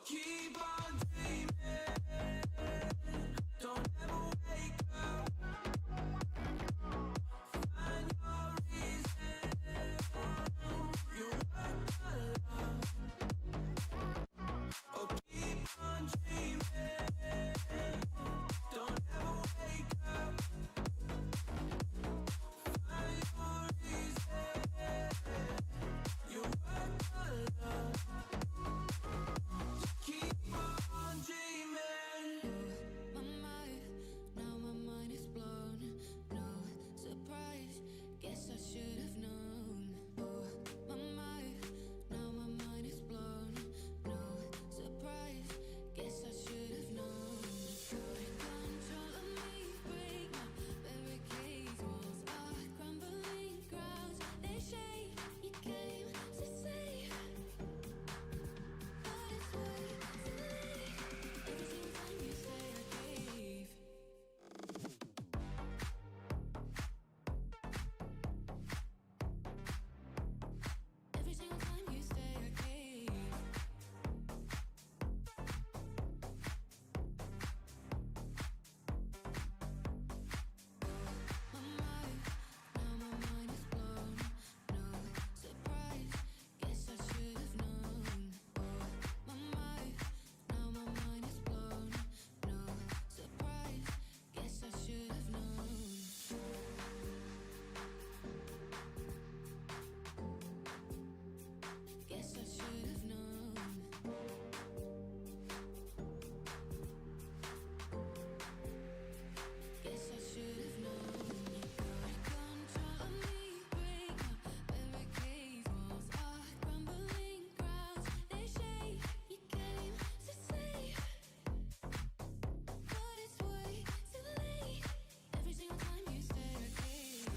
keep on dreaming. Don't ever wake up. Find your reason. You work for love. Oh, keep on dreaming. Don't ever wake up. Find your reason. You work for love. Keep on dreaming. My mind, now my mind is blown. No surprise, guess I should have known. Oh, my mind, now my mind is blown. No surprise, guess I should have known. Take control of me, break my barricades. Walls are crumbling, grounds they shake. You came to save, but it's way too late. Every single time you say I gave. Every single time you say I gave. My mind, now my mind is blown. No surprise, guess I should have known. Oh, my mind, now my mind is blown. No surprise, guess I should have known. Guess I should have known. Guess I should have known. You got control of me, break my barricades. Walls are crumbling, grounds they shake. You came to save, but it's way too late. Every single time you say I gave.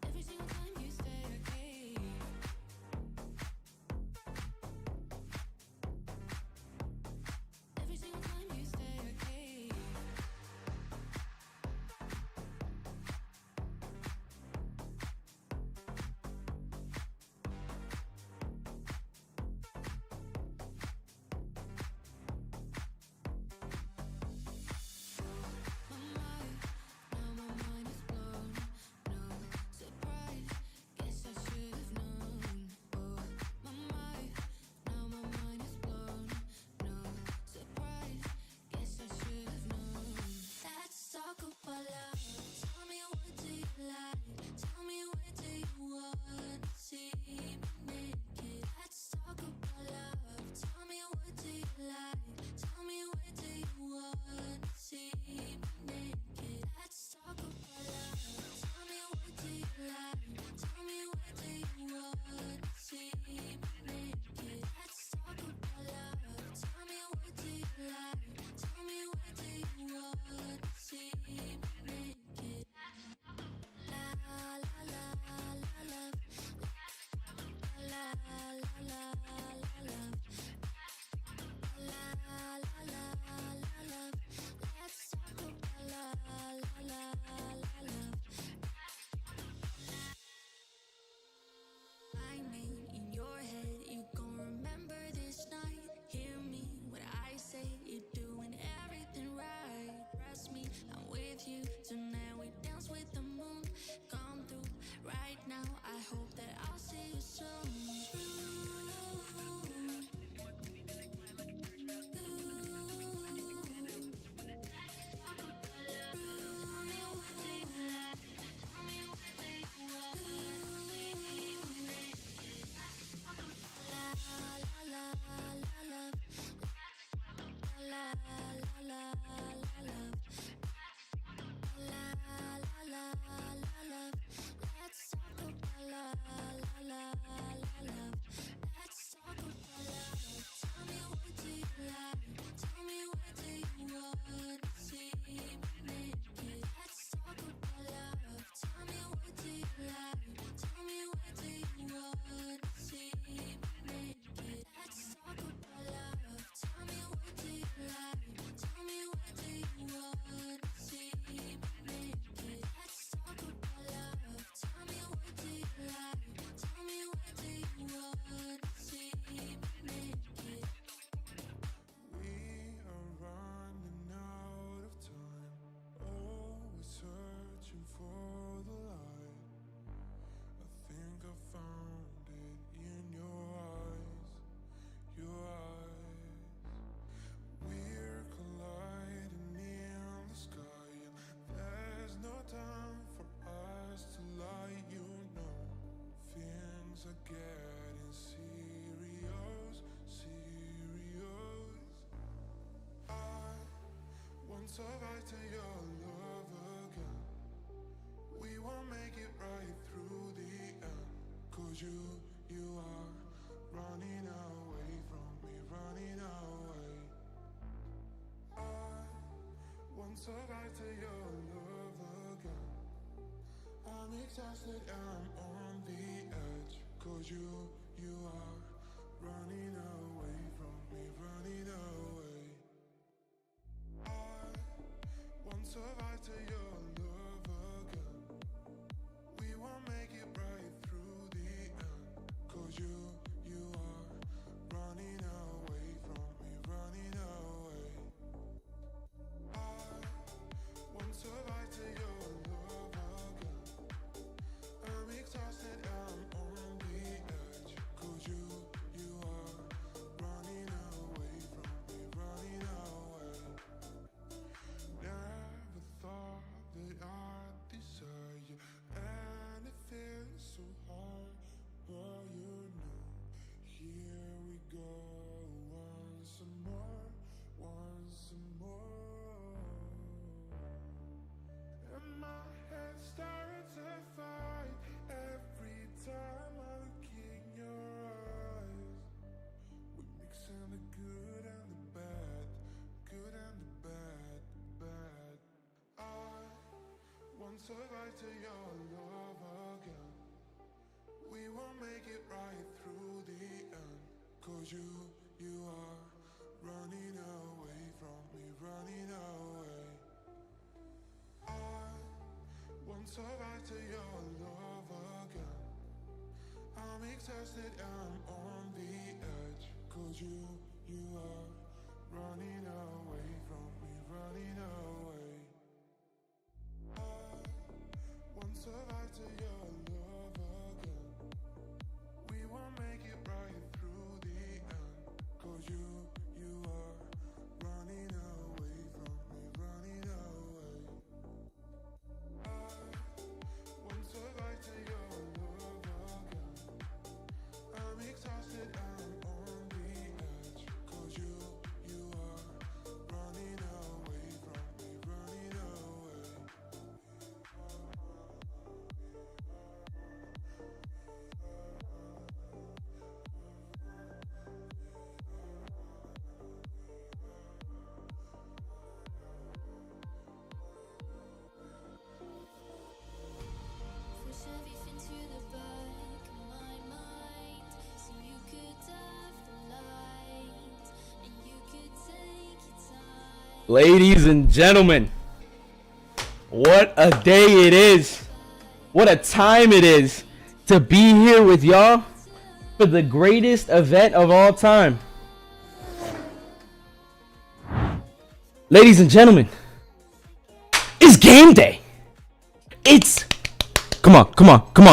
Every single time you say I gave. Every single time you say I gave. My mind, now my mind is blown. No surprise, guess I should have known. Oh, my mind, now my mind is blown. No surprise, guess I should have known. Let's talk about love. Tell me what do you like? Tell me where do you want to see me naked? Let's talk about love. Tell me what do you like? Tell me where do you want to see me naked? Let's talk about love. Tell me what do you like? Tell me where do you want to see me naked? Let's talk about love. Tell me what do you like? Tell me where do you want to see me naked? La la la la love. La la la la love. La la la la love. Let's talk about la la la la love. My name in your head, you gon' remember this night. Hear me when I say you're doing everything right. Trust me, I'm with you tonight. We dance with the moon. Come through right now. I hope that I'll see you soon. Let's talk about la la la la are getting serious, serious. I want to write to your love again. We won't make it right through the end. Cause you are running away from me, running away. I want to write to your love again. I'm exhausted, I'm on the edge. Cause you are running away from me, running away. I want to write to your love again. We won't make it right through the end. Cause you are running away from me, running away. I want to write to your love again. I'm exhausted, I'm on the edge. Cause you are running away from me, running away. Never thought that I'd desire you, and it feels so hard. Well, you know, here we go once more, once more. And my head starts to fight every time I look in your eyes. We're mixing the good and the bad, good and the bad, bad. I want to write to your love again. We won't make it right through the end. Cause you are running away from me, running away. I want to write to your love again. I'm exhausted, I'm on the edge. Cause you are running away from me, running away. I want to write to your love again. We won't make it right through the end. Cause you are running away from me, running away. I want to write to your love again. I'm exhausted, I'm on the edge. Cause you are running away from me, running away. Push everything to the back of my mind, so you could have the light, and you could take your time. Ladies and gentlemen, what a day it is. What a time it is to be here with y'all for the greatest event of all time. Ladies and gentlemen, it's game day. It's come on.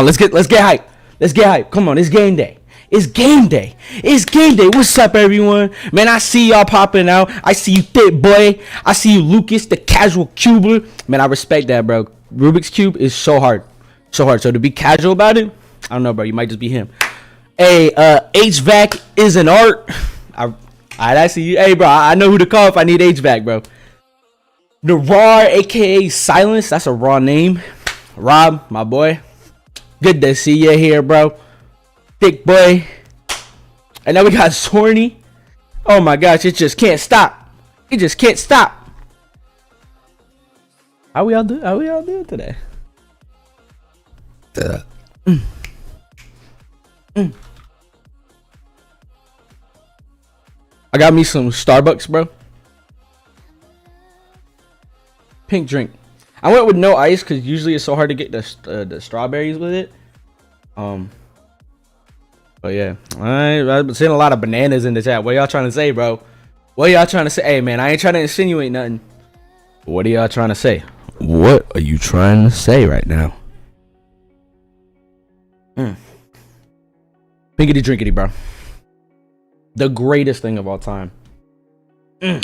Let's get hype. Let's get hype. Come on, it's game day. It's game day. It's game day. What's up, everyone? Man, I see y'all popping out. I see you, Thick Boy. I see you, Lucas, the casual cuber. Man, I respect that, bro. Rubik's Cube is so hard. So hard. So to be casual about it, I don't know, bro. You might just be him. Hey, HVAC is an art. I see you. Hey, bro, I know who to call if I need HVAC, bro. The Raw, aka Silence. That's a raw name. Rob, my boy. Good to see you here, bro. Thick Boy. And now we got Zorny. Oh my gosh, it just can't stop. It just can't stop. How we all doing today? I got me some Starbucks, bro. Pink drink. I went with no ice because usually it's so hard to get the strawberries with it. But yeah, I've been seeing a lot of bananas in the chat. What y'all trying to say, bro? What y'all trying to say? Hey, man, I ain't trying to insinuate nothing. What are y'all trying to say? What are you trying to say right now? Pinkity drinkity, bro. The greatest thing of all time. All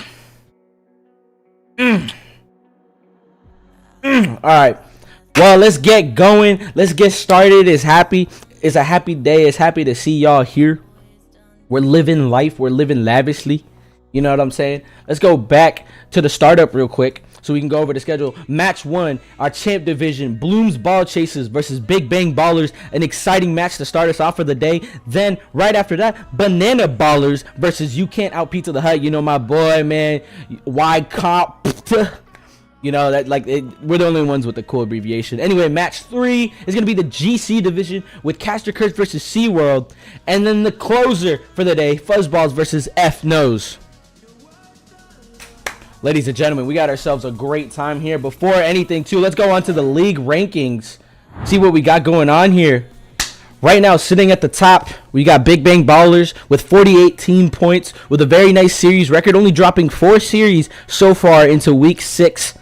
right. Well, let's get going. Let's get started. It's happy. It's a happy day. It's happy to see y'all here. We're living life. We're living lavishly. You know what I'm saying? Let's go back to the startup real quick so we can go over the schedule. Match 1, our champ division, Bloom's Ball Chasers versus Big Bang Ballers. An exciting match to start us off for the day. Then, right after that, Banana Ballers versus You Can't Out Pizza the Hut. You know my boy, man. Y Comp. You know, that we're the only ones with the cool abbreviation. Anyway, match 3 is going to be the GC division with Caster Kurtz versus SeaWorld. And then the closer for the day, Fuzzballs versus F Nose. Ladies and gentlemen, we got ourselves a great time here. Before anything, too, let's go on to the league rankings. See what we got going on here. Right now, sitting at the top, we got Big Bang Ballers with 48 team points with a very nice series record, only dropping 4 series so far into week 6.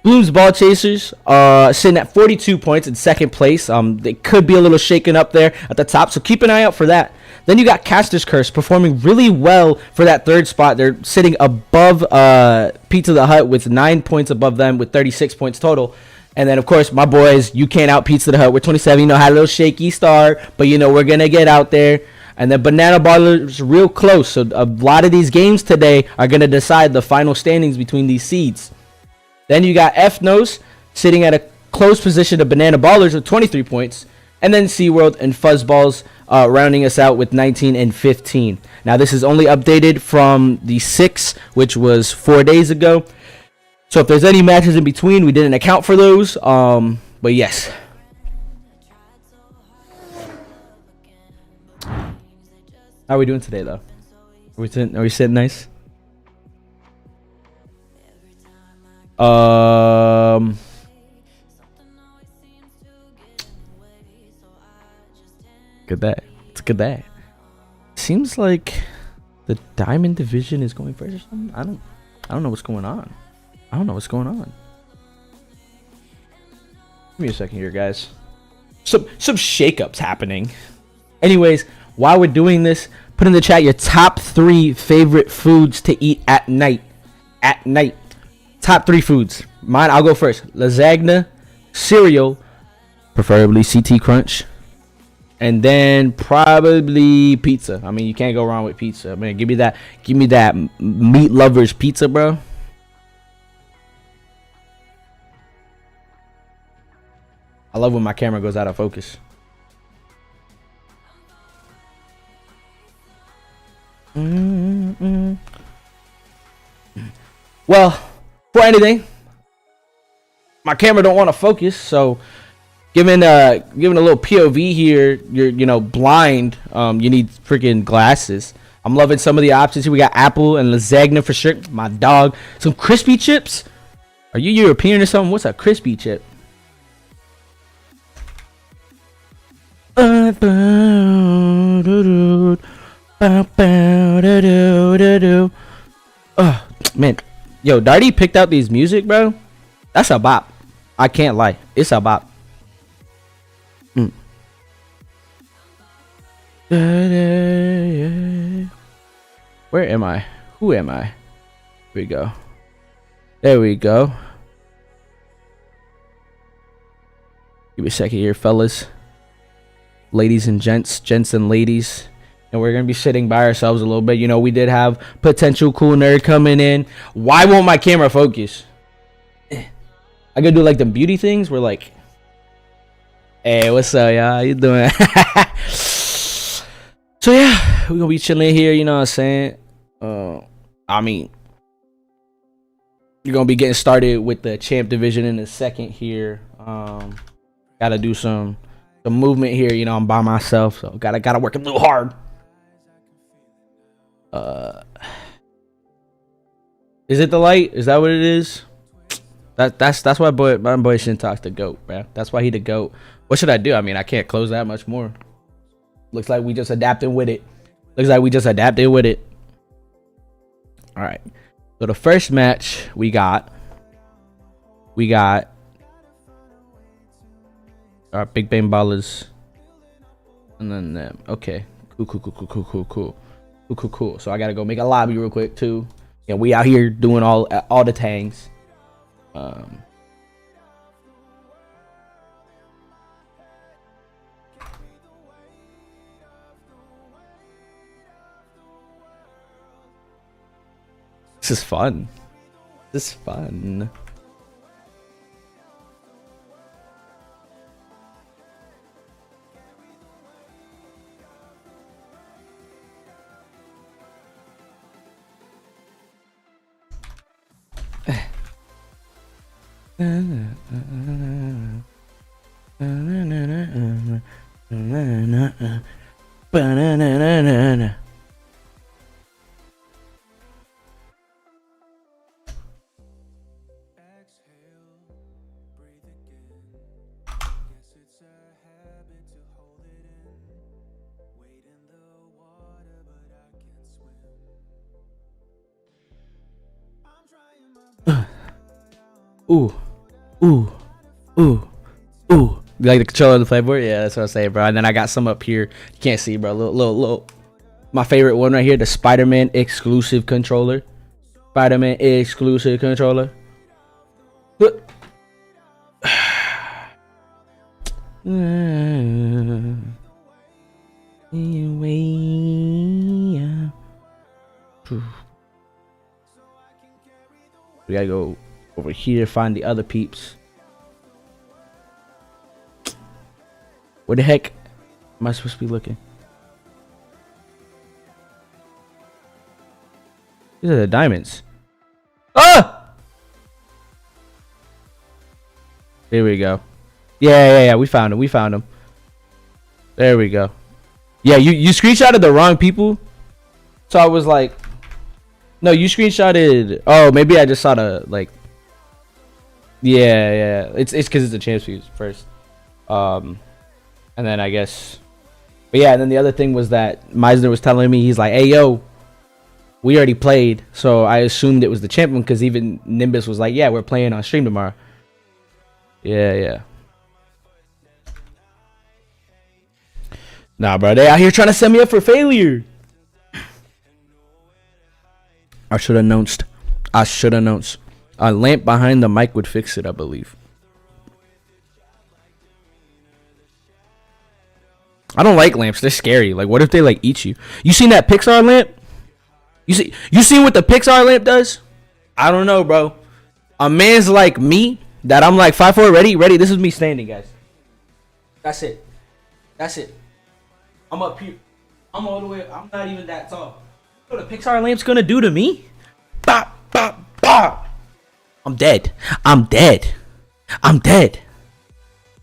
Bloom's Ball Chasers sitting at 42 points in second place. They could be a little shaken up there at the top, so keep an eye out for that. Then you got Caster's Curse performing really well for that third spot. They're sitting above Pizza the Hut with 9 points above them with 36 points total. And then, of course, my boys, You Can't Out Pizza the Hut with 27. You know, had a little shaky start, but, you know, we're going to get out there. And then Banana Ballers real close. So a lot of these games today are going to decide the final standings between these seeds. Then you got F Nose sitting at a close position to Banana Ballers with 23 points. And then SeaWorld and Fuzzballs rounding us out with 19 and 15. Now, this is only updated from the 6th, which was 4 days ago. So if there's any matches in between, we didn't account for those. But yes. How are we doing today, though? Are we sitting nice? Look at that. Look at that. Seems like the Diamond division is going first or something. I don't know what's going on. Give me a second here, guys. Some shakeups happening. Anyways, while we're doing this, put in the chat your top 3 favorite foods to eat at night. Top 3 foods. Mine, I'll go first. Lasagna, cereal, preferably CT Crunch, and then probably pizza. I mean, you can't go wrong with pizza. Man, give me that meat lovers pizza, bro. I love when my camera goes out of focus. Well, for anything, my camera don't want to focus, so giving a little POV here, you're blind. You need freaking glasses. I'm loving some of the options here. We got apple and lasagna for sure. My dog. Some crispy chips. Are you European or something? What's a crispy chip? Oh man, yo, Darty picked out these music, bro. That's a bop. I can't lie, it's a bop. Where am I? Who am I? Here we go. There we go. Give me a second here, fellas. Ladies and gents and ladies. And we're going to be sitting by ourselves a little bit. You know, we did have potential cool nerd coming in. Why won't my camera focus? I gotta do like the beauty things. We're like, hey, what's up, y'all? How you doing? So, yeah, we're going to be chilling here. You know what I'm saying? I mean, you're going to be getting started with the champ division in a second here. Got to do some movement here. You know, I'm by myself, so gotta work a little hard. Is it the light? Is that what it is? That's why my boy Shintox the GOAT, man. That's why he the GOAT. What should I do? I mean, I can't close that much more. Looks like we just adapting with it. All right. So the first match we got our Big Bang Ballers, and then them. Okay, cool. So I gotta go make a lobby real quick too. Yeah, we out here doing all the tangs. This is fun. This is fun. Ooh, ooh, ooh, ooh. You like the controller of the Playboy? Yeah, that's what I'm saying, bro. And then I got some up here. You can't see, bro. Little. My favorite one right here, the Spider-Man exclusive controller. Spider-Man exclusive controller. We gotta go over here, find the other peeps. Where the heck am I supposed to be looking? These are the diamonds. Ah! Here we go. Yeah. We found them. There we go. Yeah, you screenshotted the wrong people. So I was like, no, you screenshotted. Oh, maybe I just saw the like. Yeah. It's because it's a chance fuse first. And then I guess, but yeah. And then the other thing was that Meisner was telling me, he's like, "Hey, yo, we already played." So I assumed it was the champion because even Nimbus was like, "Yeah, we're playing on stream tomorrow." Yeah. Nah, bro, they out here trying to set me up for failure. I should have announced. A lamp behind the mic would fix it, I believe. I don't like lamps. They're scary. Like, what if they like eat you? You seen that Pixar lamp? You seen what the Pixar lamp does? I don't know, bro. A man's like me, that I'm like 5'4", ready. This is me standing, guys. That's it. I'm up here. I'm all the way. I'm not even that tall. You know what a Pixar lamp's gonna do to me? Bop, bop, bop. I'm dead. All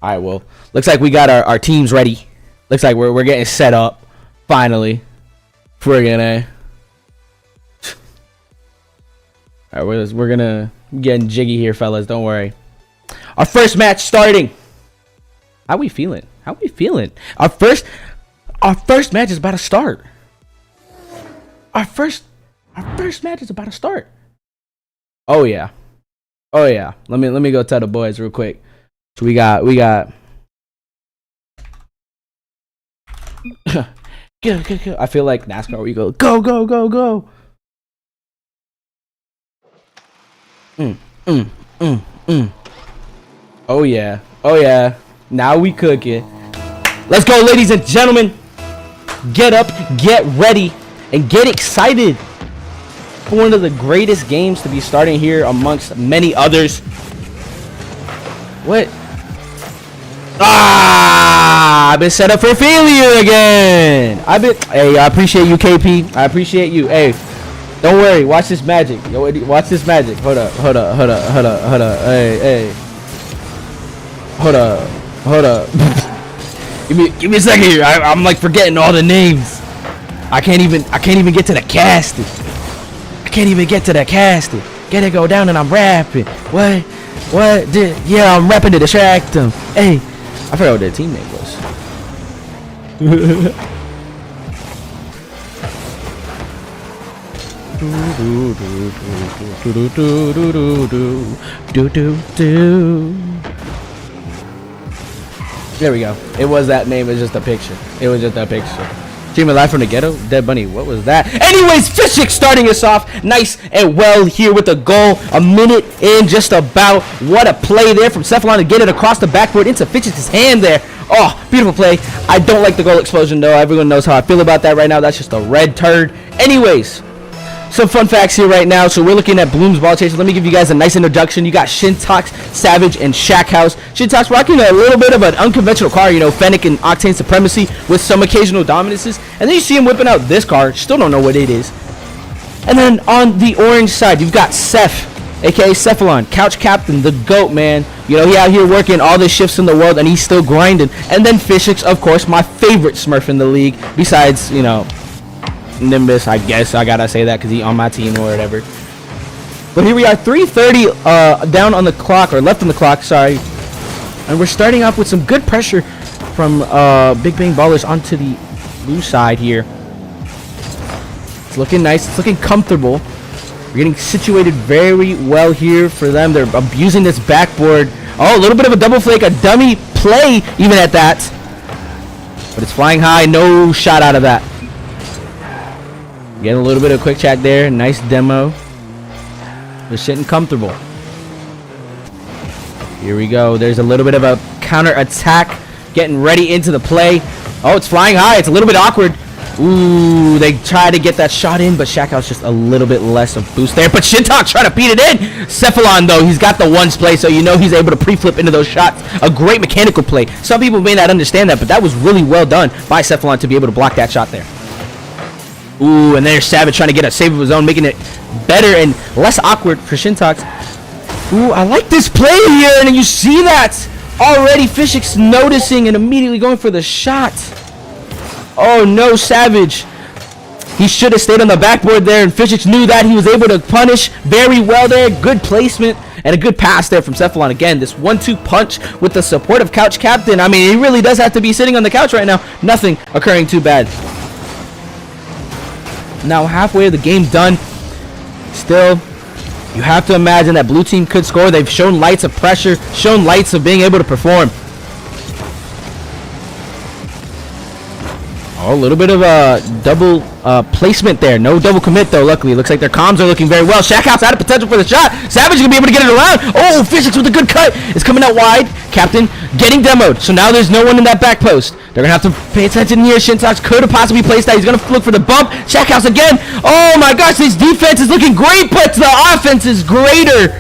right, well, looks like we got our teams ready. Looks like we're getting set up. Finally. We're gonna. All right, we're gonna get jiggy here, fellas. Don't worry. Our first match starting. How we feeling? Our first match is about to start. Our first match is about to start. Oh yeah. Let me go tell the boys real quick. So we got Go. I feel like NASCAR. We go. Oh yeah. Now we cooking. Let's go, ladies and gentlemen. Get up, get ready, and get excited for one of the greatest games to be starting here amongst many others. What? I've been set up for failure again. Hey, I appreciate you, KP. I appreciate you. Hey, don't worry. Watch this magic. Yo, watch this magic. Hold up. Hey. Hold up. give me a second here. I'm like forgetting all the names. I can't even get to the casting. Gotta go down and I'm rapping. What? Yeah, I'm rapping to distract them. Hey, I forgot what their team name was. There we go. It was that name. It's just a picture. Streaming live from the ghetto. Dead Bunny. What was that? Anyways, Fishik starting us off nice and well here with a goal. A minute in just about. What a play there from Cephalon to get it across the backboard into Fishik's hand there. Oh, beautiful play. I don't like the goal explosion though. Everyone knows how I feel about that right now. That's just a red turd. Anyways, some fun facts here right now. So we're looking at Bloom's Ball Chaser. Let me give you guys a nice introduction. You got Shintox, Savage, and Shackhouse. Shintox rocking a little bit of an unconventional car, you know, Fennec and Octane Supremacy with some occasional dominances. And then you see him whipping out this car. Still don't know what it is. And then on the orange side, you've got Seth, aka Cephalon, Couch Captain, the GOAT, man. You know, he out here working all the shifts in the world, and he's still grinding. And then Fishix, of course, my favorite Smurf in the league, besides, you know, Nimbus, I guess I gotta say that because he's on my team or whatever. But here we are, 3:30 down on the clock, or left on the clock, sorry. And we're starting off with some good pressure from Big Bang Ballers onto the blue side here. It's looking nice, it's looking comfortable. We're getting situated very well here for them. They're abusing this backboard. Oh, a little bit of a double flake, a dummy play even at that. But it's flying high, no shot out of that. Getting a little bit of quick chat there. Nice demo. They're sitting comfortable. Here we go. There's a little bit of a counter attack. Getting ready into the play. Oh, it's flying high. It's a little bit awkward. Ooh, they try to get that shot in, but Shackhouse just a little bit less of boost there. But Shintox trying to beat it in. Cephalon, though, he's got the ones play, so you know he's able to pre-flip into those shots. A great mechanical play. Some people may not understand that, but that was really well done by Cephalon to be able to block that shot there. Ooh, and there's Savage trying to get a save of his own, making it better and less awkward for Shintox. Ooh, I like this play here, and you see that already. Fishix noticing and immediately going for the shot. Oh no, Savage. He should have stayed on the backboard there, and Fishix knew that. He was able to punish very well there. Good placement and a good pass there from Cephalon. Again, this 1-2 punch with the support of Couch Captain. I mean, he really does have to be sitting on the couch right now. Nothing occurring too bad. Now halfway of the game done. Still, you have to imagine that blue team could score. They've shown lights of pressure, shown lights of being able to perform. Oh, a little bit of a double placement there. No double commit, though, luckily. Looks like their comms are looking very well. Shackhouse out of potential for the shot. Savage is going to be able to get it around. Oh, Fishix with a good cut. It's coming out wide. Captain getting demoed. So now there's no one in that back post. They're going to have to pay attention here. Shintox could have possibly placed that. He's going to look for the bump. Shackhouse again. Oh, my gosh. This defense is looking great, but the offense is greater.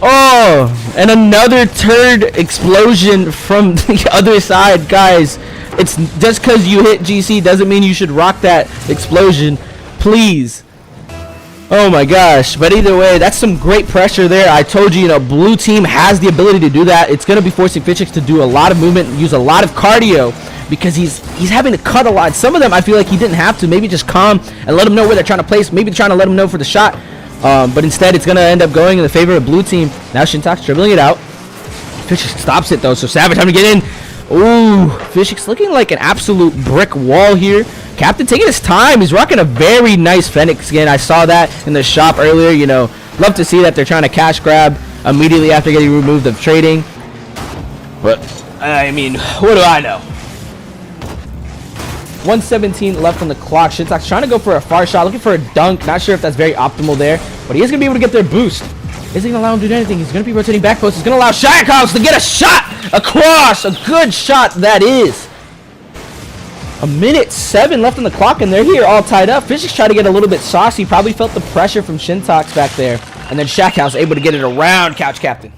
Oh, and another turd explosion from the other side, guys. It's just because you hit GC doesn't mean you should rock that explosion. Please. Oh my gosh. But either way, that's some great pressure there. I told you, you know, blue team has the ability to do that. It's going to be forcing Fishix to do a lot of movement and use a lot of cardio because he's having to cut a lot. Some of them I feel like he didn't have to. Maybe just calm and let them know where they're trying to place. Maybe trying to let them know for the shot. But instead, it's going to end up going in the favor of blue team. Now Shintox dribbling it out. Fishix stops it, though, so Savage having to get in. Ooh, Fishix looking like an absolute brick wall here. Captain taking his time. He's rocking a very nice Fennec skin. I saw that in the shop earlier. You know, love to see that they're trying to cash grab immediately after getting removed of trading. But, I mean, what do I know? 1:17 left on the clock. Shintox trying to go for a far shot, looking for a dunk. Not sure if that's very optimal there, but he is going to be able to get their boost. Isn't going to allow him to do anything. He's going to be rotating back post. He's going to allow Shackhouse to get a shot across. A good shot that is. 1:07 left on the clock, and they're here all tied up. Fishix tried to get a little bit saucy. Probably felt the pressure from Shintox back there. And then Shackhouse able to get it around Couch Captain.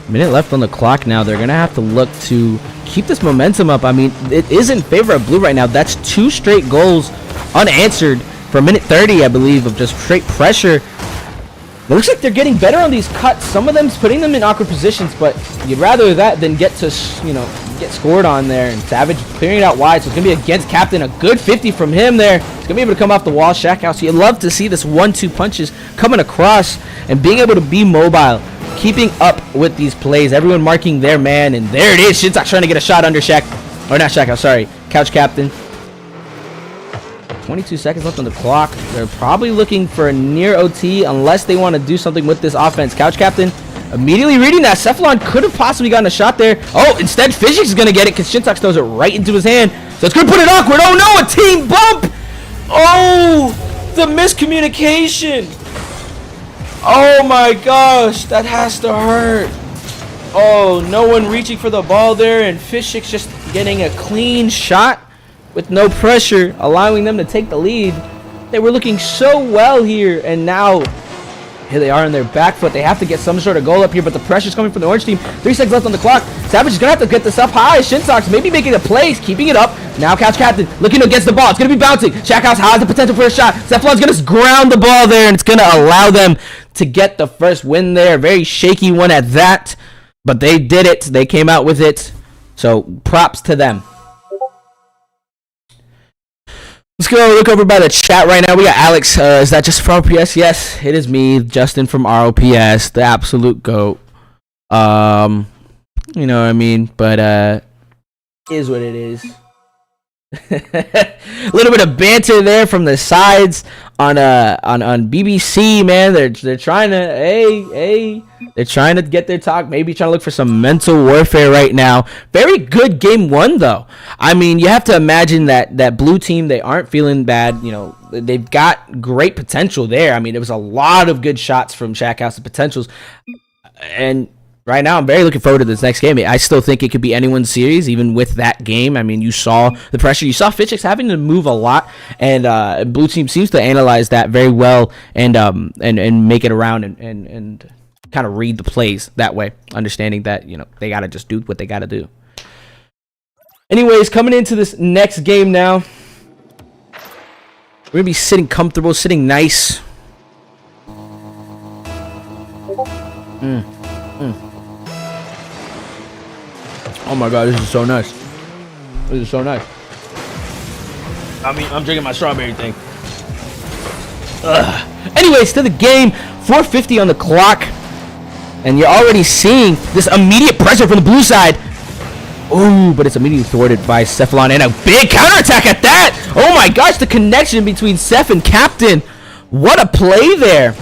Minute left on the clock now. They're going to have to look to keep this momentum up. I mean, it is in favor of blue right now. That's 2 straight goals unanswered for a minute 30, I believe, of just straight pressure. It looks like they're getting better on these cuts. Some of them's putting them in awkward positions, but you'd rather that than get to, you know, get scored on there. And Savage clearing it out wide, so it's going to be against Captain. A good 50 from him there. He's going to be able to come off the wall. Shackhouse, you'd love to see this 1-2 punches coming across and being able to be mobile. Keeping up with these plays, everyone marking their man, and there it is. Shintox trying to get a shot under Couch Captain. 22 seconds left on the clock. They're probably looking for a near OT unless they want to do something with this offense. Couch Captain immediately reading that. Cephalon could have possibly gotten a shot there. Oh, instead Fishix is going to get it because Shintox throws it right into his hand. So it's going to put it awkward. Oh no, a team bump. Oh, the miscommunication. Oh my gosh, that has to hurt. Oh, no one reaching for the ball there, and Fishix just getting a clean shot with no pressure, allowing them to take the lead. They were looking so well here, and now here they are on their back foot. They have to get some sort of goal up here, but the pressure's coming from the orange team. 3 seconds left on the clock. Savage is going to have to get this up high. Shintox maybe making a play, keeping it up. Now Couch Captain looking against the ball. It's going to be bouncing. Shackhouse has the potential for a shot. Cephalon's going to ground the ball there, and it's going to allow them to get the first win there. Very shaky one at that, but they did it. They came out with it, so props to them. Let's go look over by the chat right now. We got Alex. Is that just from ROPS? Yes, it is me, Justin from ROPS, the absolute GOAT. You know what I mean? But is what it is. A little bit of banter there from the sides on BBC, man. They're trying to they're trying to get their talk, maybe trying to look for some mental warfare right now. Very good game one though. I mean, you have to imagine that blue team, they aren't feeling bad. You know, they've got great potential there. I mean, there was a lot of good shots from Shackhouse and potentials, and right now, I'm very looking forward to this next game. I still think it could be anyone's series, even with that game. I mean, you saw the pressure. You saw Fishix having to move a lot, and Blue Team seems to analyze that very well and make it around and kind of read the plays that way, understanding that, you know, they got to just do what they got to do. Anyways, coming into this next game now, we're going to be sitting comfortable, sitting nice. Oh my god, this is so nice. This is so nice. I mean, I'm drinking my strawberry thing. Anyways, to the game. 4:50 on the clock. And you're already seeing this immediate pressure from the blue side. Ooh, but it's immediately thwarted by Cephalon. And a big counterattack at that. Oh my gosh, the connection between Ceph and Captain. What a play there.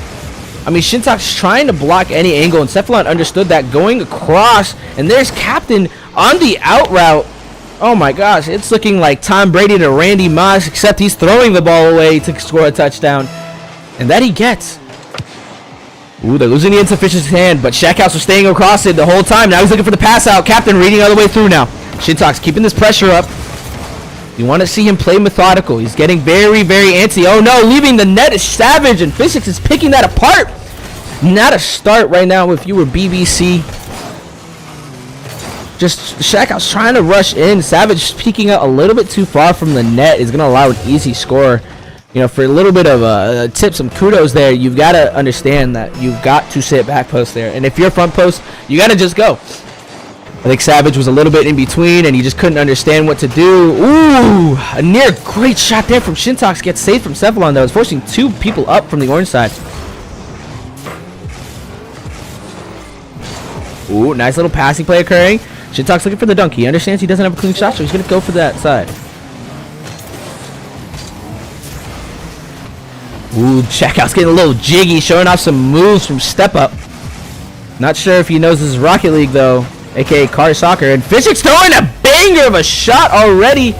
I mean, Shintox trying to block any angle, and Cephalon understood that, going across, and there's Captain on the out route. Oh my gosh, it's looking like Tom Brady to Randy Moss, except he's throwing the ball away to score a touchdown, and that he gets. Ooh, they're losing the insufficient hand, but Shackhouse was staying across it the whole time. Now he's looking for the pass out. Captain reading all the way through now. Shintox keeping this pressure up. You want to see him play methodical. He's getting very, very antsy. Oh no, leaving the net is Savage, and Fishix is picking that apart. Not a start right now if you were BBC. Just Shackhouse trying to rush in. Savage peeking out a little bit too far from the net is going to allow an easy score. You know, for a little bit of a tip, some kudos there. You've got to understand that you've got to sit back post there. And if you're front post, you got to just go. I think Savage was a little bit in between, and he just couldn't understand what to do. Ooh, a near great shot there from Shintox. Gets saved from Cephalon, though. It's forcing two people up from the orange side. Ooh, nice little passing play occurring. Shintox looking for the dunk. He understands he doesn't have a clean shot, so he's going to go for that side. Ooh, Shackhouse getting a little jiggy, showing off some moves from Step Up. Not sure if he knows this is Rocket League, though. A.k.a. Car Soccer, and Fishix throwing a banger of a shot already.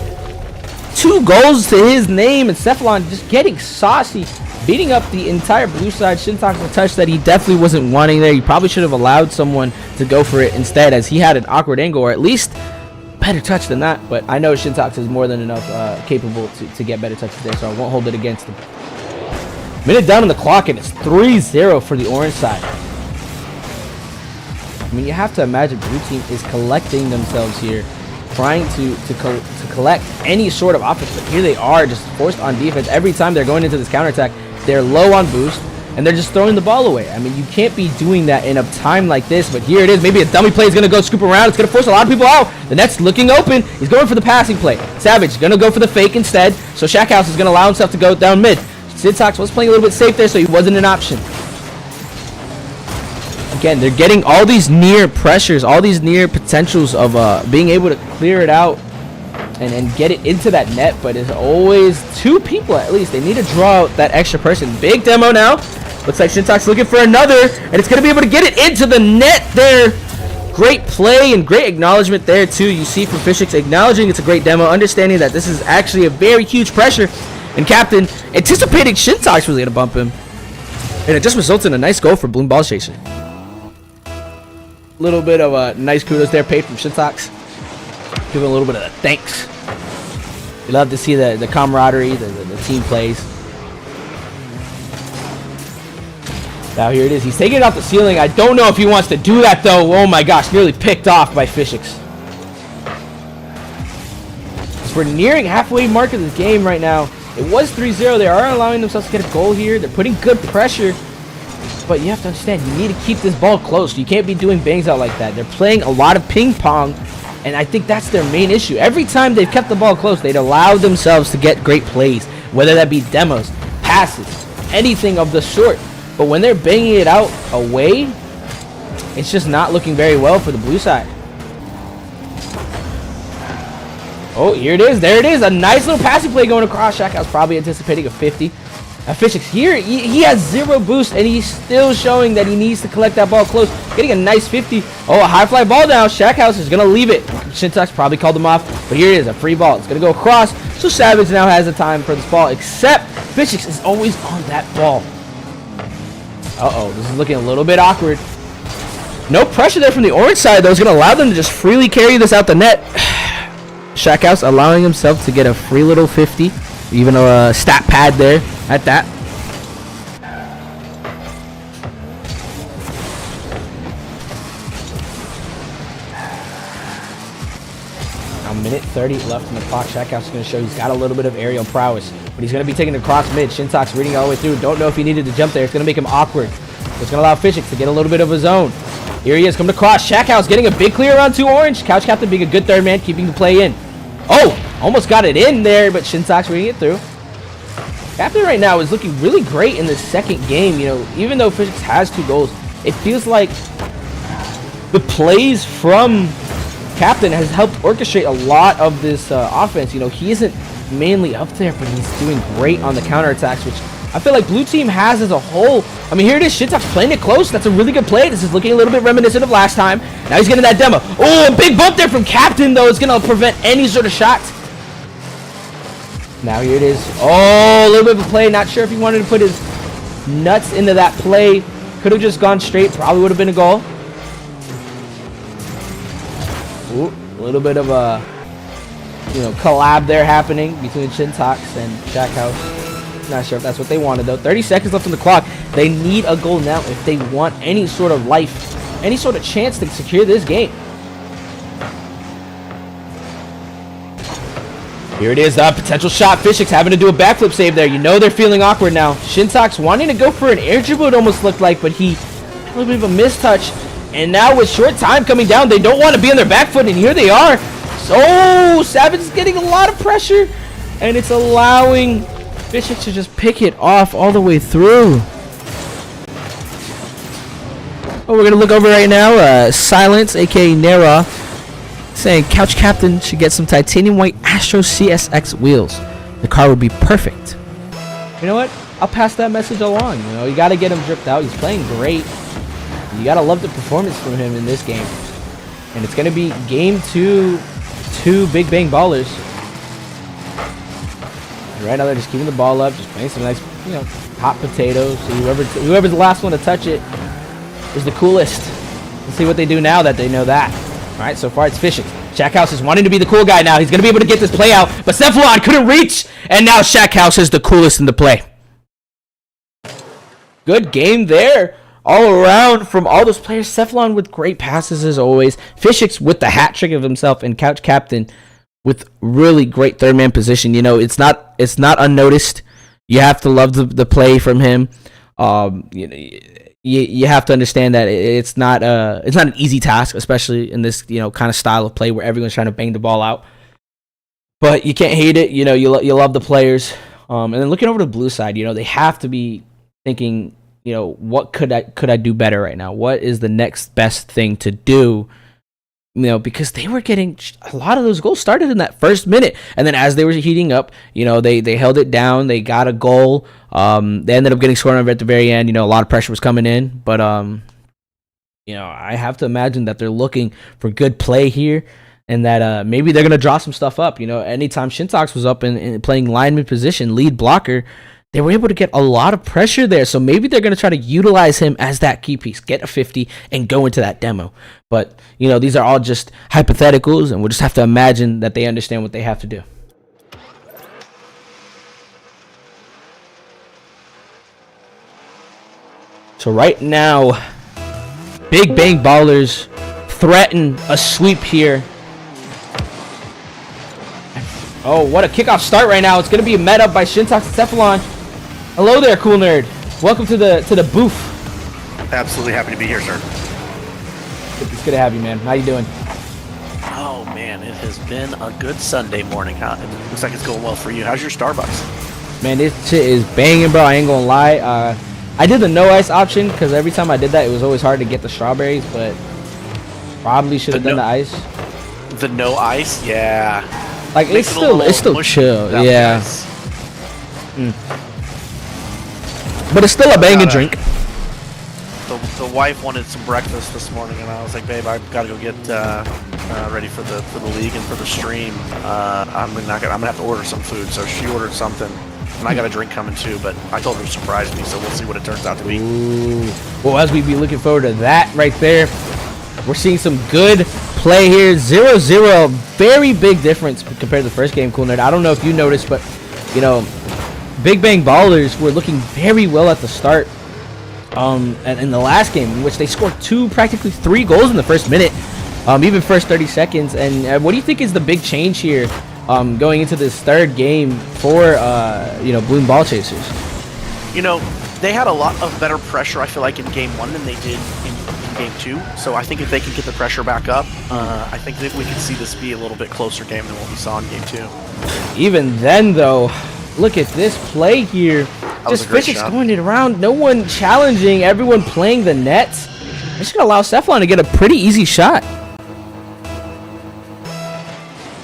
2 goals to his name, and Cephalon just getting saucy, beating up the entire blue side. Shintox a touch that he definitely wasn't wanting there. He probably should have allowed someone to go for it instead, as he had an awkward angle, or at least better touch than that. But I know Shintox is more than enough capable to get better touches there, so I won't hold it against him. Minute down on the clock, and it's 3-0 for the orange side. I mean, you have to imagine blue team is collecting themselves here, trying to collect any sort of offense, but here they are just forced on defense. Every time they're going into this counterattack, they're low on boost, and they're just throwing the ball away. I mean, you can't be doing that in a time like this, but here it is. Maybe a dummy play is going to go scoop around. It's going to force a lot of people out. The net's looking open. He's going for the passing play. Savage is going to go for the fake instead, so Shackhouse is going to allow himself to go down mid. Shintox was playing a little bit safe there, so he wasn't an option. Again, they're getting all these near pressures, all these near potentials of being able to clear it out and get it into that net, but it's always 2 people at least. They need to draw out that extra person. Big demo now. Looks like Shintox looking for another, and it's going to be able to get it into the net there. Great play and great acknowledgement there, too. You see from Fishix acknowledging it's a great demo, understanding that this is actually a very huge pressure, and Captain anticipating Shintox was going to bump him. And it just results in a nice goal for Bloom Ball Chaser. Little bit of a nice kudos there paid from Shintox. Give him a little bit of the thanks. You love to see the camaraderie, the team plays. Now here it is. He's taking it off the ceiling. I don't know if he wants to do that though. Oh my gosh, nearly picked off by Fishix. We're nearing halfway mark of this game right now. It was 3-0. They are allowing themselves to get a goal here. They're putting good pressure. But you have to understand, you need to keep this ball close. You can't be doing bangs out like that. They're playing a lot of ping pong. And I think that's their main issue. Every time they've kept the ball close, they'd allow themselves to get great plays. Whether that be demos, passes, anything of the sort. But when they're banging it out away, it's just not looking very well for the blue side. Oh, here it is. There it is. A nice little passing play going across. Shackhouse probably anticipating a 50. Fishix here, he has 0 boost, and he's still showing that he needs to collect that ball close. Getting a nice 50. Oh, a high fly ball now. Shackhouse is going to leave it. Shintox probably called him off, but here it is, a free ball. It's going to go across. So Savage now has the time for this ball, except Fishix is always on that ball. Uh-oh, this is looking a little bit awkward. No pressure there from the orange side, though. It's going to allow them to just freely carry this out the net. Shackhouse allowing himself to get a free little 50, even a stat pad there at that. Now minute 30 left in the clock. Shackhouse is going to show he's got a little bit of aerial prowess, but he's going to be taking it across mid. Shintox reading all the way through. Don't know if he needed to jump there. It's going to make him awkward. It's going to allow Fishix to get a little bit of his own. Here he is, coming across. Shackhouse getting a big clear around 2 orange. Couch Captain being a good third man, keeping the play in. Oh, almost got it in there, but Shintox reading it through. Captain right now is looking really great in the second game. You know, even though Fishix has 2 goals, it feels like the plays from Captain has helped orchestrate a lot of this offense. You know, he isn't mainly up there, but he's doing great on the counterattacks, which I feel like blue team has as a whole. I mean, here it is. Shintox playing it close. That's a really good play. This is looking a little bit reminiscent of last time. Now he's getting that demo. Oh, a big bump there from Captain, though. It's going to prevent any sort of shots. Now here it is. Oh, a little bit of a play. Not sure if he wanted to put his nuts into that play. Could have just gone straight. Probably would have been a goal. Ooh, a little bit of a, collab there happening between Shintox and Shackhouse. Not sure if that's what they wanted, though. 30 seconds left on the clock. They need a goal now if they want any sort of life, any sort of chance to secure this game. Here it is, potential shot. Fishix having to do a backflip save there. You know they're feeling awkward now. Shintox wanting to go for an air dribble, it almost looked like, but he had a little bit of a mistouch. And now with short time coming down, they don't want to be on their back foot, and here they are. So Savage is getting a lot of pressure, and it's allowing Fishix to just pick it off all the way through. Oh, we're going to look over right now. Silence, a.k.a. Nera, saying Couch Captain should get some titanium white Astro CSX wheels. The car would be perfect. You know what? I'll pass that message along. You know, you got to get him dripped out. He's playing great. You got to love the performance from him in this game. And it's going to be game 2, 2 Big Bang Ballers. Right now they're just keeping the ball up, just playing some nice, hot potatoes. So whoever's the last one to touch it is the coolest. Let's see what they do now that they know that. All right, so far it's Fishix. Shackhouse is wanting to be the cool guy now. He's going to be able to get this play out, but Cephalon couldn't reach, and now Shackhouse is the coolest in the play. Good game there all around from all those players. Cephalon with great passes as always. Fishix with the hat trick of himself, and Couch Captain with really great third man position. You know, it's not unnoticed. You have to love the play from him. You have to understand that it's not an easy task, especially in this kind of style of play where everyone's trying to bang the ball out. But you can't hate it. You love the players. And then looking over the blue side, they have to be thinking, what could I do better right now? What is the next best thing to do? Because they were getting a lot of those goals started in that first minute. And then as they were heating up, they held it down. They got a goal. They ended up getting scored on at the very end. A lot of pressure was coming in. But, I have to imagine that they're looking for good play here. And that maybe they're going to draw some stuff up. Anytime Shintox was up and playing lineman position, lead blocker, they were able to get a lot of pressure there. So maybe they're going to try to utilize him as that key piece, get a 50, and go into that demo. But, you know, these are all just hypotheticals, and we'll just have to imagine that they understand what they have to do. So right now, Big Bang Ballers threaten a sweep here. Oh, what a kickoff start right now. It's going to be met up by Shintox and Cephalon. Hello there, cool nerd. Welcome to the booth. Absolutely happy to be here, sir. It's good to have you, man. How you doing? Oh, man, it has been a good Sunday morning, huh? It looks like it's going well for you. How's your Starbucks? Man, this shit is banging, bro. I ain't going to lie. I did the no ice option because every time I did that, it was always hard to get the strawberries, but probably should have done the ice. The no ice? Yeah. Like, it's still chill. Yeah. But it's still a banging drink. The wife wanted some breakfast this morning, and I was like, babe, I've got to go get ready for the league and for the stream. I'm gonna have to order some food. So she ordered something, and I got a drink coming too. But I told her to surprise me, so we'll see what it turns out to be. Ooh. Well, as we be looking forward to that right there, we're seeing some good play here. 0-0, very big difference compared to the first game, Cool Nerd. I don't know if you noticed, but you know, Big Bang Ballers were looking very well at the start. And in the last game, in which they scored practically three goals in the first minute, even first 30 seconds. And what do you think is the big change here, going into this third game for you know, Bloom Ball Chasers? You know, they had a lot of better pressure, I feel like, in game one than they did in game two. So I think if they can get the pressure back up, I think that we can see this be a little bit closer game than what we saw in game two. Even then, though, look at this play here. Just Physics going it around. No one challenging. Everyone playing the net. It's going to allow Cephalon to get a pretty easy shot.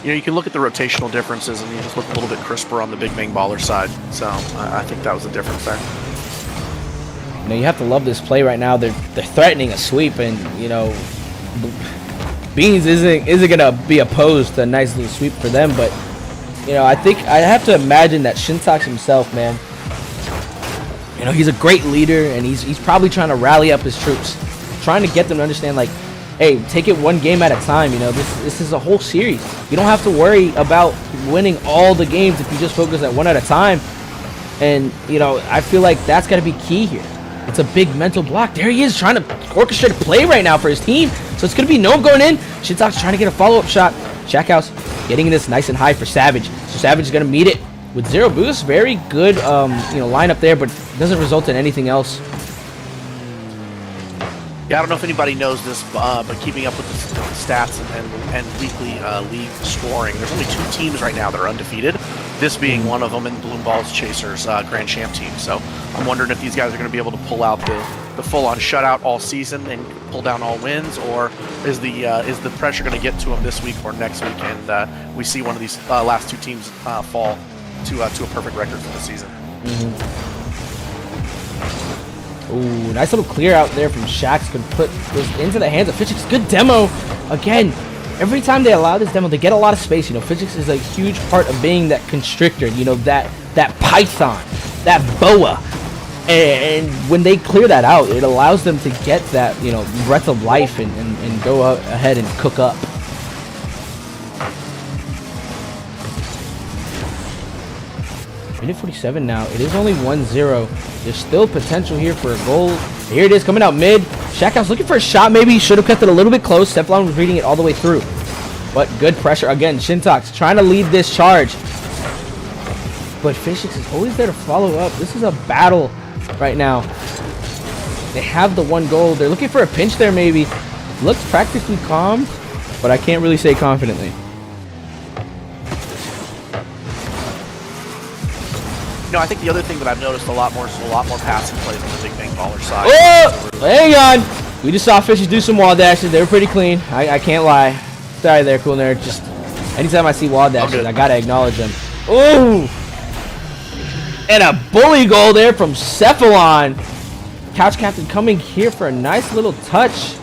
You know, you can look at the rotational differences, and you just look a little bit crisper on the Big Bang Baller side. So I think that was the difference there. You know, you have to love this play right now. They're threatening a sweep, and you know, Beans isn't going to be opposed to a nice little sweep for them. But you know, I think I have to imagine that Shintox himself, man. You know, he's a great leader, and he's probably trying to rally up his troops, trying to get them to understand, like, hey, take it one game at a time. You know, this is a whole series. You don't have to worry about winning all the games if you just focus at one at a time. And, you know, I feel like that's got to be key here. It's a big mental block. There he is trying to orchestrate a play right now for his team. So it's going to be no going in. Shintox trying to get a follow-up shot. Shackhouse getting this nice and high for Savage. So Savage is going to meet it with 0 boost. Very good, you know, lineup there, but doesn't result in anything else. Yeah, I don't know if anybody knows this, but keeping up with the stats and weekly league scoring, there's only 2 teams right now that are undefeated, this being one of them, in Bloom Balls Chasers Grand Champ team. So I'm wondering if these guys are going to be able to pull out the full-on shutout all season and pull down all wins, or is the pressure going to get to them this week or next week, and we see one of these last 2 teams fall to a perfect record for the season. Ooh, nice little clear out there from Shax. Could put this into the hands of Physics. Good demo. Again, every time they allow this demo, they get a lot of space. You know, Physics is a huge part of being that constrictor, you know, that python, that boa. And when they clear that out, it allows them to get that, you know, breath of life and go ahead and cook up. Minute 47 now. It is only 1-0. There's still potential here for a goal. Here it is coming out mid. Shackhouse looking for a shot. Maybe he should have kept it a little bit close. Cephalon was reading it all the way through. But good pressure. Again, Shintox trying to lead this charge. But Physics is always there to follow up. This is a battle right now. They have the 1 goal. They're looking for a pinch there maybe. Looks practically calm, but I can't really say confidently. You know, I think the other thing that I've noticed a lot more passing plays on the Big Bang Baller side. Oh, hang on. We just saw Fishes do some wall dashes. They were pretty clean. I can't lie. Sorry there, cool nerd. Just anytime I see wall dashes, I gotta acknowledge them. Ooh, and a bully goal there from Cephalon. Couch Captain coming here for a nice little touch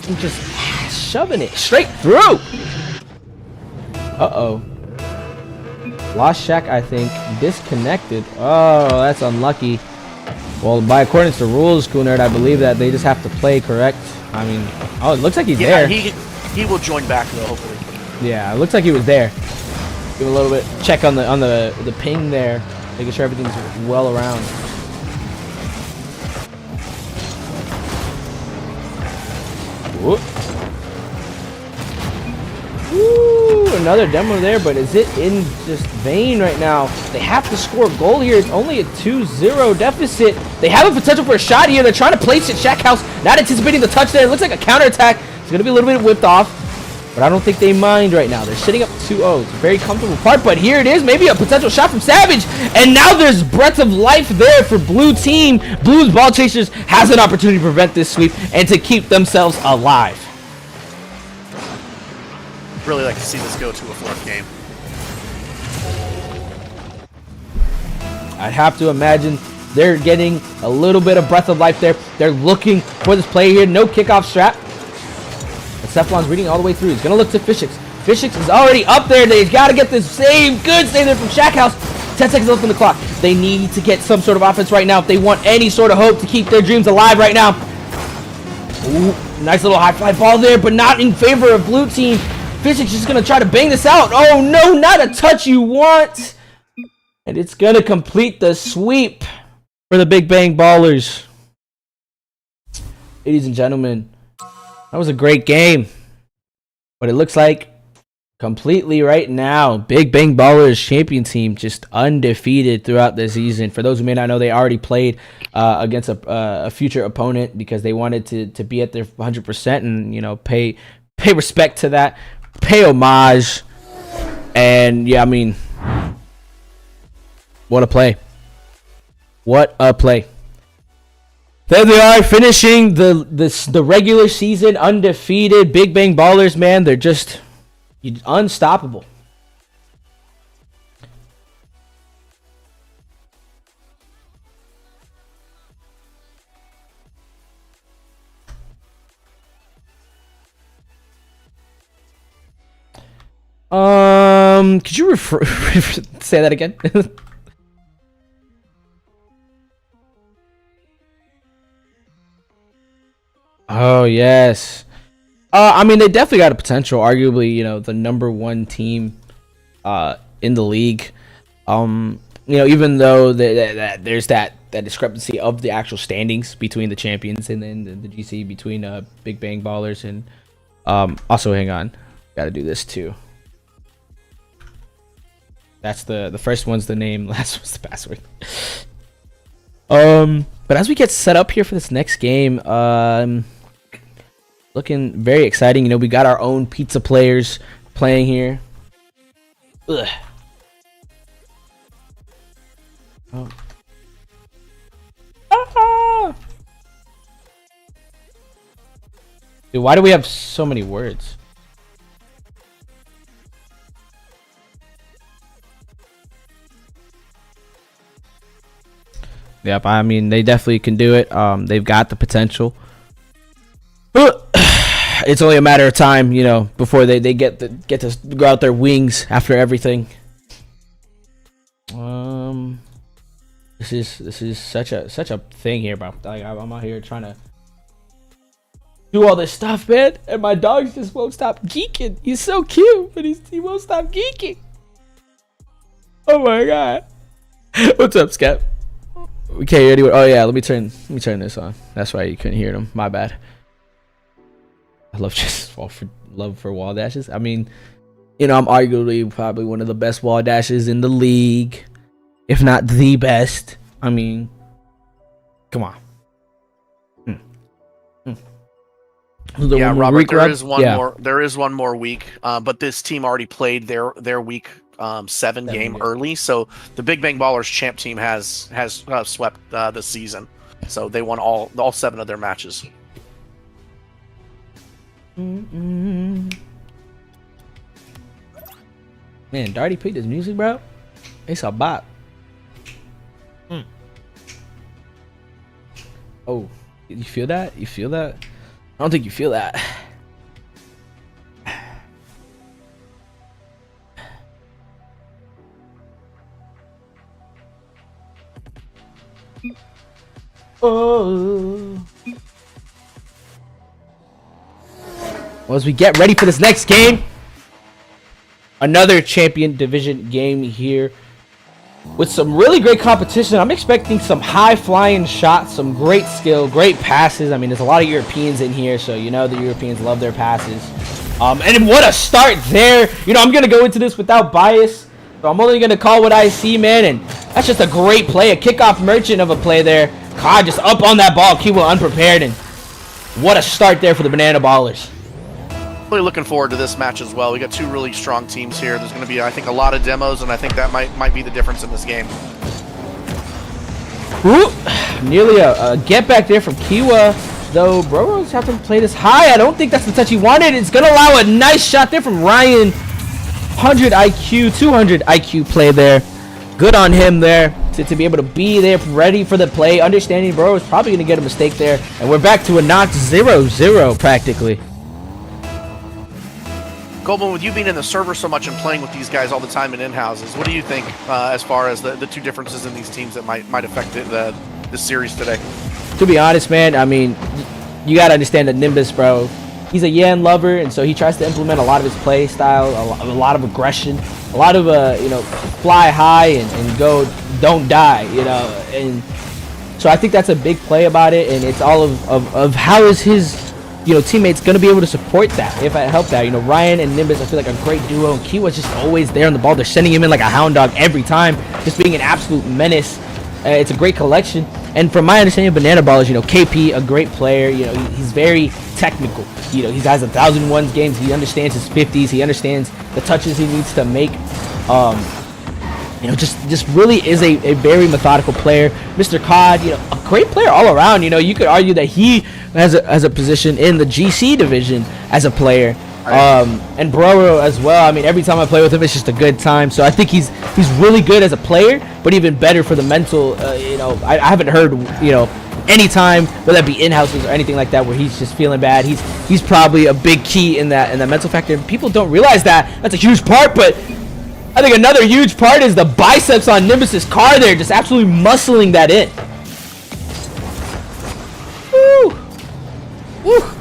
and just shoving it straight through. Uh-oh. Lost Shack, I think, disconnected. Oh, that's unlucky. Well, by according to the rules, Coonerd, I believe that they just have to play correct. I mean, oh, it looks like he's there. He will join back though, hopefully. Yeah, it looks like he was there. Give a little bit check on the ping there, making sure everything's well around. Whoop. Woo, another demo there, but is it in just vain right now? They have to score a goal here. It's only a 2-0 deficit. They have a potential for a shot here. They're trying to place it. Shack House not anticipating the touch there. It looks like a counterattack. It's going to be a little bit whipped off, but I don't think they mind right now. They're sitting up 2-0. It's a very comfortable part, but here it is. Maybe a potential shot from Savage, and now there's breath of life there for blue team. Blues Ball Chasers has an opportunity to prevent this sweep and to keep themselves alive. Really like to see this go to a fourth game. I'd have to imagine they're getting a little bit of breath of life there. They're looking for this play here. No kickoff strap. But Cephalon's reading all the way through. He's going to look to Fishix. Fishix is already up there. They've got to get this save. Good save there from Shack House. 10 seconds left on the clock. They need to get some sort of offense right now if they want any sort of hope to keep their dreams alive right now. Ooh, nice little high fly ball there, but not in favor of blue team. Fishix just going to try to bang this out. Oh, no, not a touch you want. And it's going to complete the sweep for the Big Bang Ballers. Ladies and gentlemen, that was a great game. But it looks like completely right now, Big Bang Ballers champion team just undefeated throughout the season. For those who may not know, they already played against a future opponent because they wanted to be at their 100% and, you know, pay respect to that. Pay homage, and yeah, I mean, what a play! What a play! There they are, finishing the regular season undefeated. Big Bang Ballers, man, they're just unstoppable. Could you say that again? Oh, yes. I mean, they definitely got a potential, arguably, you know, the #1 team in the league. You know, even though there's that discrepancy of the actual standings between the champions and then the GC between Big Bang Ballers and also, hang on, gotta do this too. That's the first one's the name, last one's the password. But as we get set up here for this next game, looking very exciting. You know, we got our own pizza players playing here. Ugh. Oh. Ah! Dude, why do we have so many words? Yep, I mean, they definitely can do it. They've got the potential. It's only a matter of time, you know, before they get to grow out their wings after everything. This is such a thing here, bro. Like, I'm out here trying to do all this stuff, man, and my dog just won't stop geeking. He's so cute, but he won't stop geeking. Oh my god. What's up, Skep? We can't hear anyone. Oh yeah, let me turn this on. That's why you couldn't hear them. My bad. I love for wall dashes. I mean, you know, I'm arguably probably one of the best wall dashes in the league, if not the best. I mean, come on. Yeah, Robert, there is one more week, but this team already played their week 7 game early, so the Big Bang Ballers champ team has swept this season, so they won all 7 of their matches. Man, Darty picked his music, bro. It's a bop. Oh, you feel that? You feel that? I don't think you feel that. Oh. Well, as we get ready for this next game, another champion division game here with some really great competition. I'm expecting some high-flying shots, some great skill, great passes. I mean, there's a lot of Europeans in here, so you know the Europeans love their passes. And what a start there. You know, I'm going to go into this without bias, so I'm only going to call what I see, man, and that's just a great play, a kickoff merchant of a play there. Cod just up on that ball, Kiwa unprepared, and what a start there for the Banana Ballers. Really looking forward to this match as well. We got two really strong teams here. There's going to be, I think, a lot of demos, and I think that might be the difference in this game. Ooh, nearly a get back there from Kiwa, though Broros have to play this high. I don't think that's the touch he wanted. It's going to allow a nice shot there from Ryan. 100 IQ, 200 IQ play there. Good on him there to be able to be there ready for the play, understanding Bro is probably going to get a mistake there, and we're back to a not 0-0 practically. Goldman, with you being in the server so much and playing with these guys all the time in in-houses, what do you think as far as the two differences in these teams that might affect the series today? To be honest, man, I mean, you got to understand that Nimbus, bro, he's a Yan lover, and so he tries to implement a lot of his play style, a lot of aggression, a lot of, you know, fly high and go, don't die, you know, and so I think that's a big play about it, and it's all of how is his, you know, teammates going to be able to support that, if I help that. You know, Ryan and Nimbus, I feel like a great duo, and Kiwa's just always there on the ball. They're sending him in like a hound dog every time, just being an absolute menace. It's a great collection, and from my understanding of Banana Ballers, you know, KP, a great player, you know, he's very technical. You know, he has 1,001 games, he understands his 50s, he understands the touches he needs to make. You know, just really is a very methodical player. Mr. Cod, you know, a great player all around. You know, you could argue that he has a position in the GC division as a player. And Broro as well. I mean, every time I play with him, it's just a good time. So I think he's really good as a player, but even better for the mental. You know, I haven't heard, you know, any time, whether that be in-houses or anything like that, where he's just feeling bad. He's probably a big key in that mental factor. People don't realize that. That's a huge part, but I think another huge part is the biceps on Nimbus's car there, just absolutely muscling that in. Woo! Woo!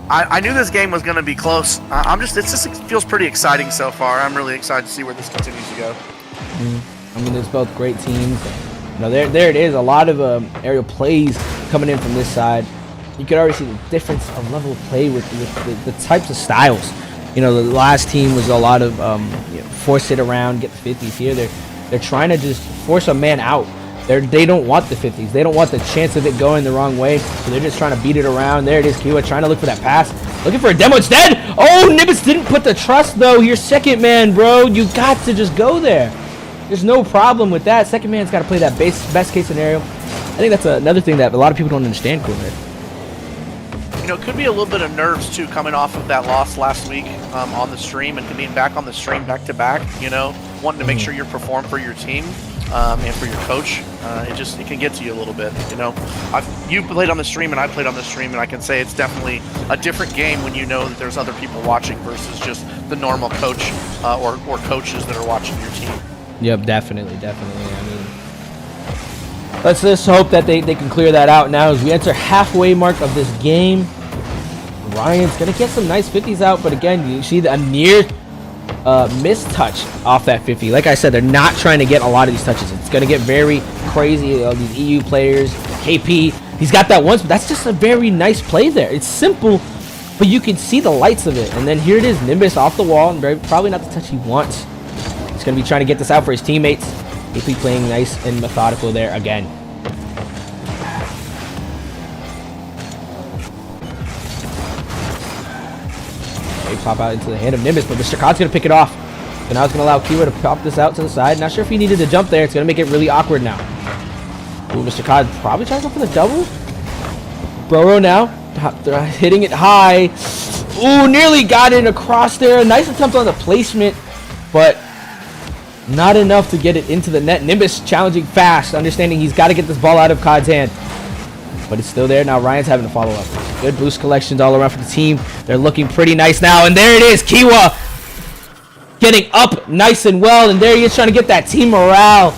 I knew this game was going to be close. It feels pretty exciting so far. I'm really excited to see where this continues to go. I mean, there's both great teams. You know, there it is. A lot of aerial plays coming in from this side. You could already see the difference of level of play with the types of styles. You know, the last team was a lot of you know, force it around, get the 50s. Here they're trying to just force a man out. They don't want the 50s. They don't want the chance of it going the wrong way. So they're just trying to beat it around. There it is, Kiwa trying to look for that pass. Looking for a demo instead. Oh, Nimbus didn't put the trust, though. You're second man, bro. You got to just go there. There's no problem with that. Second man's got to play that best case scenario. I think that's another thing that a lot of people don't understand, Coolhead. You know, it could be a little bit of nerves, too, coming off of that loss last week on the stream and being back on the stream back-to-back, you know, wanting to make sure you perform for your team and for your coach. It can get to you a little bit, you know. You played on the stream and I played on the stream, and I can say it's definitely a different game when you know that there's other people watching versus just the normal coach or coaches that are watching your team. Yep, definitely. I mean, let's just hope that they can clear that out now as we enter halfway mark of this game. Ryan's going to get some nice 50s out, but again, you see a near missed touch off that 50. Like I said, they're not trying to get a lot of these touches. It's going to get very crazy. These EU players, KP, he's got that once, but that's just a very nice play there. It's simple, but you can see the lights of it. And then here it is, Nimbus off the wall, and probably not the touch he wants. He's going to be trying to get this out for his teammates. KP playing nice and methodical there again. They pop out into the hand of Nimbus, but Mr. Kod's going to pick it off. So now it's going to allow Kiwa to pop this out to the side. Not sure if he needed to jump there. It's going to make it really awkward now. Ooh, Mr. Kod probably tries to go for the double. Broro now hitting it high. Ooh, nearly got it across there. Nice attempt on the placement, but not enough to get it into the net. Nimbus challenging fast, understanding he's got to get this ball out of Kod's hand. But it's still there. Now Ryan's having to follow up. Good boost collections all around for the team. They're looking pretty nice now. And there it is. Kiwa getting up nice and well. And there he is trying to get that team morale.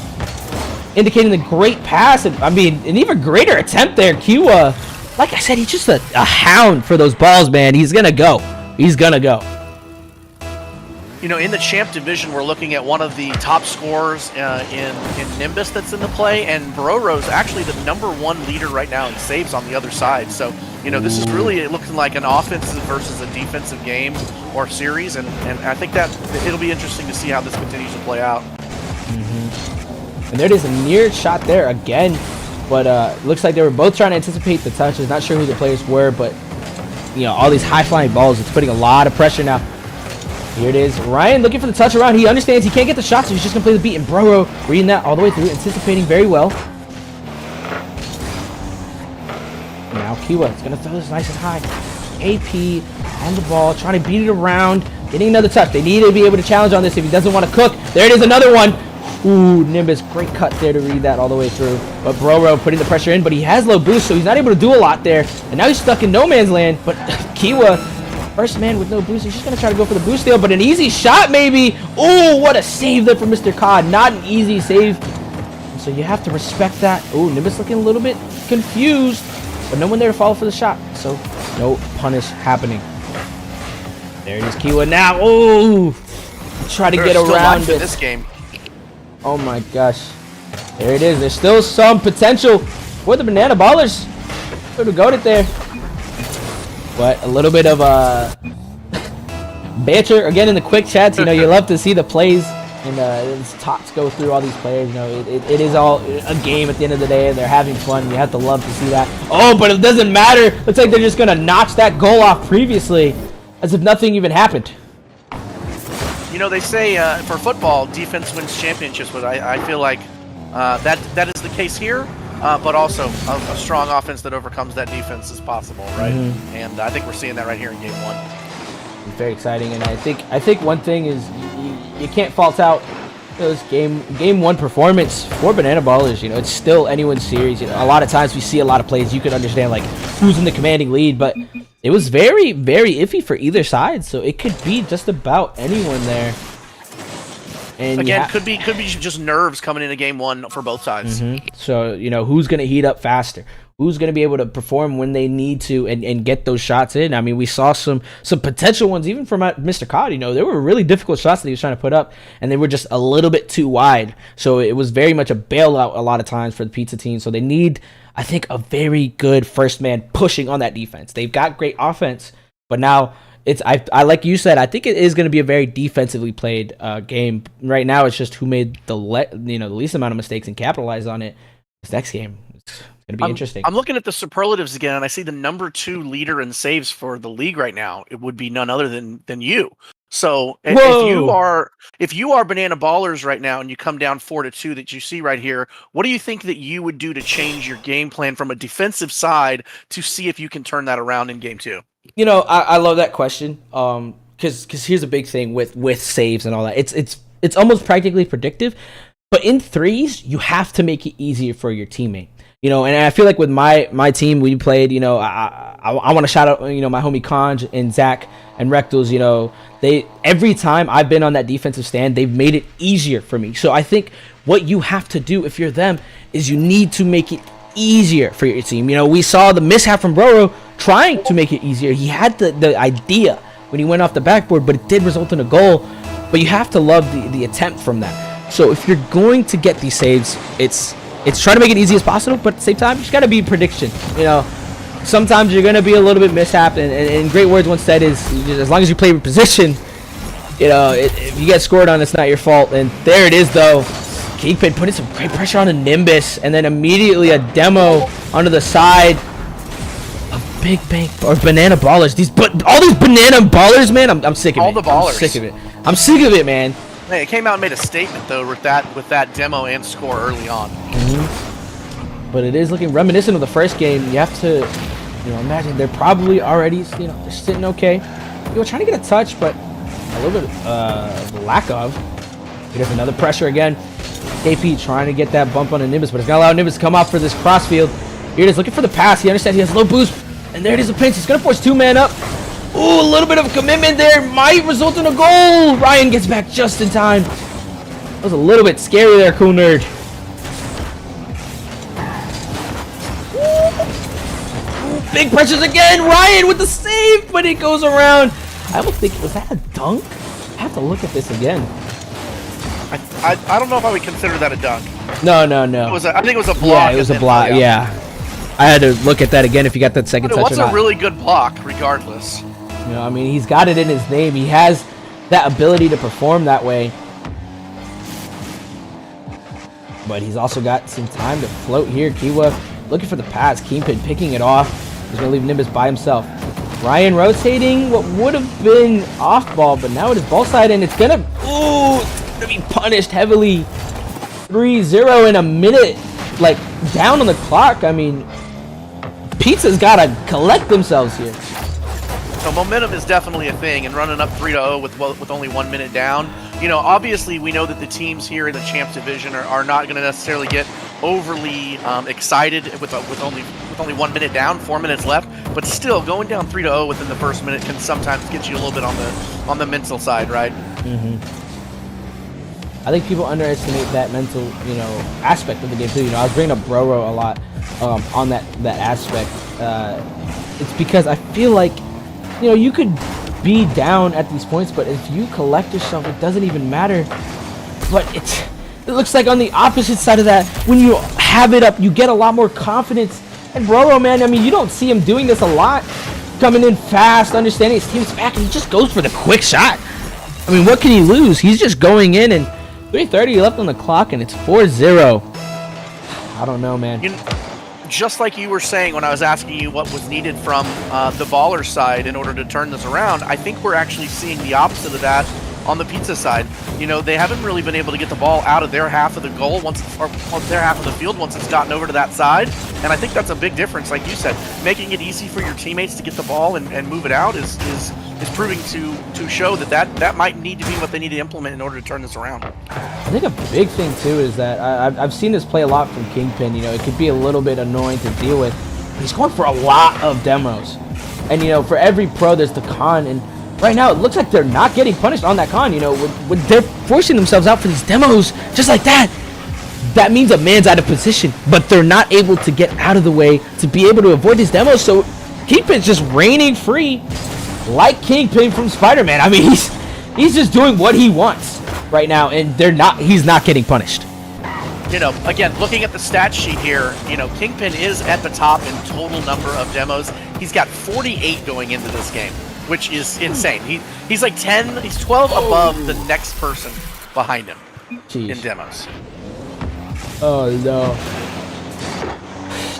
indicating the great pass. And, I mean, an even greater attempt there. Q, like I said, he's just a hound for those balls, man. He's going to go. He's going to go. You know, in the champ division, we're looking at one of the top scorers in Nimbus that's in the play, and Bororo's actually the #1 leader right now in saves on the other side. So, you know, this is really looking like an offensive versus a defensive game or series, and I think that it'll be interesting to see how this continues to play out. And there it is, a near shot there again, but looks like they were both trying to anticipate the touches. Not sure who the players were, but, you know, all these high-flying balls, it's putting a lot of pressure now. Here it is. Ryan looking for the touch around. He understands he can't get the shot, so he's just going to play the beat. And Broro reading that all the way through, anticipating very well. Now Kiwa is going to throw this nice and high. AP on the ball, trying to beat it around. Getting another touch. They need to be able to challenge on this if he doesn't want to cook. There it is, another one. Ooh, Nimbus, great cut there to read that all the way through. But Broro putting the pressure in, but he has low boost, so he's not able to do a lot there. And now he's stuck in no man's land. But Kiwa, first man with no boost, he's just going to try to go for the boost steal, but an easy shot maybe. Oh, what a save there from Mr. Cod. Not an easy save. So you have to respect that. Oh, Nimbus looking a little bit confused, but no one there to follow for the shot. So no punish happening. There it is, Kiwa now. Oh, try to get around it. This game. Oh my gosh. There it is. There's still some potential for the Banana Ballers. Could have got it there. But a little bit of banter again in the quick chats. You know, you love to see the plays and talks go through all these players. You know, it is all a game at the end of the day, and they're having fun. You have to love to see that. Oh, but it doesn't matter. Looks like they're just gonna notch that goal off previously, as if nothing even happened. You know, they say for football, defense wins championships, but I feel like that is the case here. But also a strong offense that overcomes that defense is possible, right? And I think we're seeing that right here in Game 1. It's very exciting, and I think one thing is you can't fault out this game 1 performance for Banana Ballers. You know, it's still anyone's series. You know, a lot of times we see a lot of plays, you can understand like who's in the commanding lead, but it was very, very iffy for either side. So it could be just about anyone there. And again, could be just nerves coming into Game 1 for both sides. So, you know, who's going to heat up faster? Who's going to be able to perform when they need to and get those shots in? I mean, we saw some potential ones, even from Mr. Cod. You know, there were really difficult shots that he was trying to put up, and they were just a little bit too wide. So it was very much a bailout a lot of times for the Pizza team. So they need, I think, a very good first man pushing on that defense. They've got great offense, but now I like you said, I think it is going to be a very defensively played game. Right now, it's just who made the least amount of mistakes and capitalized on it. This next game, it's going to be interesting. I'm looking at the superlatives again, and I see the #2 leader in saves for the league right now. It would be none other than you. So if you are Banana Ballers right now and you come down 4-2 that you see right here, what do you think that you would do to change your game plan from a defensive side to see if you can turn that around in Game 2? You know, I love that question. Because here's a big thing with saves and all that. It's almost practically predictive, but in threes you have to make it easier for your teammate. You know, and I feel like with my team, we played. You know, I want to shout out, you know, my homie Conj and Zach and Rectals. You know, every time I've been on that defensive stand, they've made it easier for me. So I think what you have to do if you're them is you need to make it easier for your team. You know, we saw the mishap from Broro trying to make it easier. He had the idea when he went off the backboard, but it did result in a goal. But you have to love the attempt from that. So if you're going to get these saves, it's trying to make it easy as possible, but at the same time, you just got to be prediction. You know, sometimes you're going to be a little bit mishap, and great words once said is, as long as you play with position, you know, if you get scored on, it's not your fault. And there it is, though. Kingpin putting some great pressure on the Nimbus, and then immediately a demo onto the side of Big Bang or Banana Ballers. All these Banana Ballers, man, I'm sick of it. All the ballers. I'm sick of it, man. Hey, it came out and made a statement though with that demo and score early on. But it is looking reminiscent of the first game. You have to, you know, imagine they're probably already, you know, they're sitting okay. You know, trying to get a touch, but a little bit lack of. There's another pressure again. KP trying to get that bump on the Nimbus, but it's gonna allow Nimbus to come off for this crossfield. Here it is, looking for the pass. He understands he has low boost, and there it is, a pinch. He's gonna force 2-man up. Ooh, a little bit of commitment there might result in a goal. Ryan gets back just in time. That was a little bit scary there, Cool Nerd. big pressures again. Ryan with the save, but it goes around. I almost think, was that a dunk? I have to look at this again. I don't know if I would consider that a dunk. No. I think it was a block. Yeah, it was a block. Yeah. I had to look at that again if you got that second touch or not. What's a really good block, regardless? You know, I mean, he's got it in his name. He has that ability to perform that way. But he's also got some time to float here. Kiwa looking for the pass. Kingpin picking it off. He's going to leave Nimbus by himself. Ryan rotating what would have been off ball, but now it is ball side, and it's going to be punished heavily. 3-0 in a minute, like, down on the clock. I mean, Pizza's got to collect themselves here. So momentum is definitely a thing, and running up 3-0 with only 1 minute down. You know, obviously we know that the teams here in the Champs Division are not going to necessarily get overly excited with only 1 minute down, 4 minutes left. But still, going down 3-0 within the first minute can sometimes get you a little bit on the mental side, right? I think people underestimate that mental, aspect of the game too. I was bringing up Broro a lot on that aspect. It's because I feel like, you could be down at these points, but if you collect yourself, it doesn't even matter. But it looks like on the opposite side of that, when you have it up, you get a lot more confidence. And Broro, man, I mean, you don't see him doing this a lot. Coming in fast, understanding his team's back, and he just goes for the quick shot. I mean, what can he lose? He's just going in, and 3:30 left on the clock, and it's 4-0. I don't know, man. Just like you were saying when I was asking you what was needed from the baller side in order to turn this around, I think we're actually seeing the opposite of that on the Pizza side. They haven't really been able to get the ball out of their half of the goal or their half of the field once it's gotten over to that side. And I think that's a big difference, like you said. Making it easy for your teammates to get the ball and move it out is proving to show that might need to be what they need to implement in order to turn this around. I think a big thing too is that I've seen this play a lot from Kingpin. It could be a little bit annoying to deal with, but he's going for a lot of demos. And for every pro there's the con, and right now it looks like they're not getting punished on that con. When they're forcing themselves out for these demos just like that, that means a man's out of position, but they're not able to get out of the way to be able to avoid these demos. So Kingpin's just reigning free like Kingpin from Spider-Man. I mean, he's just doing what he wants right now, and he's not getting punished. Again, looking at the stat sheet here, Kingpin is at the top in total number of demos. He's got 48 going into this game, which is insane. He's like 12 above the next person behind him in demos. Oh no.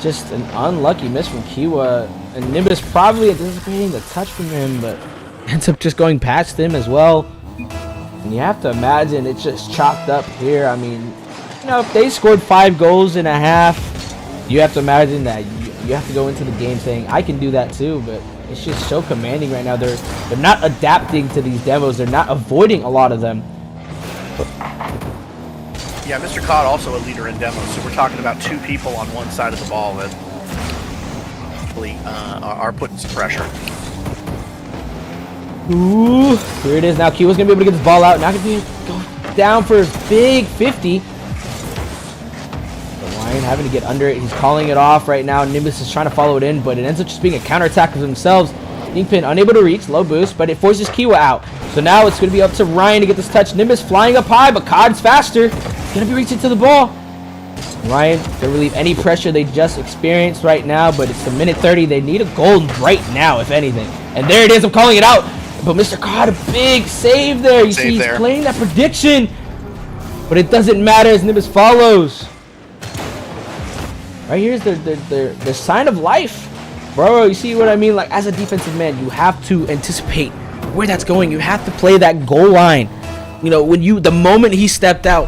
Just an unlucky miss from Kiwa, and Nimbus probably anticipating the touch from him, but ends up just going past him as well. And you have to imagine it's just chopped up here. I mean, if they scored 5 goals in a half, you have to imagine that you have to go into the game saying, I can do that too, but it's just so commanding right now. They're not adapting to these demos. They're not avoiding a lot of them. Yeah, Mr. Cod also a leader in demos, so we're talking about 2 people on one side of the ball that really are putting some pressure. Ooh, here it is now. Kiwa's going to be able to get this ball out. Not going to be go down for a big 50. But Ryan having to get under it. He's calling it off right now. Nimbus is trying to follow it in, but it ends up just being a counterattack of themselves. Kingpin unable to reach, low boost, but it forces Kiwa out. So now it's going to be up to Ryan to get this touch. Nimbus flying up high, but Cod's faster. He's going to be reaching to the ball. Ryan to relieve any pressure they just experienced right now, but it's the minute 30. They need a goal right now, if anything. And there it is. I'm calling it out. But Mr. Cod, a big save there. You see, he's playing that prediction, but it doesn't matter as Nimbus follows. Right here's the sign of life. Bro, you see what I mean? Like, as a defensive man, you have to anticipate where that's going. You have to play that goal line. The moment he stepped out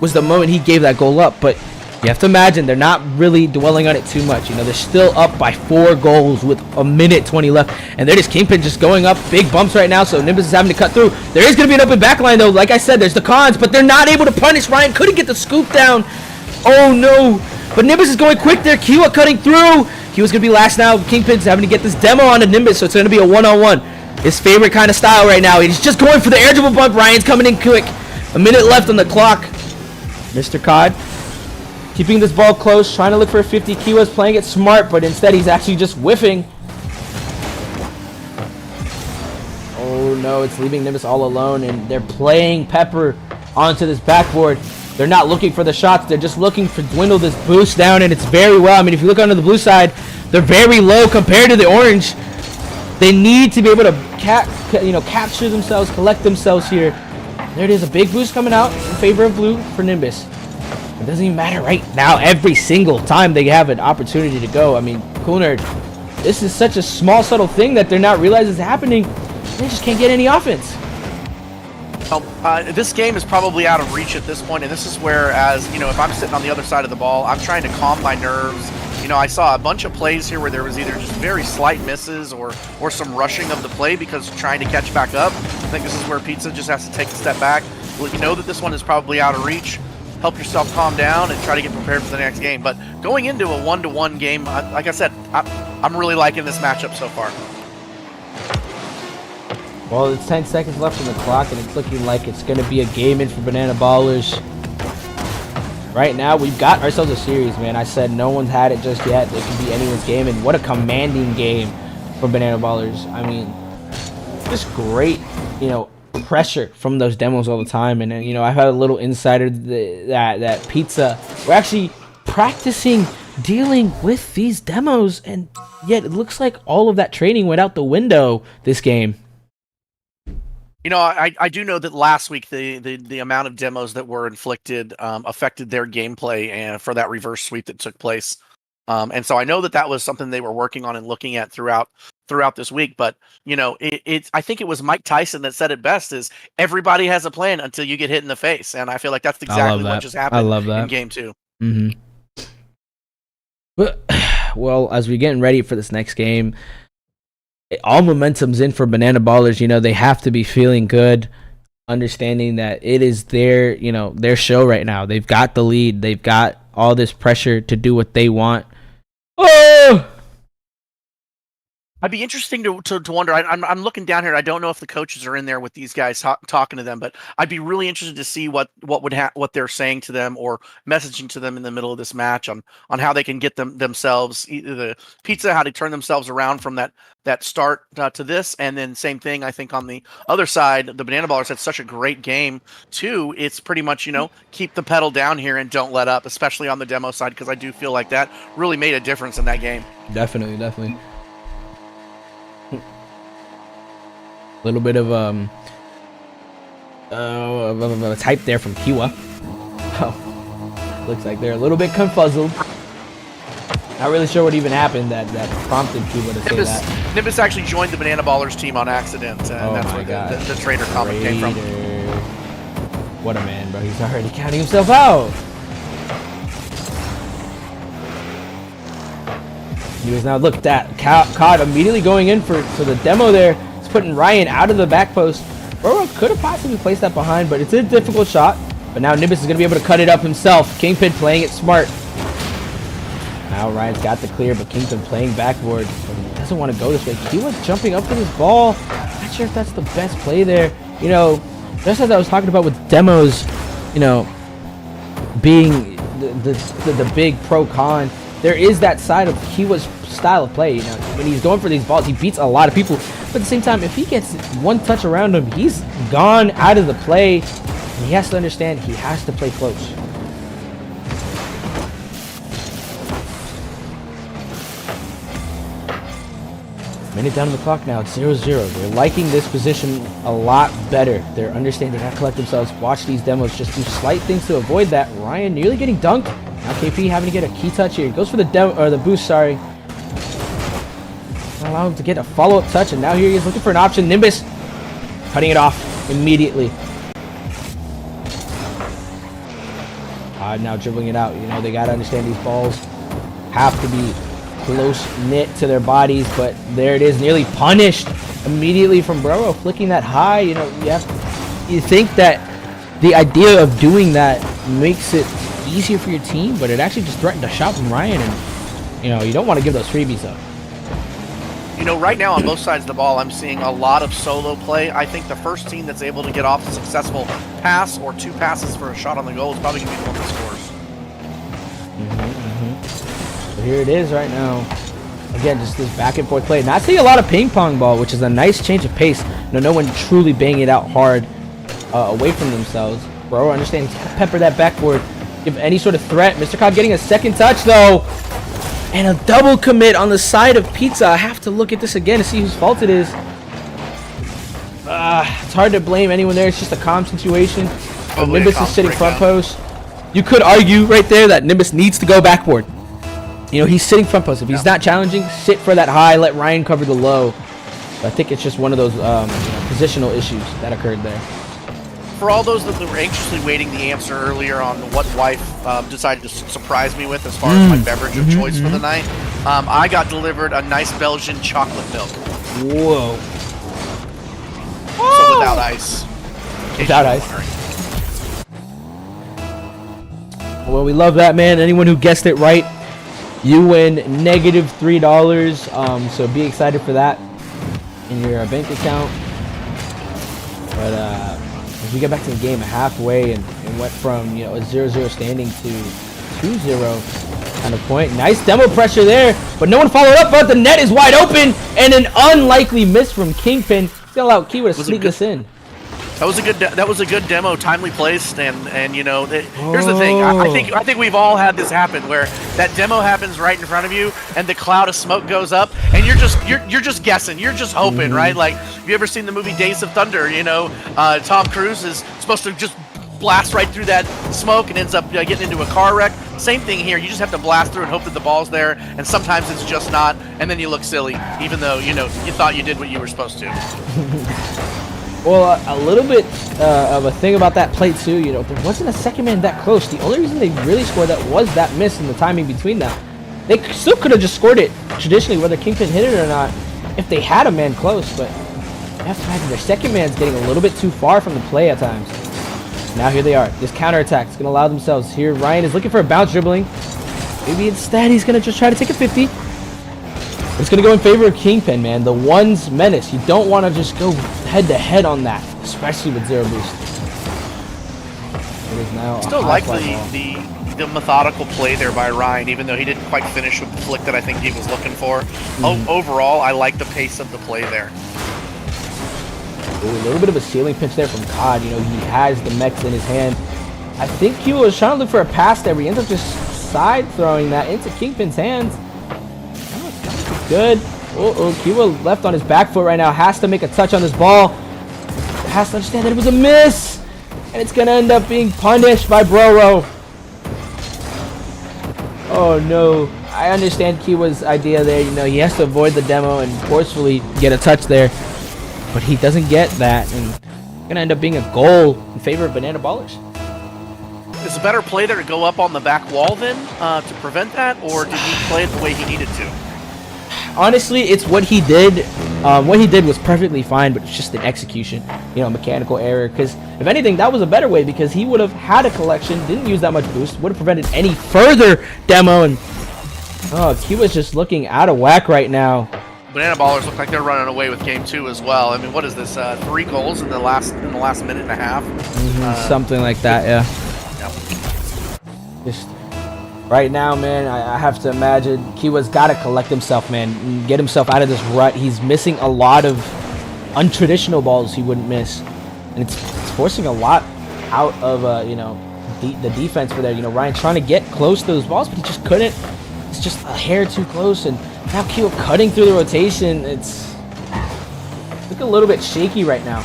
was the moment he gave that goal up. But you have to imagine they're not really dwelling on it too much. They're still up by 4 goals with a minute 20 left. And they're just Kingpin just going up big bumps right now. So Nimbus is having to cut through. There is going to be an open back line, though. Like I said, there's the cons, but they're not able to punish. Ryan couldn't get the scoop down. Oh, no. But Nimbus is going quick there. Kiwa cutting through. Kiwa's going to be last now. Kingpin's having to get this demo onto Nimbus, so it's going to be a one-on-one. His favorite kind of style right now. He's just going for the air dribble bump. Ryan's coming in quick. A minute left on the clock. Mr. Cod keeping this ball close, trying to look for a 50. Kiwa's playing it smart, but instead he's actually just whiffing. Oh no, it's leaving Nimbus all alone, and they're playing Pepper onto this backboard. They're not looking for the shots, they're just looking to dwindle this boost down, and it's very well. I mean, if you look onto the blue side, they're very low compared to the orange. They need to be able to capture themselves, collect themselves here. There it is, a big boost coming out in favor of blue for Nimbus. It doesn't even matter right now. Every single time they have an opportunity to go. I mean, Cool Nerd, this is such a small, subtle thing that they're not realizing is happening. They just can't get any offense. This game is probably out of reach at this point, and this is where, as you know, if I'm sitting on the other side of the ball, I'm trying to calm my nerves. You know, I saw a bunch of plays here where there was either just very slight misses or some rushing of the play because trying to catch back up. I think this is where Pizza just has to take a step back. You know that this one is probably out of reach. Help yourself calm down and try to get prepared for the next game. But going into a 1-to-1 game, like I said, I'm really liking this matchup so far. Well, it's 10 seconds left on the clock, and it's looking like it's going to be a game in for Banana Ballers. Right now, we've got ourselves a series, man. I said no one's had it just yet. It could be anyone's game, and what a commanding game for Banana Ballers. I mean, just great, you know, pressure from those demos all the time. And, you know, I've had a little insider that Pizza, we're actually practicing dealing with these demos, and yet it looks like all of that training went out the window this game. You know, I do know that last week the amount of demos that were inflicted affected their gameplay and for that reverse sweep that took place. And so I know that was something they were working on and looking at throughout this week. But, you know, I think it was Mike Tyson that said it best, is everybody has a plan until you get hit in the face. And I feel like that's exactly what just happened in game 2. Mm-hmm. But, well, as we're getting ready for this next game, all momentum's in for Banana Ballers. You know, they have to be feeling good, understanding that it is their, you know, their show right now. They've got the lead. They've got all this pressure to do what they want. Oh! I'd be interesting to wonder. I'm looking down here. I don't know if the coaches are in there with these guys talking to them, but I'd be really interested to see what they're saying to them or messaging to them in the middle of this match on how they can get themselves, either the Pizza, how to turn themselves around from that start to this, and then same thing I think on the other side. The Banana Ballers had such a great game too. It's pretty much, you know, keep the pedal down here and don't let up, especially on the demo side, because I do feel like that really made a difference in that game. Definitely. A little bit of a type there from Kiwa. Oh, looks like they're a little bit confuzzled. Not really sure what even happened that prompted Kiwa to say that. Nimbus actually joined the Banana Ballers team on accident, and that's where the Trader comment came from. What a man, bro. He's already counting himself out. He was now, look at that. Caught immediately going in for the demo there. It's putting Ryan out of the back post. Burrow could have possibly placed that behind, but it's a difficult shot. But now Nimbus is going to be able to cut it up himself. Kingpin playing it smart. Now Ryan's got the clear, but Kingpin playing backboard. But he doesn't want to go this way. He was jumping up for this ball. Not sure if that's the best play there. You know, just as I was talking about with demos, you know, being the big pro-con, there is that side of Kiwa's style of play. You know, when he's going for these balls, he beats a lot of people. But at the same time, if he gets one touch around him, he's gone out of the play. And he has to understand he has to play close. Minute down on the clock now. It's 0-0. They're liking this position a lot better. They're understanding how to collect themselves. Watch these demos. Just do slight things to avoid that. Ryan nearly getting dunked. Now KP having to get a key touch here. Goes for the boost, sorry. Allow him to get a follow-up touch, and now here he is looking for an option. Nimbus cutting it off immediately. Now dribbling it out. You know, they got to understand these balls have to be close-knit to their bodies, but there it is, nearly punished immediately from Burrow, flicking that high. You know, you think that the idea of doing that makes it easier for your team, but it actually just threatened a shot from Ryan, and you know, you don't want to give those freebies up. You know, right now on both sides of the ball, I'm seeing a lot of solo play. I think the first team that's able to get off a successful pass or two passes for a shot on the goal is probably going to be the one that scores. here it is right now. Again, just this back and forth play. Not seeing a lot of ping pong ball, which is a nice change of pace. No one truly banging it out hard away from themselves. Bro, understand, he's gotta pepper that backboard. Give any sort of threat. Mr. Cobb getting a second touch though. And a double commit on the side of Pizza. I have to look at this again to see whose fault it is. It's hard to blame anyone there. It's just a calm situation. Nimbus is sitting front post. You could argue right there that Nimbus needs to go backboard. You know, he's sitting front post. If he's not challenging, sit for that high. Let Ryan cover the low. But I think it's just one of those positional issues that occurred there. For all those that were anxiously waiting the answer earlier on what wife decided to surprise me with as far as my beverage of choice for the night, I got delivered a nice Belgian chocolate milk. Whoa. So without ice. Without ice. Well, we love that, man. Anyone who guessed it right, you win -$3. So be excited for that in your bank account. But as we get back to the game halfway and went from, you know, a 0-0 standing to 2-0 kind of point. Nice demo pressure there, but no one followed up. But the net is wide open, and an unlikely miss from Kingpin. He's gonna allow Kiwa to sneak this in. That was a good demo, timely placed, and you know, here's the thing. I think we've all had this happen where that demo happens right in front of you, and the cloud of smoke goes up, and you're just guessing, you're just hoping, right? Like, have you ever seen the movie Days of Thunder? You know, Tom Cruise is supposed to just blast right through that smoke and ends up getting into a car wreck. Same thing here. You just have to blast through and hope that the ball's there, and sometimes it's just not, and then you look silly, even though you thought you did what you were supposed to. Well, a little bit of a thing about that play too, you know, there wasn't a second man that close. The only reason they really scored that was that miss and the timing between them. They still could have just scored it traditionally, whether Kingpin hit it or not, if they had a man close, but you have to imagine their second man's getting a little bit too far from the play at times. Now here they are. This counterattack is going to allow themselves here. Ryan is looking for a bounce dribbling. Maybe instead he's going to just try to take a 50. It's going to go in favor of Kingpin, man. The one's menace. You don't want to just go head-to-head on that, especially with zero boost. It is now still like the methodical play there by Ryan, even though he didn't quite finish with the flick that I think he was looking for. Overall, I like the pace of the play there. Ooh, a little bit of a ceiling pinch there from COD. You know, he has the mechs in his hand. I think he was trying to look for a pass there, but he ends up just side throwing that into Kingpin's hands. Good. Kiwa left on his back foot right now. Has to make a touch on this ball. Has to understand that it was a miss. And it's going to end up being punished by Broro. Oh, no. I understand Kiwa's idea there. You know, he has to avoid the demo and forcefully get a touch there. But he doesn't get that. And it's going to end up being a goal in favor of Banana Ballers. Is a better play there to go up on the back wall then to prevent that? Or did he play it the way he needed to? Honestly, it's what he did. What he did was perfectly fine, but it's just an execution, you know, mechanical error. Because if anything, that was a better way because he would have had a collection, didn't use that much boost, would have prevented any further demo. And Kiwa's just looking out of whack right now. Banana Ballers look like they're running away with game 2 as well. I mean, what is this? 3 goals in the last minute and a half? Something like that, yeah. Just right now, man, I have to imagine Kiwa's got to collect himself, man, and get himself out of this rut. He's missing a lot of untraditional balls he wouldn't miss, and it's forcing a lot out of you know, the defense for there. You know, Ryan trying to get close to those balls, but he just couldn't. It's just a hair too close, and now Kiwa cutting through the rotation. It's looking a little bit shaky right now.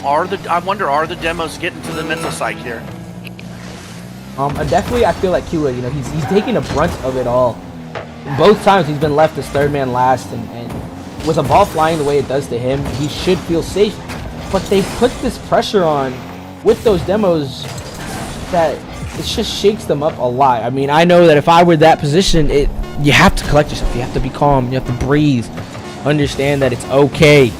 I wonder, are the demos getting to the mental psych here? Definitely, I feel like Kiwa, you know, he's taking the brunt of it all. Both times he's been left as third man last, and with a ball flying the way it does to him, he should feel safe. But they put this pressure on with those demos that it just shakes them up a lot. I mean, I know that if I were that position, you have to collect yourself. You have to be calm. You have to breathe. Understand that it's okay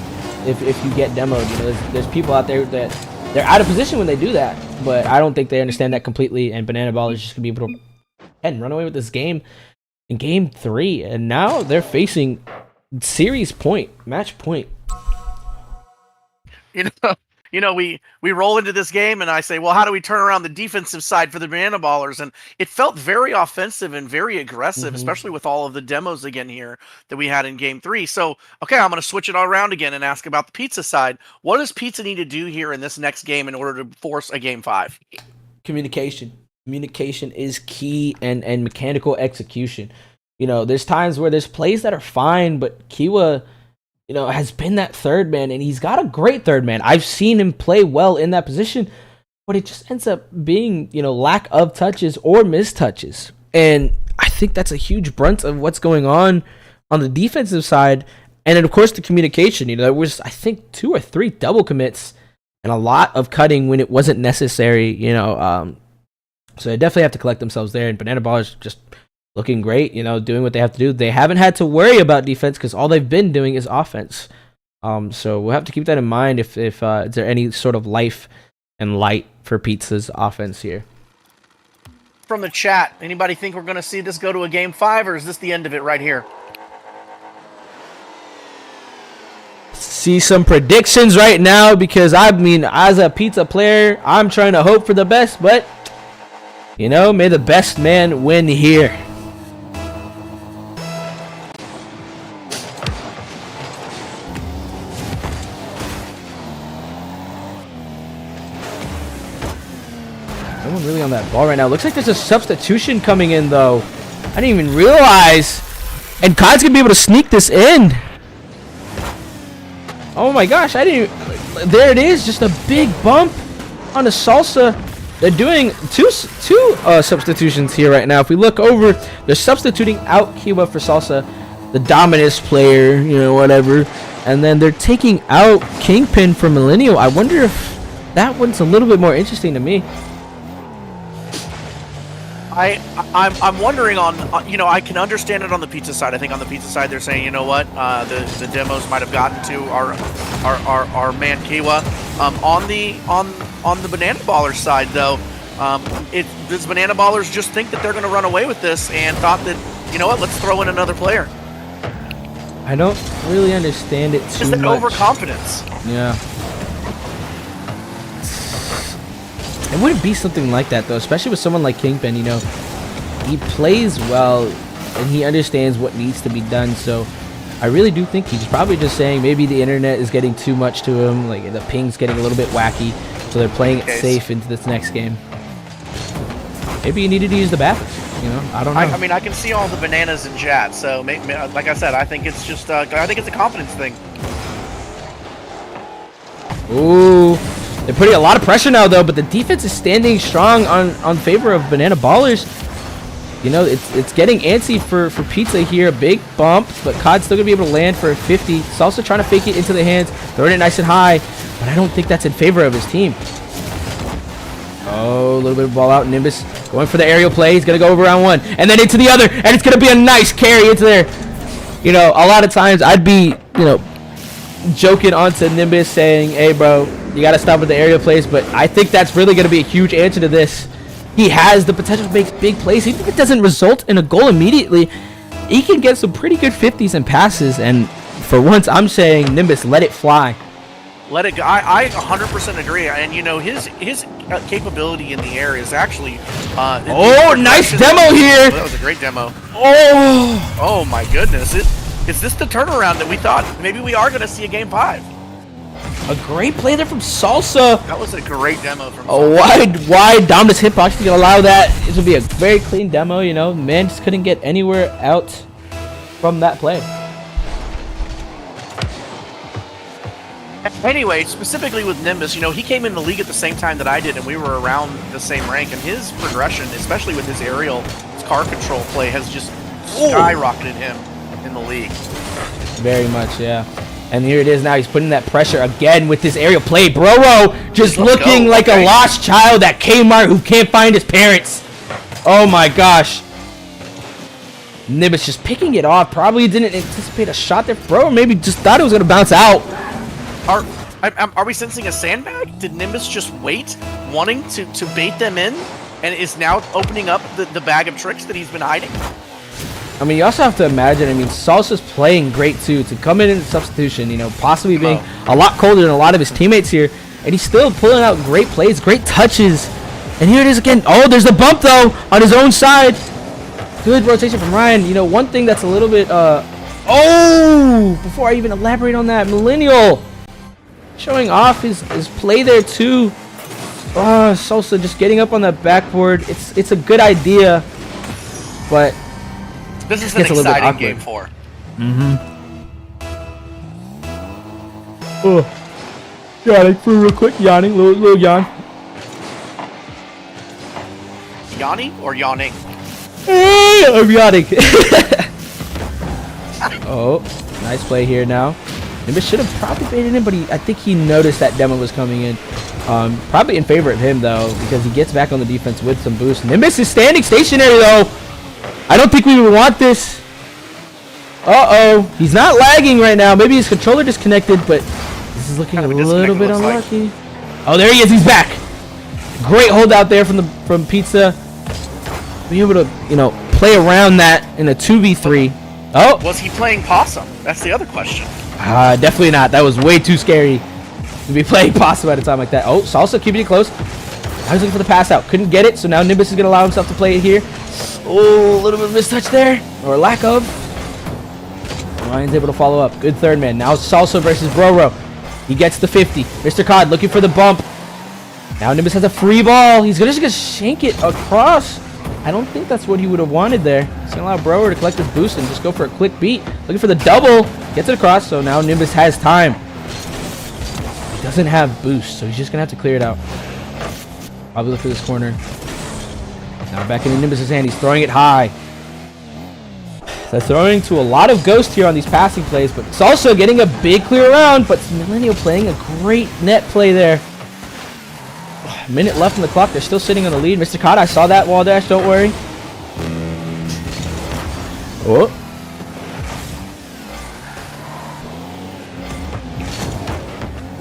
if you get demoed. You know, there's people out there that they're out of position when they do that, but I don't think they understand that completely, and Banana Ball is just going to be able to and run away with this game in game 3, and now they're facing series point, match point. You we roll into this game, and I say, well, how do we turn around the defensive side for the Banana Ballers? And it felt very offensive and very aggressive, especially with all of the demos again here that we had in Game 3. So, okay, I'm going to switch it all around again and ask about the Pizza side. What does Pizza need to do here in this next game in order to force a Game 5? Communication. Communication is key, and mechanical execution. There's times where there's plays that are fine, but Kiwa, has been that third man, and he's got a great third man. I've seen him play well in that position, but it just ends up being, lack of touches or mistouches. And I think that's a huge brunt of what's going on the defensive side. And then, of course, the communication. There was, I think, 2 or 3 double commits and a lot of cutting when it wasn't necessary, So they definitely have to collect themselves there. And Banana Ballers just looking great, doing what they have to do. They haven't had to worry about defense because all they've been doing is offense. So we'll have to keep that in mind if is there any sort of life and light for Pizza's offense here. From the chat, anybody think we're going to see this go to a Game 5, or is this the end of it right here? See some predictions right now, because as a Pizza player, I'm trying to hope for the best, but may the best man win here. No one really on that ball right now. Looks like there's a substitution coming in, though. I didn't even realize. And Kod's going to be able to sneak this in. Oh my gosh, I didn't even... There it is, just a big bump on the Salsa. They're doing two substitutions here right now. If we look over, they're substituting out Kiwa for Salsa, the Dominus player, whatever. And then they're taking out Kingpin for Millennial. I wonder if that one's a little bit more interesting to me. I'm wondering on I can understand it on the Pizza side. I think on the Pizza side they're saying, the demos might have gotten to our man Kiwa. On the Banana Ballers side though, does Banana Ballers just think that they're going to run away with this and thought that, let's throw in another player? I don't really understand it too much. Just that overconfidence. Yeah. It wouldn't be something like that, though, especially with someone like Kingpin. He plays well, and he understands what needs to be done. So I really do think he's probably just saying maybe the internet is getting too much to him, like the ping's getting a little bit wacky, so they're playing it safe into this next game. Maybe he needed to use the bathroom. I don't know. I can see all the bananas in chat. So, like I said, I think it's just I think it's a confidence thing. Ooh. They're putting a lot of pressure now, though, but the defense is standing strong on favor of Banana Ballers. It's getting antsy for Pizza here. A big bump, but Kod's still going to be able to land for a 50. Salsa trying to fake it into the hands, throwing it nice and high, but I don't think that's in favor of his team. Oh, a little bit of ball out. Nimbus going for the aerial play. He's going to go over round one, and then into the other, and it's going to be a nice carry into there. A lot of times I'd be, joking onto Nimbus saying, hey, bro, you got to stop with the aerial plays, but I think that's really going to be a huge answer to this. He has the potential to make big plays. Even if it doesn't result in a goal immediately, he can get some pretty good 50s and passes, and for once, I'm saying, Nimbus, let it fly. Let it go. I 100% agree, and his capability in the air is actually... nice demo here! That was a great demo. Oh my goodness. Is this the turnaround that we thought? Maybe we are going to see a Game 5. A great play there from Salsa. That was a great demo from Salsa. A wide Dominus hitbox to allow that. This would be a very clean demo, Man just couldn't get anywhere out from that play. Anyway, specifically with Nimbus, he came in the league at the same time that I did, and we were around the same rank, and his progression, especially with his aerial, his car control play, has just skyrocketed him in the league. Very much, yeah. And here it is now. He's putting that pressure again with this aerial play. Bro, just looking like a lost child at Kmart who can't find his parents. Oh my gosh. Nimbus just picking it off. Probably didn't anticipate a shot there. Bro, maybe just thought it was going to bounce out. Are we sensing a sandbag? Did Nimbus just wait, wanting to bait them in, and is now opening up the bag of tricks that he's been hiding? You also have to imagine, Salsa's playing great too. To come in substitution, possibly being a lot colder than a lot of his teammates here, and he's still pulling out great plays, great touches. And here it is again. Oh, there's a bump though on his own side. Good rotation from Ryan. You know, one thing that's a little bit oh, before I even elaborate on that, Millennial showing off his play there too. Oh, Salsa just getting up on that backboard. It's a good idea, but this is an exciting game 4. Oh, yawning for real quick. Yawning, little yawn. Yawning or yawning? I'm yawning. Oh, nice play here now. Nimbus should have probably baited him, but I think he noticed that Demo was coming in. Probably in favor of him though, because he gets back on the defense with some boost. Nimbus is standing stationary though. I don't think we would want this. Uh-oh. He's not lagging right now. Maybe his controller disconnected, but this is looking a little bit unlucky. Oh, there he is. He's back. Great holdout there from Pizza. Be able to, you know, play around that in a 2v3. Oh. Was he playing possum? That's the other question. Definitely not. That was way too scary to be playing possum at a time like that. Oh, Salsa keeping it close. I was looking for the pass out. Couldn't get it, so now Nimbus is going to allow himself to play it here. Oh, a little bit of mistouch there. Or lack of. Ryan's able to follow up. Good third man. Now Salsa versus Broro. He gets the 50. Mr. Cod looking for the bump. Now Nimbus has a free ball. He's just going to shank it across. I don't think that's what he would have wanted there. He's going to allow Brower to collect his boost and just go for a quick beat. Looking for the double. Gets it across, so now Nimbus has time. He doesn't have boost, so he's just going to have to clear it out. Probably look for this corner. Now back into Nimbus' hand. He's throwing it high. They're throwing to a lot of ghost here on these passing plays, but it's also getting a big clear around, but Millennial playing a great net play there. A minute left on the clock. They're still sitting on the lead. Mr. Cod, I saw that wall dash. Don't worry. Oh.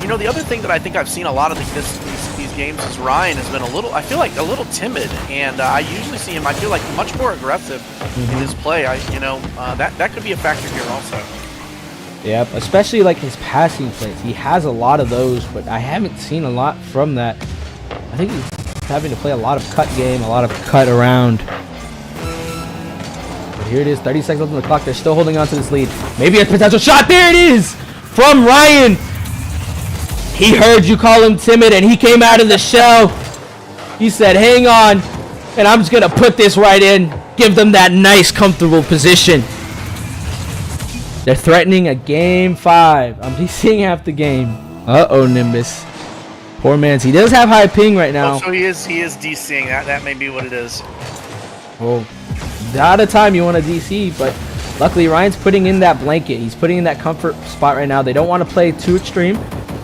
You know, the other thing that I think I've seen a lot of these games is Ryan has been a little, I feel like a little timid, and I usually see him, I feel like much more aggressive in his play. That could be a factor here also. Yep, especially like his passing plays. He has a lot of those, but I haven't seen a lot from that. I think he's having to play a lot of cut game, a lot of cut around. But here it is, 30 seconds left on the clock. They're still holding on to this lead. Maybe a potential shot. There it is from Ryan. He heard you call him timid, and he came out of the shell. He said, hang on, and I'm just going to put this right in. Give them that nice, comfortable position. They're threatening a game 5. I'm DCing half the game. Uh-oh, Nimbus. Poor man's. He does have high ping right now. Oh, so he is DCing. That may be what it is. Oh, not a time you want to DC, but luckily Ryan's putting in that blanket. He's putting in that comfort spot right now. They don't want to play too extreme.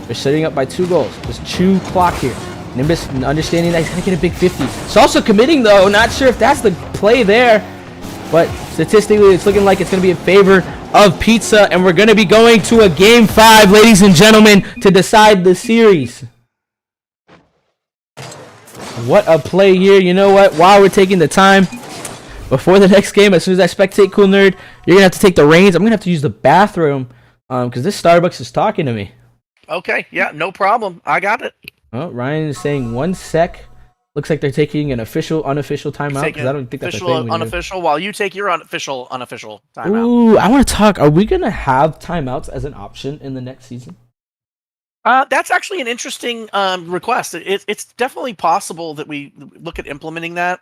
They're setting up by 2 goals. Just chew clock here. Nimbus understanding that he's going to get a big 50. He's also committing, though. Not sure if that's the play there. But statistically, it's looking like it's going to be in favor of Pizza. And we're going to be going to a game 5, ladies and gentlemen, to decide the series. What a play here. You know what? While we're taking the time before the next game, as soon as I spectate Cool Nerd, you're going to have to take the reins. I'm going to have to use the bathroom because this Starbucks is talking to me. Okay, yeah, no problem. I got it. Oh, Ryan is saying 1 sec. Looks like they're taking an official, unofficial timeout because I don't think that's a thing. Unofficial, while you take your unofficial timeout. Ooh, I want to talk. Are we going to have timeouts as an option in the next season? That's actually an interesting request. It's definitely possible that we look at implementing that.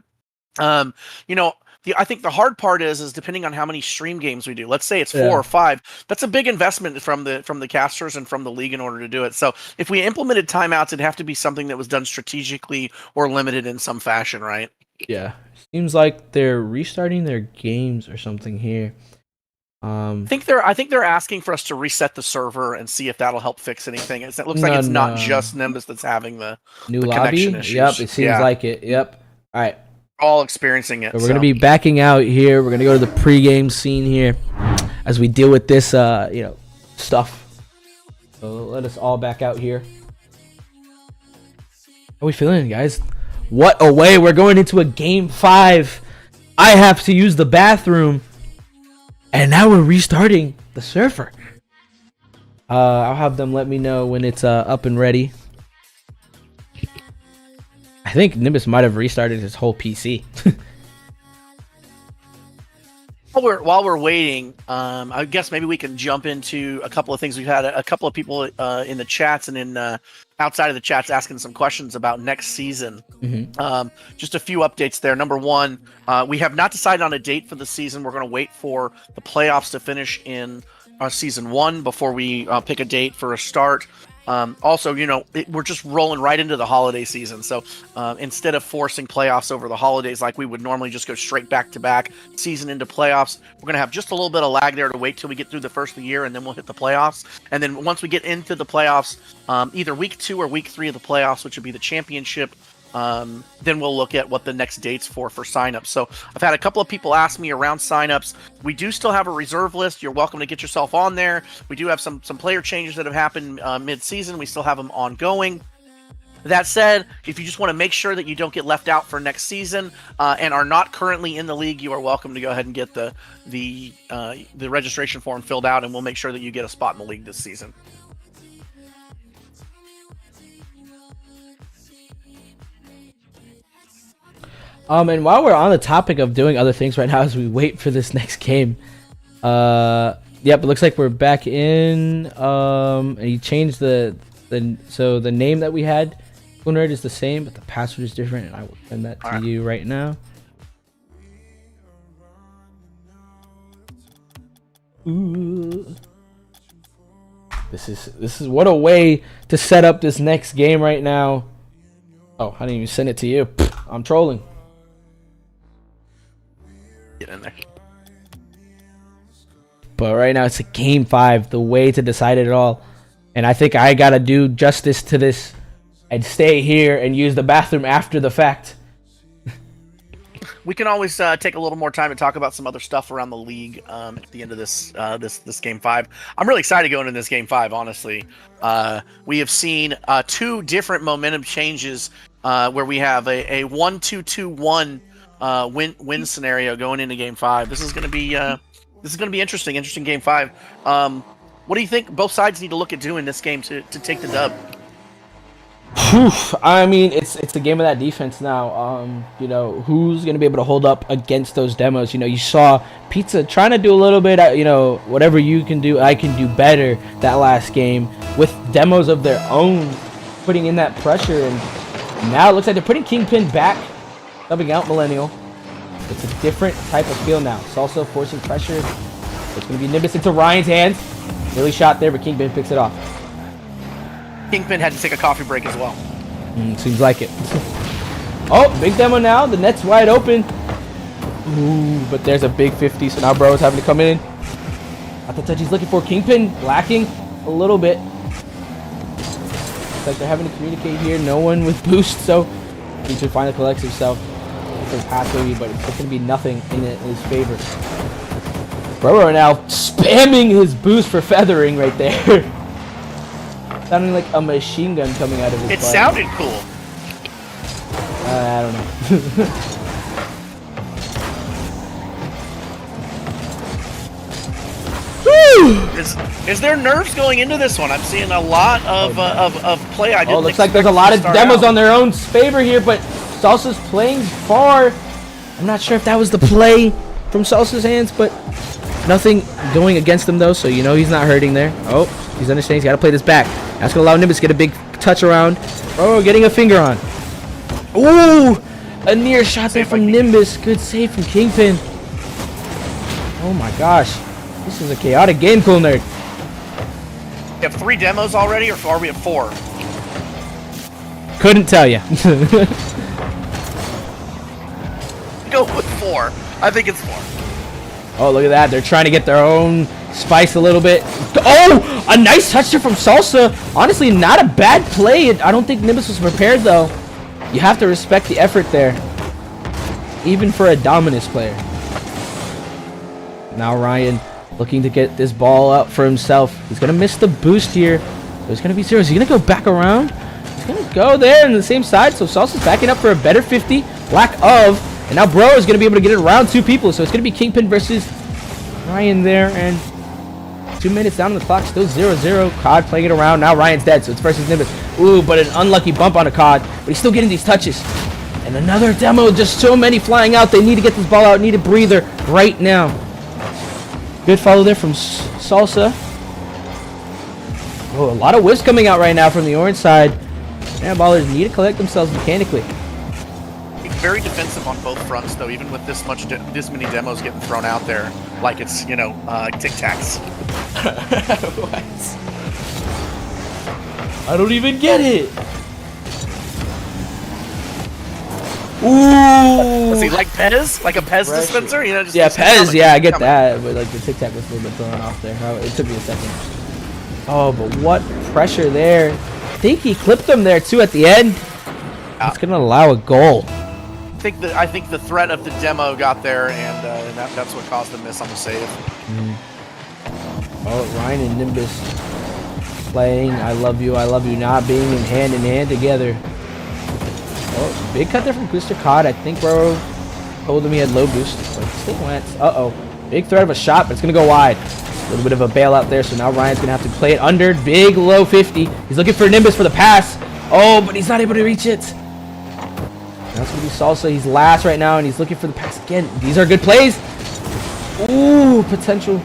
You know, I think the hard part is depending on how many stream games we do. Let's say it's 4 or 5. That's a big investment from the casters and from the league in order to do it. So if we implemented timeouts, it'd have to be something that was done strategically or limited in some fashion, right? Yeah. Seems like they're restarting their games or something here. I think they're asking for us to reset the server and see if that'll help fix anything. It looks like it's not just Nimbus that's having the new lobby connection issues. Yep, it seems like it. Yep. All right. All experiencing it. So we're going to be backing out here. We're going to go to the pregame scene here as we deal with this, stuff. So let us all back out here. How are we feeling, guys? What a way. We're going into a game 5. I have to use the bathroom. And now we're restarting the server. I'll have them let me know when it's up and ready. I think Nimbus might have restarted his whole PC. While we're waiting, I guess maybe we can jump into a couple of things. We've had a couple of people in the chats and in outside of the chats asking some questions about next season. Just a few updates there. Number one, we have not decided on a date for the season. We're going to wait for the playoffs to finish in season 1 before we pick a date for a start. Also, we're just rolling right into the holiday season. So instead of forcing playoffs over the holidays like we would normally just go straight back to back season into playoffs, we're going to have just a little bit of lag there to wait till we get through the first of the year, and then we'll hit the playoffs. And then once we get into the playoffs, either week 2 or week 3 of the playoffs, which would be the championship, then we'll look at what the next dates for signups. So I've had a couple of people ask me around signups. We do still have a reserve list. You're welcome to get yourself on there. We do have some player changes that have happened mid-season. We still have them ongoing. That said, if you just want to make sure that you don't get left out for next season and are not currently in the league, you are welcome to go ahead and get the registration form filled out, and we'll make sure that you get a spot in the league this season. And while we're on the topic of doing other things right now as we wait for this next game, yep, it looks like we're back in. And he changed so the name that we had, Nerd, is the same, but the password is different, and I will send that to you right now. Ooh. This is what a way to set up this next game right now. Oh, I didn't even send it to you. I'm trolling. Get in there. But right now it's a game 5, the way to decide it all. And I think I gotta do justice to this and stay here and use the bathroom after the fact. We can always take a little more time to talk about some other stuff around the league at the end of this game 5. I'm really excited to go into this game 5. Honestly, we have seen 2 different momentum changes where we have a 1-2-2-1 win scenario going into game 5. This is going to be interesting game 5. What do you think both sides need to look at doing this game to take the dub? I mean, it's the game of that defense now. Who's going to be able to hold up against those demos? You saw Pizza trying to do a little bit, whatever you can do, I can do better that last game with demos of their own, putting in that pressure. And now it looks like they're putting Kingpin back, subbing out Millennial. It's a different type of feel now. Salsa forcing pressure. It's going to be Nimbus into Ryan's hands. Really shot there, but Kingpin picks it off. Kingpin had to take a coffee break as well. Seems like it. Oh, big demo now. The net's wide open. Ooh, but there's a big 50, so now Bro is having to come in. Not the touch he's looking for. Kingpin lacking a little bit. Looks like they're having to communicate here. No one with boost, so he should finally collects himself. His pass maybe, but it's going to be nothing in his favor. Bro now spamming his boost for feathering right there. Sounding like a machine gun coming out of his butt. It sounded cool. I don't know. Is there nerfs going into this one? I'm seeing a lot of play. I didn't looks like there's a lot of demos on their own favor here, but Salsa's playing far. I'm not sure if that was the play from Salsa's hands, but nothing going against him though, so he's not hurting there. Oh, he's understanding he's got to play this back. That's going to allow Nimbus to get a big touch around. Oh, getting a finger on. Ooh, a near shot there from Nimbus. Good save from Kingpin. Oh my gosh. This is a chaotic game, Cool Nerd. We have 3 demos already, or are we at 4? Couldn't tell you. Go with 4. I think it's 4. Oh, look at that. They're trying to get their own spice a little bit. Oh, a nice touch there from Salsa. Honestly, not a bad play. I don't think Nimbus was prepared, though. You have to respect the effort there, even for a Dominus player. Now Ryan looking to get this ball out for himself. He's going to miss the boost here. So he's going to be serious. He's going to go back around. He's going to go there on the same side. So Salsa's backing up for a better 50. Lack of. And now Bro is going to be able to get it around 2 people. So it's going to be Kingpin versus Ryan there. And 2 minutes down on the clock. Still 0-0. Cod playing it around. Now Ryan's dead. So it's versus Nimbus. Ooh, but an unlucky bump on a COD. But he's still getting these touches. And another demo, just so many flying out. They need to get this ball out. Need a breather right now. Good follow there from Salsa. Oh, a lot of whiffs coming out right now from the orange side. Man, ballers need to collect themselves mechanically. Very defensive on both fronts, though, even with this many demos getting thrown out there, like it's, you know, Tic Tacs. What? I don't even get it. Ooh. Was he like Pez? Like a Pez dispenser? You know, just Pez, yeah, I get that. But like the Tic Tac was a little bit thrown off there. It took me a second. Oh, but what pressure there. I think he clipped him there too at the end. It's gonna allow a goal. I think the threat of the demo got there, and that's what caused the miss on the save. Oh, Ryan and Nimbus playing I love you not, being in hand together. Oh, big cut there from Mr. Cod. I think Bro told him he had low boost, but still went. Uh-oh. Big threat of a shot, but it's going to go wide. A little bit of a bailout there, so now Ryan's going to have to play it under. Big low 50. He's looking for Nimbus for the pass. Oh, but he's not able to reach it. That's going to be Salsa. He's last right now, and he's looking for the pass again. These are good plays. Ooh, potential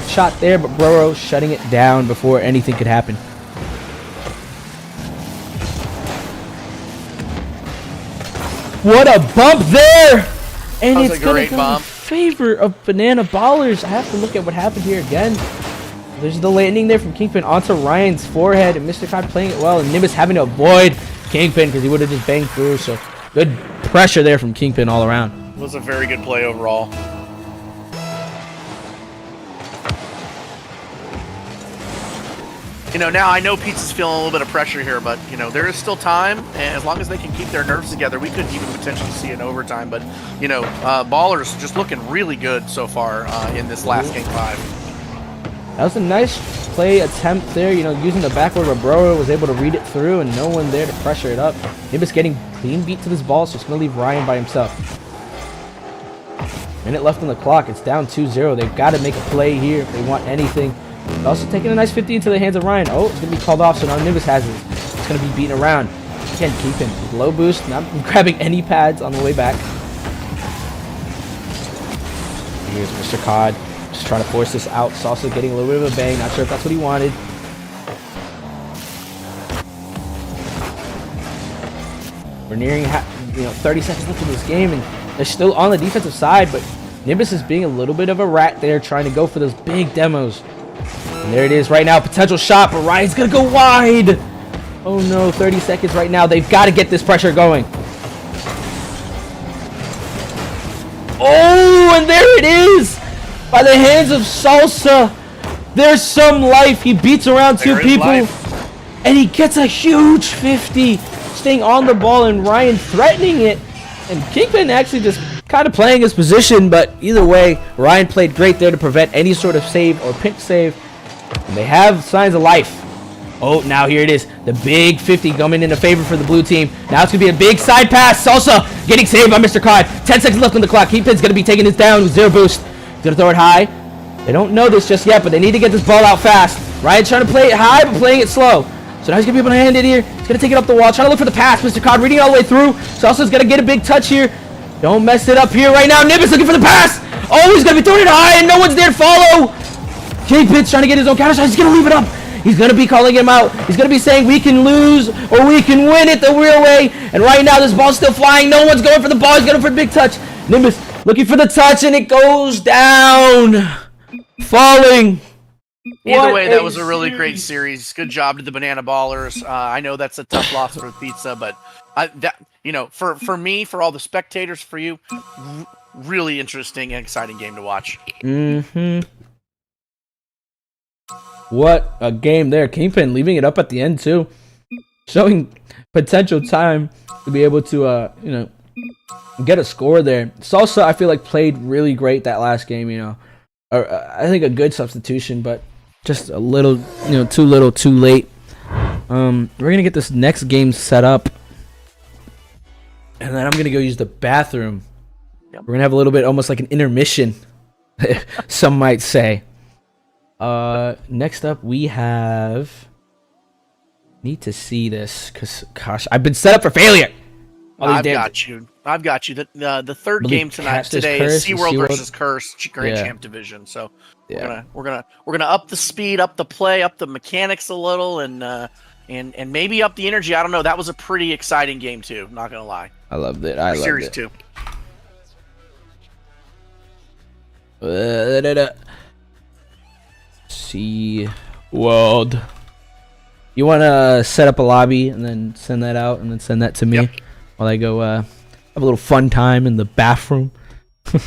shot there, but Broro shutting it down before anything could happen. What a bump there! And it's going to go in favor of Banana Ballers. I have to look at what happened here again. There's the landing there from Kingpin onto Ryan's forehead, and Mr. Cod playing it well, and Nimbus having to avoid Kingpin because he would have just banged through. So good pressure there from Kingpin all around. It was a very good play overall. You know, now I know Pizza's feeling a little bit of pressure here, but, you know, there is still time, and as long as they can keep their nerves together, we could even potentially see an overtime. But, you know, Ballers just looking really good so far in this last Game 5. That was a nice play attempt there, you know, using the backward where Bro was able to read it through and no one there to pressure it up. Nimbus getting clean beat to this ball, so it's going to leave Ryan by himself. Minute left on the clock. It's down 2-0. They've got to make a play here if they want anything. Also taking a nice 50 into the hands of Ryan. Oh, it's going to be called off, so now Nimbus has it. It's going to be beaten around. Again, keeping low boost, not grabbing any pads on the way back. Here's Mr. Cod, just trying to force this out. Salsa getting a little bit of a bang. Not sure if that's what he wanted. We're nearing 30 seconds left in this game, and they're still on the defensive side, but Nimbus is being a little bit of a rat there, trying to go for those big demos. And there it is right now, potential shot, but Ryan's gonna go wide. Oh no, 30 seconds right now. They've got to get this pressure going. Oh, and there it is! By the hands of Salsa. There's some life. He beats around two people. And he gets a huge 50. Staying on the ball and Ryan threatening it. And Kingpin actually just kind of playing his position, but either way, Ryan played great there to prevent any sort of save or pinch save. And they have signs of life. Oh, now here it is. The big 50 coming into favor for the blue team. Now it's going to be a big side pass. Salsa getting saved by Mr. Cod. 10 seconds left on the clock. Kingpin's going to be taking this down with 0 boost. He's going to throw it high. They don't know this just yet, but they need to get this ball out fast. Ryan's trying to play it high, but playing it slow. So now he's going to be able to hand it here. He's going to take it up the wall. Trying to look for the pass. Mr. Cod reading it all the way through. Salsa's going to get a big touch here. Don't mess it up here right now. Nimbus looking for the pass. Oh, he's going to be throwing it high, and no one's there to follow. Kingpin's trying to get his own counter shot. He's going to leave it up. He's going to be calling him out. He's going to be saying we can lose or we can win it the real way. And right now this ball's still flying. No one's going for the ball. He's going for a big touch. Nimbus looking for the touch, and it goes down. Falling. Either way, that was a really great series. Good job to the Banana Ballers. I know that's a tough loss for Pizza, but for me, for all the spectators, for you, really interesting and exciting game to watch. Mm-hmm. What a game there. Kingpin leaving it up at the end too. Showing potential time to be able to get a score there. Salsa, I feel like, played really great that last game, I think a good substitution, but just a little, too little, too late. We're gonna get this next game set up, and then I'm gonna go use the bathroom. Yep. We're gonna have a little bit, almost like an intermission, some might say. Next up we have Need to see this, because, gosh, I've been set up for failure. I've got you. The third game today is SeaWorld versus Curse Grand Champ Division. So we're gonna up the speed, up the play, up the mechanics a little, and maybe up the energy. I don't know. That was a pretty exciting game too. Not gonna lie. I loved it. I loved Series it. 2. SeaWorld. You want to set up a lobby and then send that out and then send that to me while I go have a little fun time in the bathroom. Can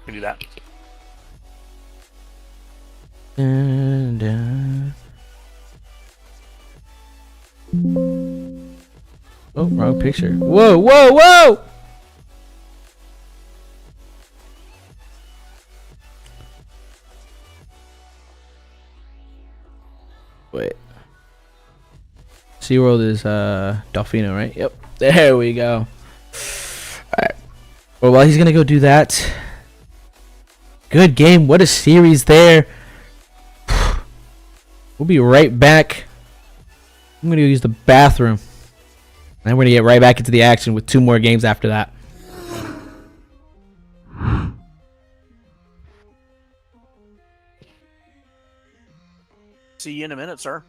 do that. Oh, wrong picture. Whoa, whoa, whoa! Wait. SeaWorld is Delfino, right? Yep. There we go. Alright. Well, while he's gonna go do that. Good game. What a series there. We'll be right back. I'm gonna go use the bathroom. And we're gonna get right back into the action with 2 more games after that. See you in a minute, sir.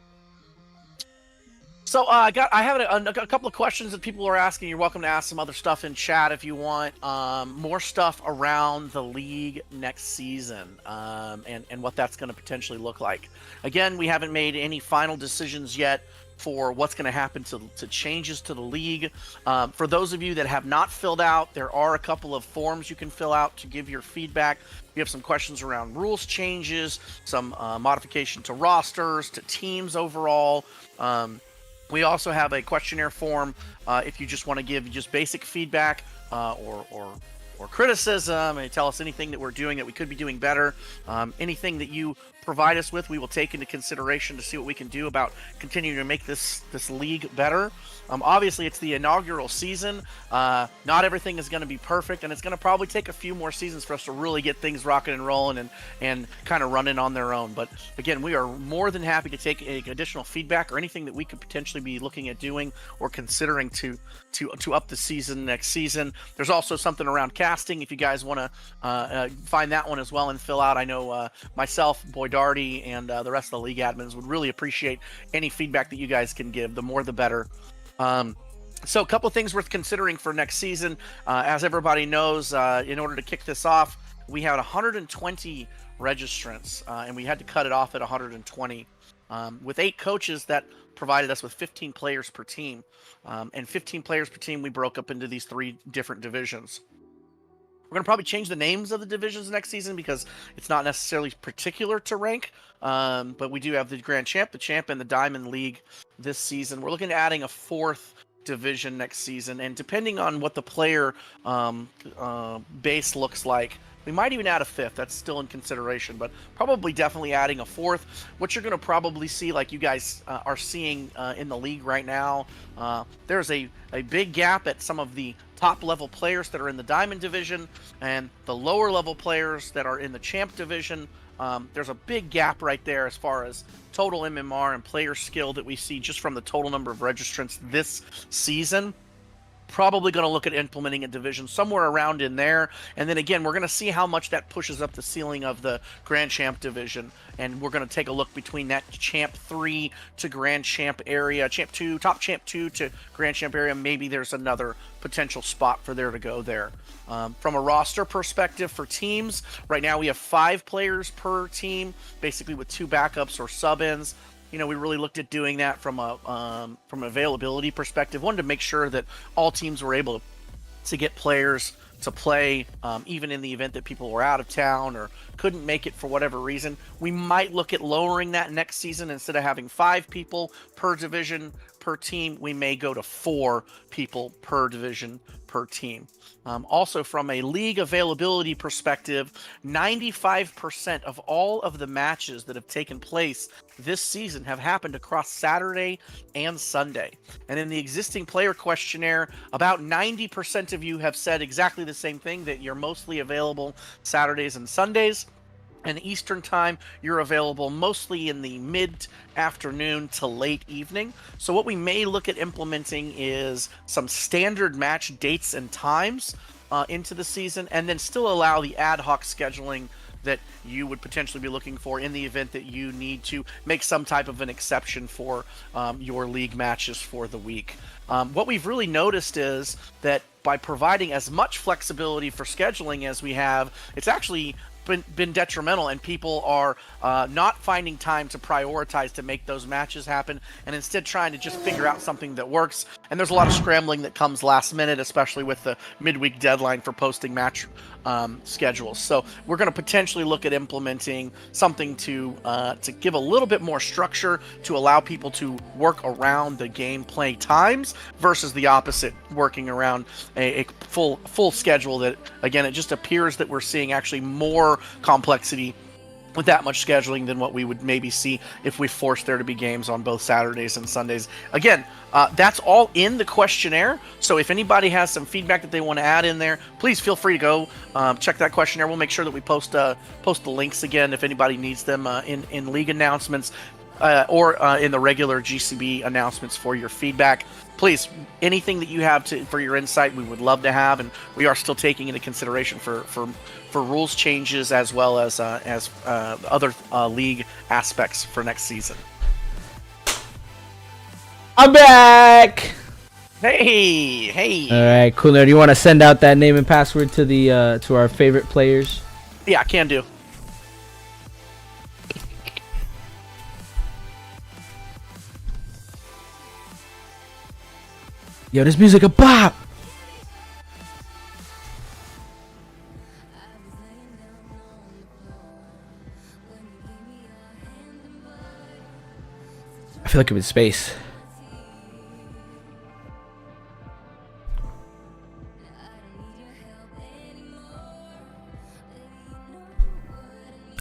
So I have a couple of questions that people are asking. You're welcome to ask some other stuff in chat if you want. More stuff around the league next season, and what that's going to potentially look like. Again, we haven't made any final decisions yet for what's going to happen to changes to the league. For those of you that have not filled out, there are a couple of forms you can fill out to give your feedback. We have some questions around rules changes, some modification to rosters, to teams overall. We also have a questionnaire form if you just want to give just basic feedback or criticism and tell us anything that we're doing that we could be doing better. Anything that you provide us with, we will take into consideration to see what we can do about continuing to make this league better. Obviously, it's the inaugural season. Not everything is going to be perfect, and it's going to probably take a few more seasons for us to really get things rocking and rolling and kind of running on their own. But again, we are more than happy to take additional feedback or anything that we could potentially be looking at doing or considering to up the season next season. There's also something around casting if you guys want to find that one as well and fill out. I know myself, Boy Darty, and the rest of the league admins would really appreciate any feedback that you guys can give. The more the better. So a couple of things worth considering for next season. As everybody knows, in order to kick this off, we had 120 registrants, and we had to cut it off at 120. With 8 coaches, that provided us with 15 players per team. And 15 players per team, we broke up into these 3 different divisions. We're going to probably change the names of the divisions next season because it's not necessarily particular to rank. But we do have the Grand Champ, the Champ, and the Diamond League this season. We're looking at adding a 4th division next season. And depending on what the player base looks like, we might even add a 5th. That's still in consideration, but probably definitely adding a 4th. What you're going to probably see, like you guys are seeing in the league right now, there's a big gap at some of the top level players that are in the Diamond division and the lower level players that are in the Champ division. There's a big gap right there as far as total MMR and player skill that we see just from the total number of registrants this season. Probably going to look at implementing a division somewhere around in there. And then again, we're going to see how much that pushes up the ceiling of the Grand Champ division. And we're going to take a look between that Champ 3 to Grand Champ area, Champ 2, top Champ 2 to Grand Champ area. Maybe there's another potential spot for there to go there. From a roster perspective for teams, right now we have 5 players per team, basically with 2 backups or sub-ins. You know, we really looked at doing that from an availability perspective. Wanted to make sure that all teams were able to get players to play, even in the event that people were out of town or couldn't make it for whatever reason. We might look at lowering that next season. Instead of having 5 people per division per team, we may go to 4 people per division per team. Also, from a league availability perspective, 95% of all of the matches that have taken place this season have happened across Saturday and Sunday. And in the existing player questionnaire, about 90% of you have said exactly the same thing, that you're mostly available Saturdays and Sundays. and Eastern time, you're available mostly in the mid-afternoon to late evening. So what we may look at implementing is some standard match dates and times into the season, and then still allow the ad hoc scheduling that you would potentially be looking for in the event that you need to make some type of an exception for your league matches for the week. What we've really noticed is that by providing as much flexibility for scheduling as we have, it's actually been detrimental, and people are not finding time to prioritize to make those matches happen, and instead trying to just figure out something that works. And there's a lot of scrambling that comes last minute, especially with the midweek deadline for posting match schedules. So we're going to potentially look at implementing something to give a little bit more structure to allow people to work around the gameplay times versus the opposite, working around a full schedule that, again, it just appears that we're seeing actually more complexity with that much scheduling than what we would maybe see if we forced there to be games on both Saturdays and Sundays. Again, that's all in the questionnaire, so if anybody has some feedback that they want to add in there, please feel free to go check that questionnaire. We'll make sure that we post the links again if anybody needs them in league announcements or in the regular GCB announcements for your feedback. Please, anything that you have for your insight, we would love to have, and we are still taking into consideration for rules changes as well as other league aspects for next season. I'm back. Hey. All right, cool. Do you want to send out that name and password to the to our favorite players? Yeah, can do. Yo, this music a bop. I feel like I'm in space.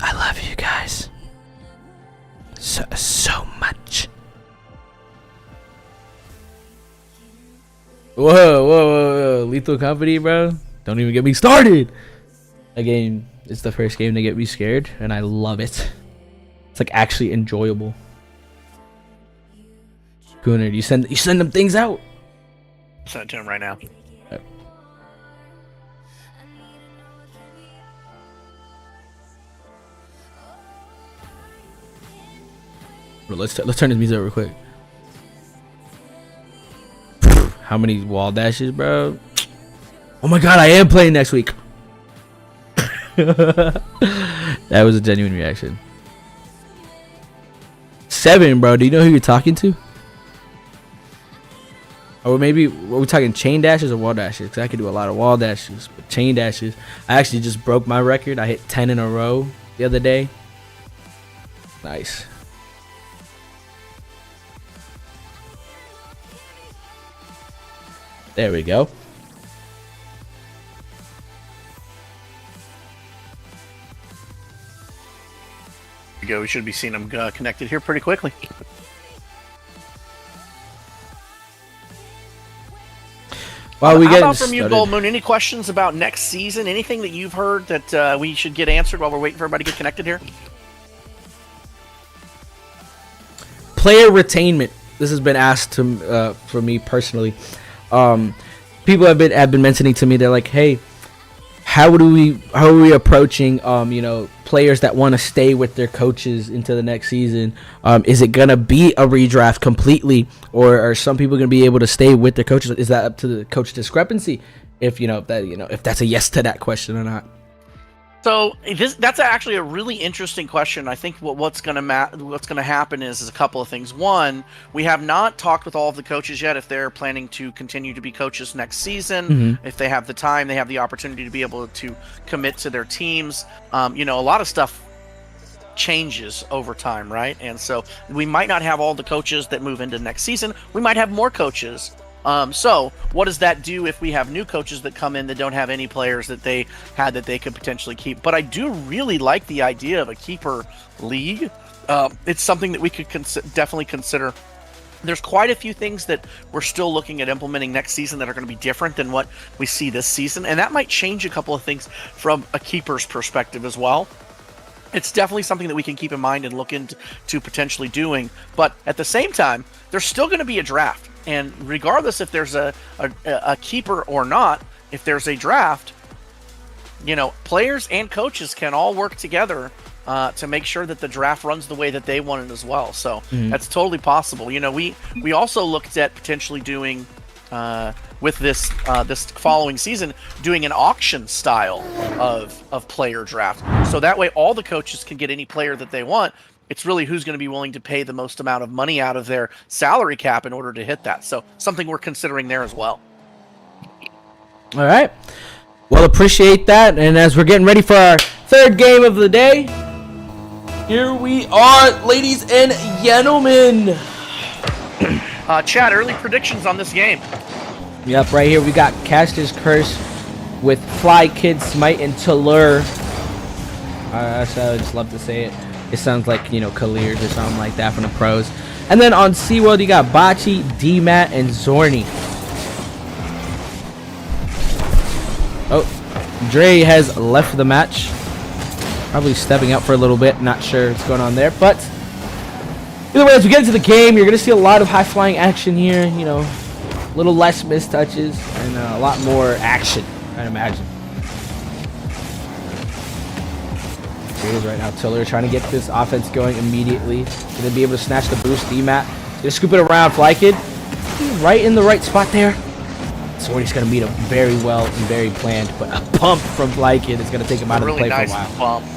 I love you guys so much. Whoa. Lethal Company, bro. Don't even get me started. That game is the first game to get me scared, and I love it. It's like actually enjoyable. Gunnar, you send them things out. Send it to him right now. Right. Bro, let's turn this music up real quick. How many wall dashes, bro? Oh my god, I am playing next week. That was a genuine reaction. 7, bro. Do you know who you're talking to? Or maybe, were we talking chain dashes or wall dashes? Because I could do a lot of wall dashes, but chain dashes. I actually just broke my record. I hit 10 in a row the other day. Nice. There we go. There we go. We should be seeing them connected here pretty quickly. While we How get about from you, started, Gold Moon? Any questions about next season? Anything that you've heard that we should get answered while we're waiting for everybody to get connected here? player retainment. This has been asked to for me personally. People have been mentioning to me, they're like, hey, how are we approaching players that want to stay with their coaches into the next season? Is it gonna be a redraft completely, or are some people gonna be able to stay with their coaches? Is that up to the coach discrepancy? If that's a yes to that question or not. So that's actually a really interesting question. I think what's going to happen is a couple of things. One, we have not talked with all of the coaches yet if they're planning to continue to be coaches next season. Mm-hmm. If they have the time, they have the opportunity to be able to commit to their teams. A lot of stuff changes over time, right? And so we might not have all the coaches that move into next season. We might have more coaches. So what does that do if we have new coaches that come in that don't have any players that they had that they could potentially keep? But I do really like the idea of a keeper league. It's something that we could definitely consider. There's quite a few things that we're still looking at implementing next season that are going to be different than what we see this season. And that might change a couple of things from a keeper's perspective as well. it's definitely something that we can keep in mind and look into potentially doing. But at the same time, there's still going to be a draft. And regardless if there's a keeper or not, if there's a draft, players and coaches can all work together to make sure that the draft runs the way that they want it as well. So that's totally possible. We also looked at potentially doing with this following season, doing an auction style of player draft. So that way all the coaches can get any player that they want. It's really who's going to be willing to pay the most amount of money out of their salary cap in order to hit that. So something we're considering there as well. All right. Well, appreciate that. And as we're getting ready for our third game of the day, here we are, ladies and gentlemen. Chad, early predictions on this game. Yep, right here we got Caster's Curse with Fly Kid, Smite, and Talur. I just love to say it. It sounds like, Kalirs or something like that from the pros. And then on SeaWorld, you got Bocce, D-Mat, and Zorni. Oh, Andrey has left the match. Probably stepping out for a little bit. Not sure what's going on there. But either way, as we get into the game, you're going to see a lot of high-flying action here. A little less missed touches and a lot more action, I'd imagine. Here it is right now. Tiller trying to get this offense going immediately. Going to be able to snatch the boost. D-Mat. Going to scoop it around. Fly Kid. Right in the right spot there. Zorni's going to meet him very well and very planned. But a pump from Fly Kid is going to take him out of the play nice for a while. Bump.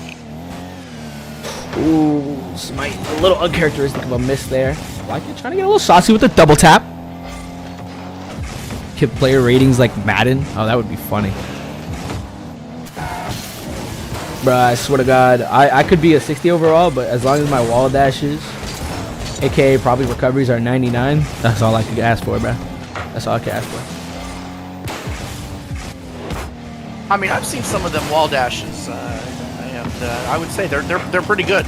Ooh, Smite. A little uncharacteristic of a miss there. Fly Kid trying to get a little saucy with the double tap. Hit player ratings like Madden. Oh, that would be funny. Bruh, I swear to God, I could be a 60 overall, but as long as my wall dashes, aka probably recoveries, are 99, that's all I could ask for, bruh. That's all I could ask for. I mean, I've seen some of them wall dashes, and I would say they're pretty good.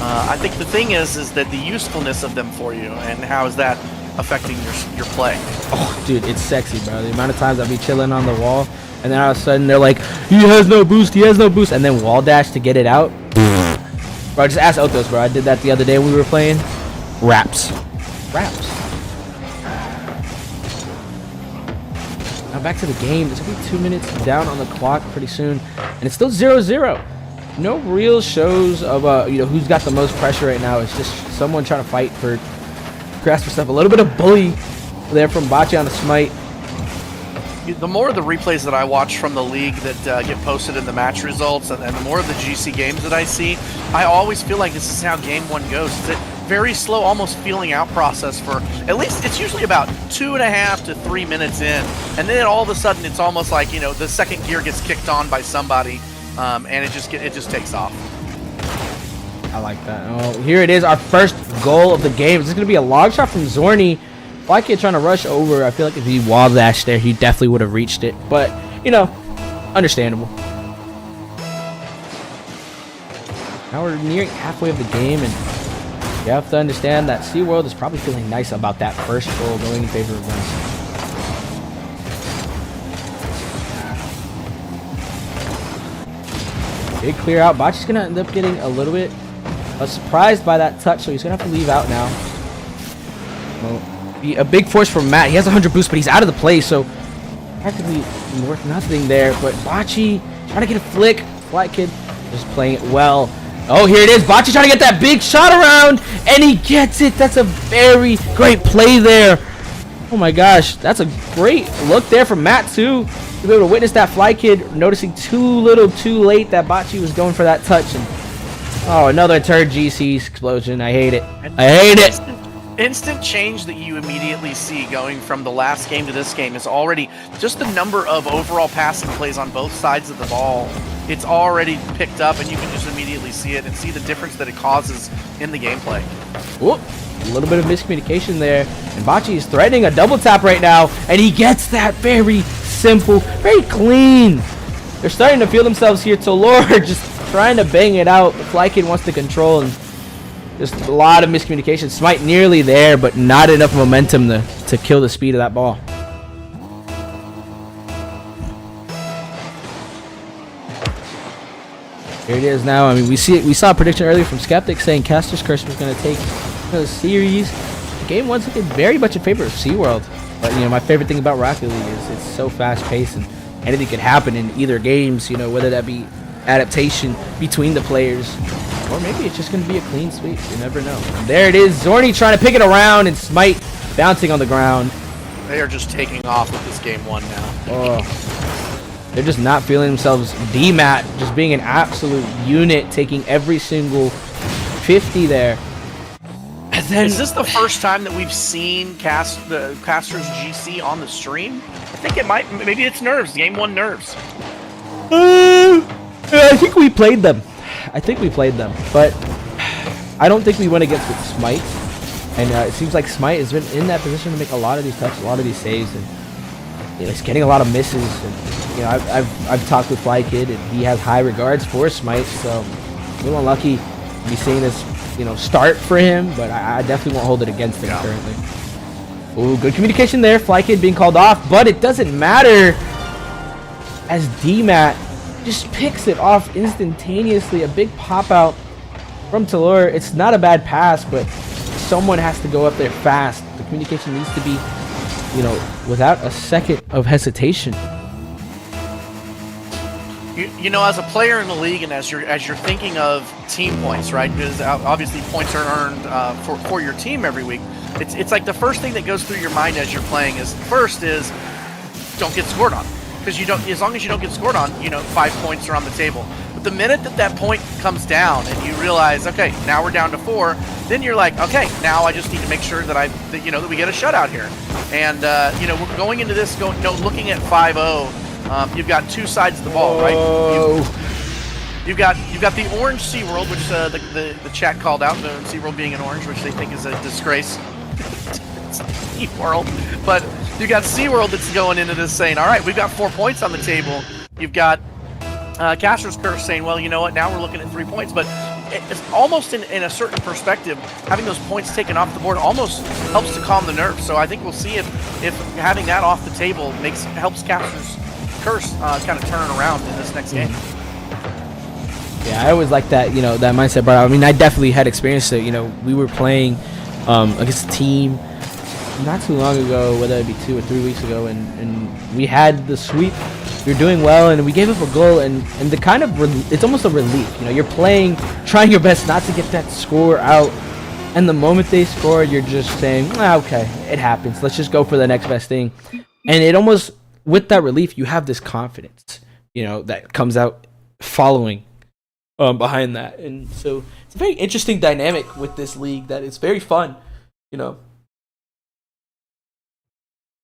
I think the thing is that the usefulness of them for you, and how is that affecting your play? Oh, dude, it's sexy, bro. The amount of times I'll be chilling on the wall, and then all of a sudden they're like, he has no boost, and then wall dash to get it out. Bro, just ask Othos, bro. I did that the other day when we were playing. Raps. Now back to the game. There's gonna be 2 minutes down on the clock pretty soon, and it's still 0-0. No real shows of who's got the most pressure right now. It's just someone trying to fight for grasp for stuff. A little bit of bully there from Bocce on the Smite. The more of the replays that I watch from the league that get posted in the match results, and the more of the GC games that I see, I always feel like this is how game one goes. It's a very slow, almost feeling out process for, at least it's usually about 2.5 to 3 minutes in, and then all of a sudden it's almost like, the second gear gets kicked on by somebody, and it just takes off. I like that. Oh, here it is, our first goal of the game. This is going to be a long shot from Zorni. Fly Kid trying to rush over. I feel like if he wall dashed there, he definitely would have reached it. But, understandable. Now we're nearing halfway of the game, and you have to understand that SeaWorld is probably feeling nice about that first goal going in favor of them. Big clear out. Bocce's going to end up getting a little bit surprised by that touch, so he's going to have to leave out now. Well, be a big force from Matt. He has 100 boost, but he's out of the play, so practically worth nothing there. But Bocce trying to get a flick. Fly Kid just playing it well. Oh, here it is. Bocce trying to get that big shot around, and he gets it. That's a very great play there. Oh my gosh, that's a great look there from Matt too. To be able to witness that Fly Kid noticing too little, too late that Bocce was going for that touch. And oh, another third GC explosion. I hate it. I hate it. Instant change that you immediately see going from the last game to this game is already just the number of overall passing plays on both sides of the ball. It's already picked up, and you can just immediately see it and see the difference that it causes in the gameplay. Whoop. A little bit of miscommunication there, and Bocce is threatening a double tap right now, and he gets that very simple, very clean. They're starting to feel themselves here. Talur just trying to bang it out. The Fly Kid wants to control, and just a lot of miscommunication. Smite nearly there, but not enough momentum to kill the speed of that ball. Here it is now. I mean, we saw a prediction earlier from Skeptic saying Caster's Curse was going to take the series. Game 1's looking very much in favor of SeaWorld. But, my favorite thing about Rocket League is it's so fast-paced and anything could happen in either games, whether that be adaptation between the players or maybe it's just going to be a clean sweep. You never know. And there it is. Zorni trying to pick it around and Smite bouncing on the ground. They are just taking off with this game 1 now. Oh, they're just not feeling themselves. DMAT just being an absolute unit, taking every single 50 there. And then, is this the first time that we've seen the Caster's GC on the stream? I think it might. Maybe it's nerves. Game 1 nerves. I think we played them. But I don't think we went against with Smite. And it seems like Smite has been in that position to make a lot of these touches, a lot of these saves, and he's getting a lot of misses. And I've talked with Fly Kid, and he has high regards for Smite. So a little unlucky to be seeing this, start for him. But I definitely won't hold it against him currently. Ooh, good communication there. Fly Kid being called off, but it doesn't matter as DMAT just picks it off instantaneously. A big pop out from Talor. It's not a bad pass, but someone has to go up there fast. The communication needs to be, without a second of hesitation. As a player in the league, and as you're thinking of team points, right? Because obviously points are earned for your team every week. It's like the first thing that goes through your mind as you're playing is don't get scored on. Because as long as you don't get scored on, 5 points are on the table. But the minute that point comes down and you realize, okay, now we're down to 4, then you're like, okay, now I just need to make sure that we get a shutout here. And we're going into this looking at 5-0. You've got two sides of the ball, right? You've got the orange SeaWorld, which the chat called out, the SeaWorld being an orange, which they think is a disgrace. SeaWorld, but you got SeaWorld that's going into this saying, all right, we've got 4 points on the table. You've got Caster's Curse saying, well, you know what, now we're looking at 3 points. But it's almost in a certain perspective, having those points taken off the board almost helps to calm the nerves. So I think we'll see if having that off the table helps Caster's Curse kind of turn around in this next game. Yeah, I always like that, that mindset. But I mean, I definitely had experienced it. We were playing against a team not too long ago, whether it be 2 or 3 weeks ago, and we had the sweep. We were doing well, and we gave up a goal, and the kind of it's almost a relief. You're playing, trying your best not to get that score out, and the moment they score, you're just saying, okay, it happens. Let's just go for the next best thing. And it almost, with that relief, you have this confidence, that comes out following behind that. And so it's a very interesting dynamic with this league that it's very fun, And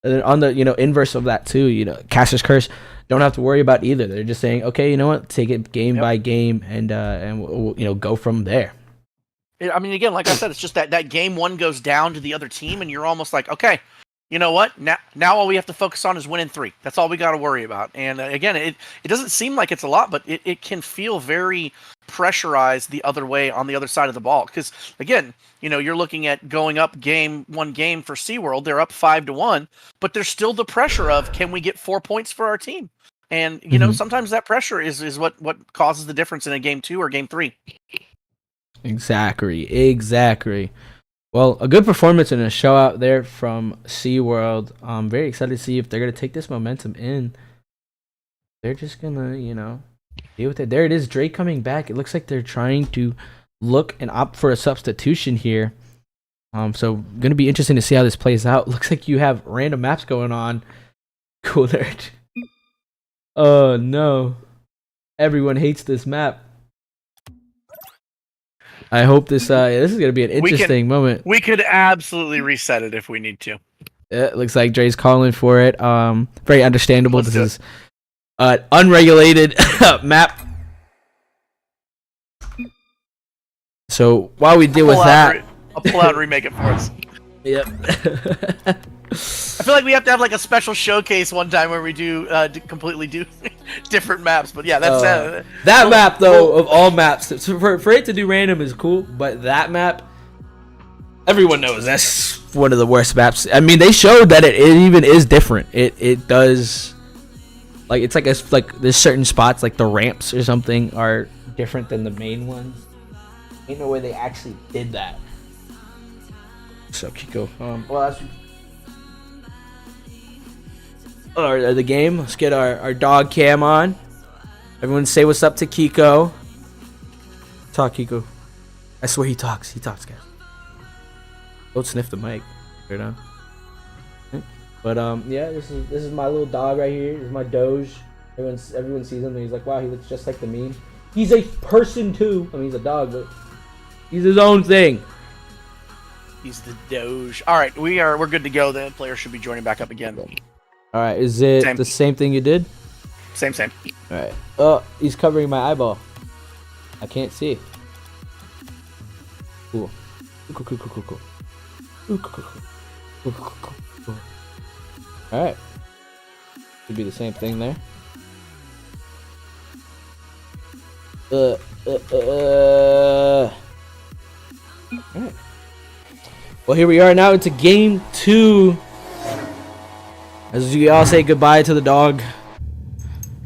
then on the inverse of that too, Caster's Curse don't have to worry about either. They're just saying, okay, you know what, take it game by game, and we'll, go from there. I mean, again, like I said, it's just that game 1 goes down to the other team, and you're almost like, okay, you know what? Now all we have to focus on is winning 3. That's all we got to worry about. And again, it doesn't seem like it's a lot, but it can feel very pressurized the other way on the other side of the ball. Because again, you're looking at going up one game for SeaWorld. They're up 5-1, but there's still the pressure of, can we get 4 points for our team? And sometimes that pressure is what causes the difference in a game 2 or game 3. Exactly. Well, a good performance and a show out there from SeaWorld. I'm very excited to see if they're going to take this momentum in. They're just going to, deal with it. There it is, Drake coming back. It looks like they're trying to look and opt for a substitution here. So going to be interesting to see how this plays out. Looks like you have random maps going on. Cool nerd. Oh, no. Everyone hates this map. I hope this is going to be an interesting moment. We could absolutely reset it if we need to. Yeah, it looks like Dre's calling for it. Very understandable. This is an unregulated map. So while we deal with that, I'll pull out and remake it for us. Yep. I feel like we have to have like a special showcase one time where we do completely different maps. But yeah, that's that map though of all maps. For it to do random is cool, but that map, everyone knows that's one of the worst maps. I mean, they showed that it even is different. It does, like, it's like there's certain spots like the ramps or something are different than the main ones. Ain't no way they actually did that. So Kiko, well, that's the game. Let's get our dog cam on. Everyone say what's up to Kiko. Talk, Kiko. I swear he talks. He talks, guys. Don't sniff the mic. Right on. But yeah, this is my little dog right here. This is my Doge. Everyone sees him and he's like, wow, he looks just like the meme. He's a person too. I mean, he's a dog, but he's his own thing. He's the Doge. All right, we're good to go. Then players should be joining back up again. All right, is it the same thing you did? Same. All right. Oh, he's covering my eyeball. I can't see. Cool. Cool. All right. Should be the same thing there. All right. Well, here we are now. It's a game 2. As we all say goodbye to the dog,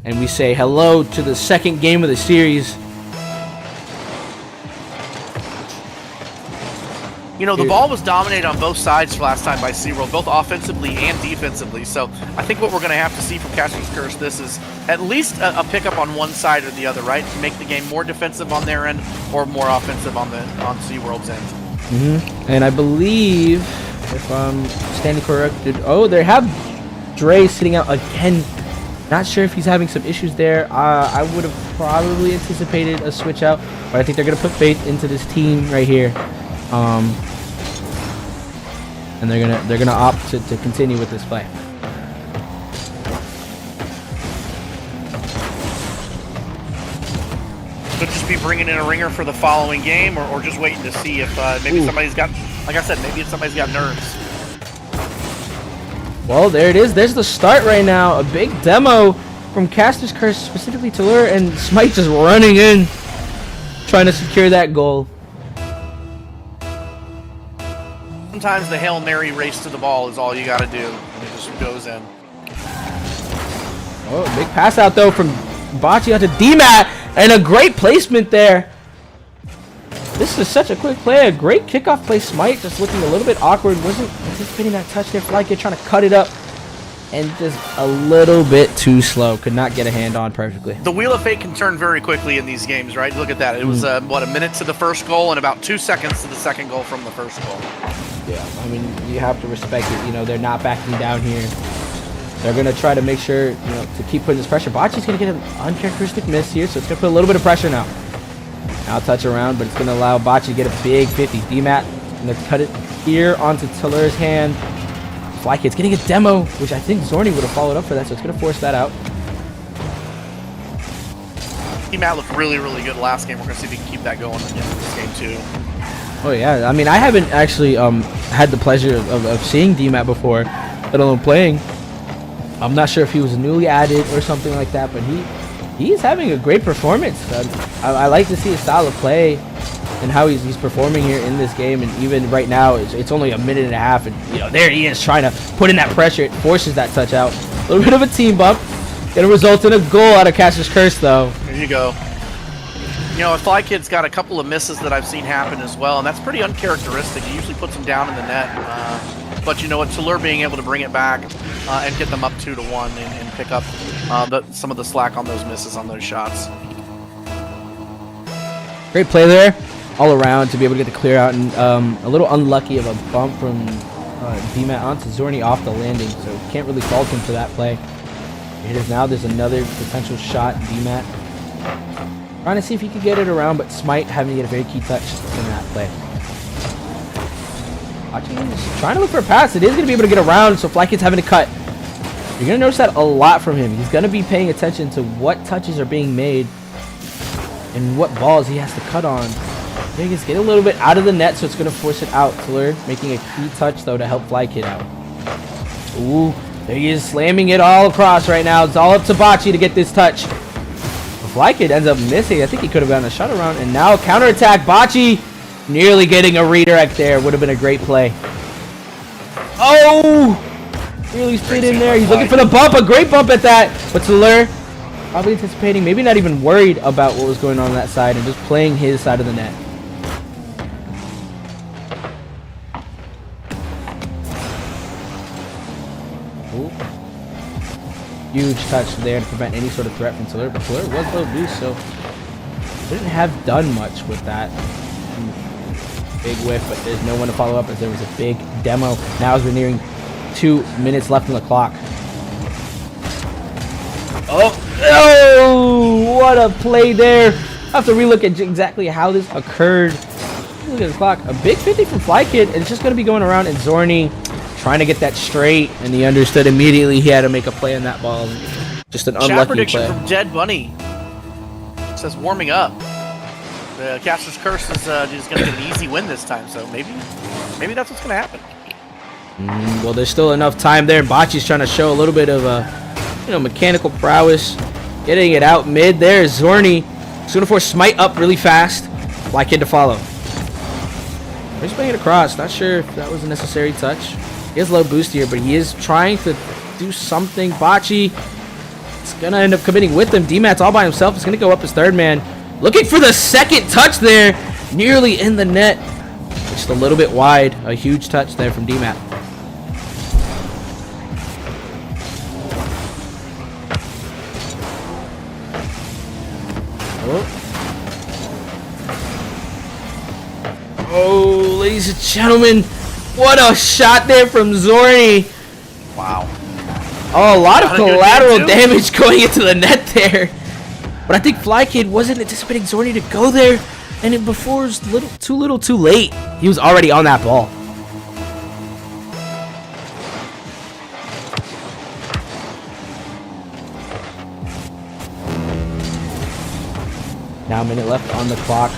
and we say hello to the second game of the series. You know, the ball was dominated on both sides last time by SeaWorld, both offensively and defensively. So I think what we're going to have to see from Casper's Curse, this is at least a pickup on one side or the other, right? To make the game more defensive on their end or more offensive on SeaWorld's end. And I believe, if I'm standing corrected, oh, they have Dre sitting out again. Not sure if he's having some issues there. I would have probably anticipated a switch out, but I think they're going to put faith into this team right here. And they're gonna opt to continue with this play. Could just be bringing in a ringer for the following game, or just waiting to see if maybe somebody's got, like I said, maybe if somebody's got nerves. Well, there it is. There's the start right now. A big demo from Caster's Curse, specifically to Lure, and Smite just running in, trying to secure that goal. Sometimes the Hail Mary race to the ball is all you got to do, and it just goes in. Oh, big pass out though from Bocce out to DMAT, and a great placement there. This is such a quick play, a great kickoff play. Smite just looking a little bit awkward, wasn't anticipating that touch there. Flykid trying to cut it up, and just a little bit too slow. Could not get a hand on perfectly. The Wheel of Fate can turn very quickly in these games, right? Look at that. It was, what, a minute to the first goal and about 2 seconds to the second goal from the first goal. Yeah, I mean, you have to respect it. You know, they're not backing down here. They're going to try to make sure, you know, to keep putting this pressure. Bocce's going to get an uncharacteristic miss here, so it's going to put a little bit of pressure now. Now touch around, but it's going to allow Bocce to get a big 50. DMAT going to cut it here onto Tiller's hand. Flykid's getting a demo, which I think Zorni would have followed up for that, so it's going to force that out. Matt looked really, really good last game. We're going to see if he can keep that going again in this game, too. Oh, yeah. I mean, I haven't actually had the pleasure of seeing DMAT before, let alone playing. I'm not sure if he was newly added or something like that, but he's having a great performance. I like to see his style of play and how he's performing here in this game. And even right now, it's only a minute and a half, and you know, there he is trying to put in that pressure. It forces that touch out. A little bit of a team bump. Gonna result in a goal out of Caster's Curse, though. There you go. You know, Flykid's got a couple of misses that I've seen happen as well, and that's pretty uncharacteristic. He usually puts them down in the net. But you know what, Tallur being able to bring it back and get them up 2-1 and pick up some of the slack on those misses on those shots. Great play there, all around, to be able to get the clear out, and a little unlucky of a bump from DMAT onto Zorni off the landing, so can't really fault him for that play. It is now. There's another potential shot. DMAT trying to see if he could get it around, but Smite having to get a very key touch in that play. He's trying to look for a pass. It is going to be able to get around, so Flykid's having to cut. You're going to notice that a lot from him. He's going to be paying attention to what touches are being made and what balls he has to cut on. He's getting a little bit out of the net, so it's going to force it out. Tiller making a key touch, though, to help Flykid out. Ooh, there he is, slamming it all across right now. It's all up to Bocce to get this touch. Flykid ends up missing. I think he could have gotten a shot around, and now counterattack. Bocce nearly getting a redirect there. Would have been a great play. Oh! Really stayed in there. He's looking for the bump. A great bump at that. But Tiller probably anticipating, maybe not even worried about what was going on that side and just playing his side of the net. Ooh. Huge touch there to prevent any sort of threat from Tiller, but Tiller was low boost, so didn't have done much with that. Big whiff, but there's no one to follow up as there was a big demo. Now as we're nearing 2 minutes left on the clock. Oh, what a play there. I have to relook at exactly how this occurred. Look at the clock. A big 50 from Fly Kid, and it's just going to be going around, and Zorni trying to get that straight, and he understood immediately he had to make a play on that ball. Just an unlucky prediction play. From Dead Bunny says warming up. The Caster's Curse is going to get an easy win this time, so maybe that's what's going to happen. Well, there's still enough time there. Bocce's trying to show a little bit of mechanical prowess, getting it out mid there. Zorni is going to force Smite up really fast. Fly Kid to follow. He's playing it across. Not sure if that was a necessary touch. He has low boost here, but he is trying to do something. Bocce is going to end up committing with him. DMAT's all by himself. He's going to go up as third man. Looking for the second touch there. Nearly in the net. Just a little bit wide. A huge touch there from DMAT. Oh, ladies and gentlemen, what a shot there from Zorni. Wow. Oh, a lot of collateral damage going into the net there. But I think Fly Kid wasn't anticipating Zorni to go there, and it before it was too late. He was already on that ball. Now a minute left on the clock.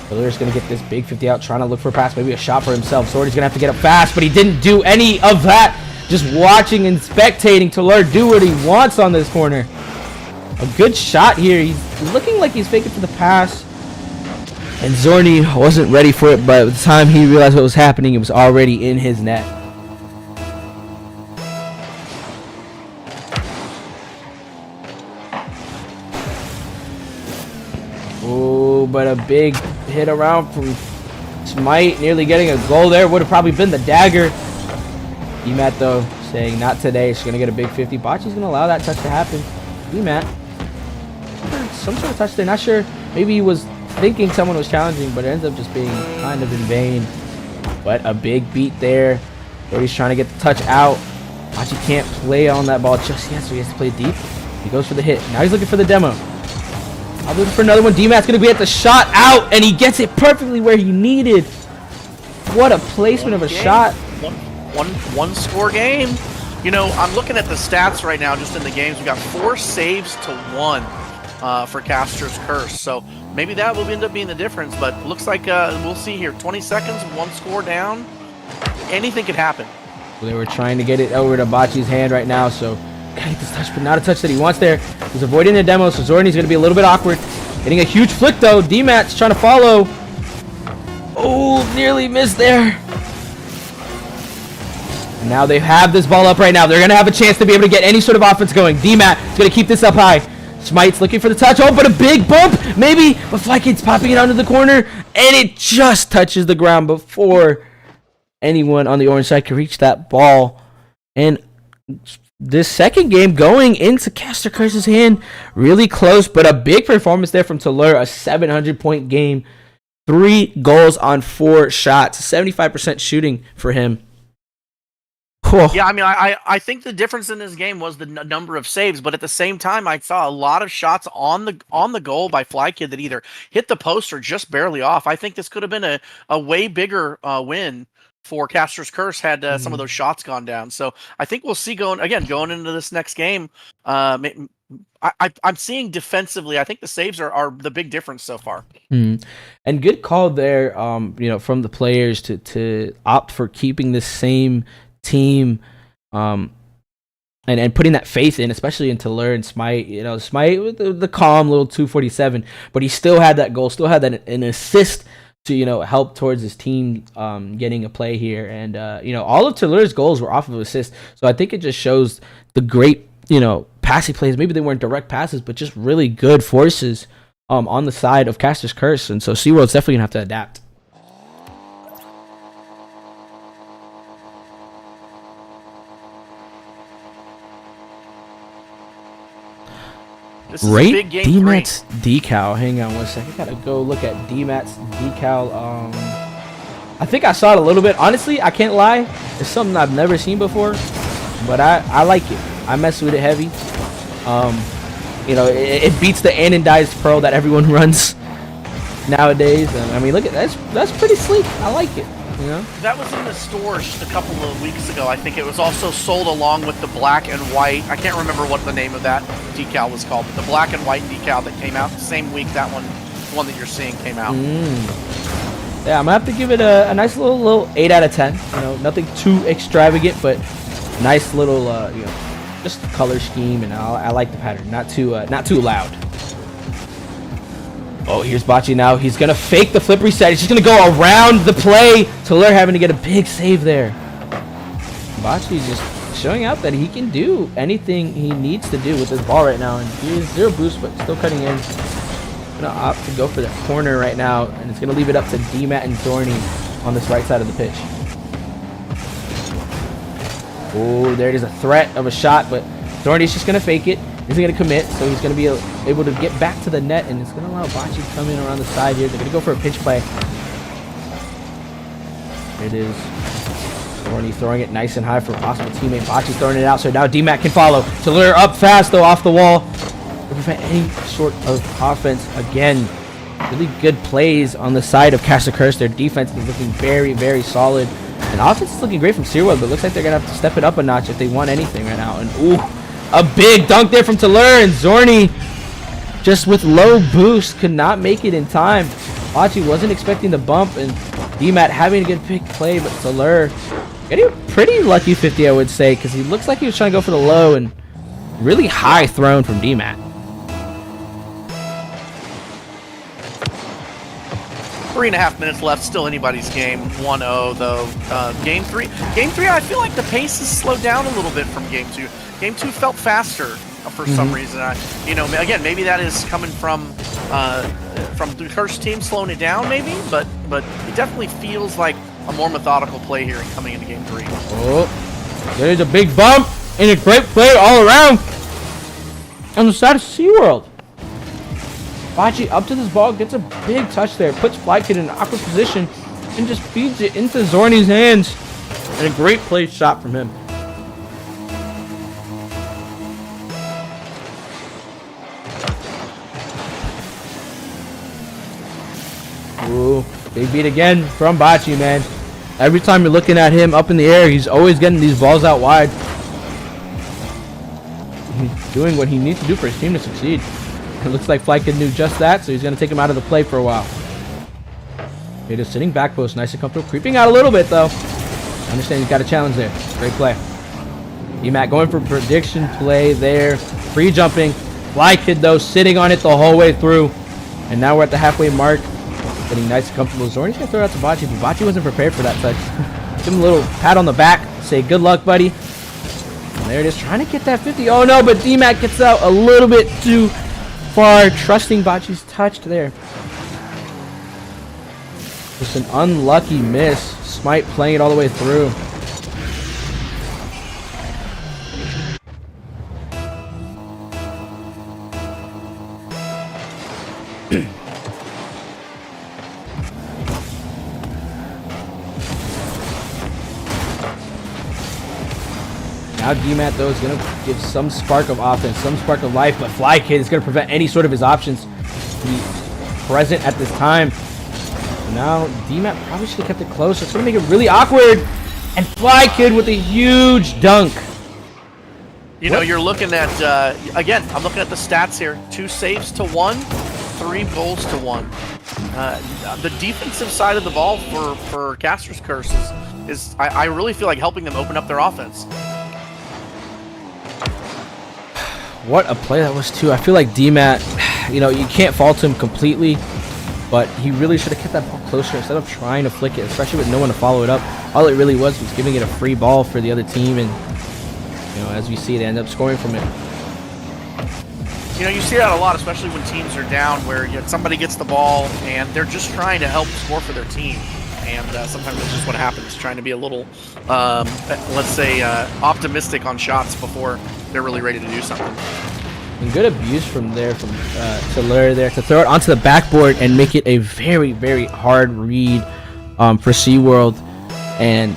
Miller's going to get this big 50 out, trying to look for a pass, maybe a shot for himself. Zorni's going to have to get up fast, but he didn't do any of that. Just watching and spectating Tiller do what he wants on this corner. A good shot here. He's looking like he's faking for the pass. And Zorni wasn't ready for it, but by the time he realized what was happening, it was already in his net. Oh, but a big hit around from Smite, nearly getting a goal there. Would have probably been the dagger. DMAT, though, saying not today. She's going to get a big 50. Bocce's going to allow that touch to happen. DMAT. Some sort of touch there. Not sure. Maybe he was thinking someone was challenging, but it ends up just being kind of in vain. But a big beat there. Brody's trying to get the touch out. Bocce can't play on that ball just yet, so he has to play deep. He goes for the hit. Now he's looking for the demo. I'm looking for another one. DMAT's going to be at the shot out, and he gets it perfectly where he needed. What a placement of a shot. One score game. You know, I'm looking at the stats right now just in the games. We got 4 saves to 1 for Caster's Curse. So maybe that will end up being the difference, but looks like we'll see here. 20 seconds, 1 score down. Anything could happen. Well, they were trying to get it over to Bocce's hand right now, so gotta get this touch, but not a touch that he wants there. He's avoiding the demo, so Zorni's gonna be a little bit awkward. Getting a huge flick though. DMAT's trying to follow. Oh, nearly missed there. And now they have this ball up right now. They're gonna have a chance to be able to get any sort of offense going. DMAT is gonna keep this up high. Smite's looking for the touch. Oh, but a big bump, maybe. But Fly Kid's popping it onto the corner, and it just touches the ground before anyone on the orange side can reach that ball. And this second game going into Caster Curse's hand, really close, but a big performance there from Tiller. A 700-point game, 3 goals on 4 shots, 75% shooting for him. Cool. Yeah, I mean, I think the difference in this game was the number of saves, but at the same time, I saw a lot of shots on the goal by Fly Kid that either hit the post or just barely off. I think this could have been a way bigger win for Caster's Curse had some of those shots gone down. So I think we'll see going into this next game. I'm seeing defensively, I think the saves are the big difference so far. And good call there, from the players to opt for keeping the same team, and putting that faith in, especially into Tiller and Smite. Smite with the calm little 247, but he still had that goal, still had an assist to help towards his team getting a play here. And all of Tiller's goals were off of assists, so I think it just shows the great passing plays. Maybe they weren't direct passes, but just really good forces on the side of Caster's Curse. And so SeaWorld's definitely gonna have to adapt. This is a big game DMAT's decal. Hang on one second. I gotta go look at DMAT's decal. I think I saw it a little bit. Honestly, I can't lie. It's something I've never seen before, but I like it. I mess with it heavy. You know, it beats the anodized pearl that everyone runs nowadays. And I mean, look at that's pretty sleek. I like it. You know? That was in the store just a couple of weeks ago. I think it was also sold along with the black and white. I can't remember what the name of that decal was called, but the black and white decal that came out the same week that one that you're seeing came out. Yeah, I'm gonna have to give it a nice little 8 out of 10. You know, nothing too extravagant, but nice little you know, just the color scheme, and I like the pattern. Not too loud. Oh, here's Bocce now. He's going to fake the flip reset. He's just going to go around the play. Taylor having to get a big save there. Bocce's just showing out that he can do anything he needs to do with this ball right now. And he is 0 boost, but still cutting in. Going to opt to go for the corner right now. And it's going to leave it up to DMAT and Thorny on this right side of the pitch. Oh, there it is, a threat of a shot, but Thorny's just going to fake it. Isn't going to commit, so he's going to be able to get back to the net, and it's going to allow Bocce to come in around the side here. They're going to go for a pitch play. There it is. Thorny throwing it nice and high for a possible teammate. Bocce throwing it out, so now DMAT can follow. Taylor up fast, though, off the wall to prevent any sort of offense. Again, really good plays on the side of Caster Curse. Their defense is looking very, very solid. And offense is looking great from SeaWorld, but it looks like they're going to have to step it up a notch if they want anything right now. And, ooh. A big dunk there from Taylor, and Zorny just with low boost could not make it in time. Bocce wasn't expecting the bump, and DMAT having a good big play, but Taylor getting a pretty lucky 50, I would say, because he looks like he was trying to go for the low, and really high thrown from DMAT. 3.5 minutes left, still anybody's game. 1-0 though. Game three, I feel like the pace has slowed down a little bit from game 2. Game 2 felt faster for some reason. You know, again, maybe that is coming from the Curse team slowing it down, maybe, but it definitely feels like a more methodical play here coming into game 3. Oh, there's a big bump and a great play all around on the side of SeaWorld. Bocce up to this ball, gets a big touch there, puts FlyKid in an awkward position, and just feeds it into Zorny's hands. And a great play shot from him. Ooh, big beat again from Bocce, man. Every time you're looking at him up in the air, he's always getting these balls out wide. He's doing what he needs to do for his team to succeed. It looks like FlyKid knew just that, so he's going to take him out of the play for a while. Okay, just sitting back post, nice and comfortable. Creeping out a little bit, though. I understand he's got a challenge there. Great play. DMAT going for prediction play there. Free jumping. FlyKid, though, sitting on it the whole way through. And now we're at the halfway mark. Getting nice and comfortable. Zorny's going to throw it out to Bocce, but Bocce wasn't prepared for that touch. Give him a little pat on the back. Say, good luck, buddy. And there it is, trying to get that 50. Oh, no, but DMAT gets out a little bit too far, trusting Bocce's touch there. Just an unlucky miss. Smite playing it all the way through. Now DMAT, though, is going to give some spark of offense, some spark of life, but FlyKid is going to prevent any sort of his options to be present at this time. Now DMAT probably should have kept it close. It's going to make it really awkward. And FlyKid with a huge dunk. You know, you're looking at, again, I'm looking at the stats here. 2 saves to 1, 3 goals to 1. The defensive side of the ball for Caster's Curse is I really feel like helping them open up their offense. What a play that was, too. I feel like DMAT, you know, you can't fault him completely, but he really should have kept that ball closer instead of trying to flick it, especially with no one to follow it up. All it really was giving it a free ball for the other team, and, you know, as we see, they end up scoring from it. You know, you see that a lot, especially when teams are down, where somebody gets the ball and they're just trying to help score for their team. And sometimes that's just what happens, trying to be a little, let's say, optimistic on shots before they're really ready to do something. And good abuse from there, from to lure there, to throw it onto the backboard and make it a very, very hard read for SeaWorld. And,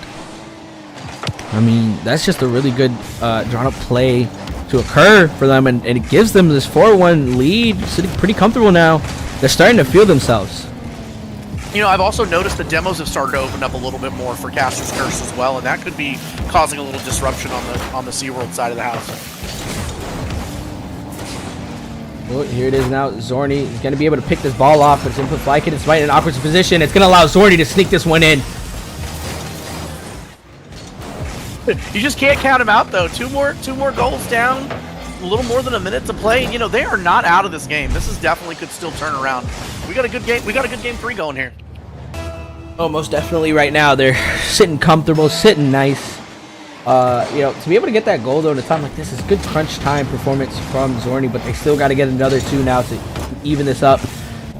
I mean, that's just a really good drawn-up play to occur for them, and it gives them this 4-1 lead, sitting pretty comfortable now. They're starting to feel themselves. You know, I've also noticed the demos have started to open up a little bit more for Caster's Curse as well, and that could be causing a little disruption on the SeaWorld side of the house. Well, here it is now. Zorni is going to be able to pick this ball off, but it's going to put Flykid in an awkward position. It's going to allow Zorni to sneak this one in. You just can't count him out, though. Two more goals down, a little more than a minute to play. You know, they are not out of this game. This is definitely could still turn around. We got a good game. We got a good game 3 going here. Oh, most definitely right now. They're sitting comfortable, sitting nice. You know, to be able to get that goal, though, at a time like this is good crunch time performance from Zorni, but they still got to get another 2 now to even this up,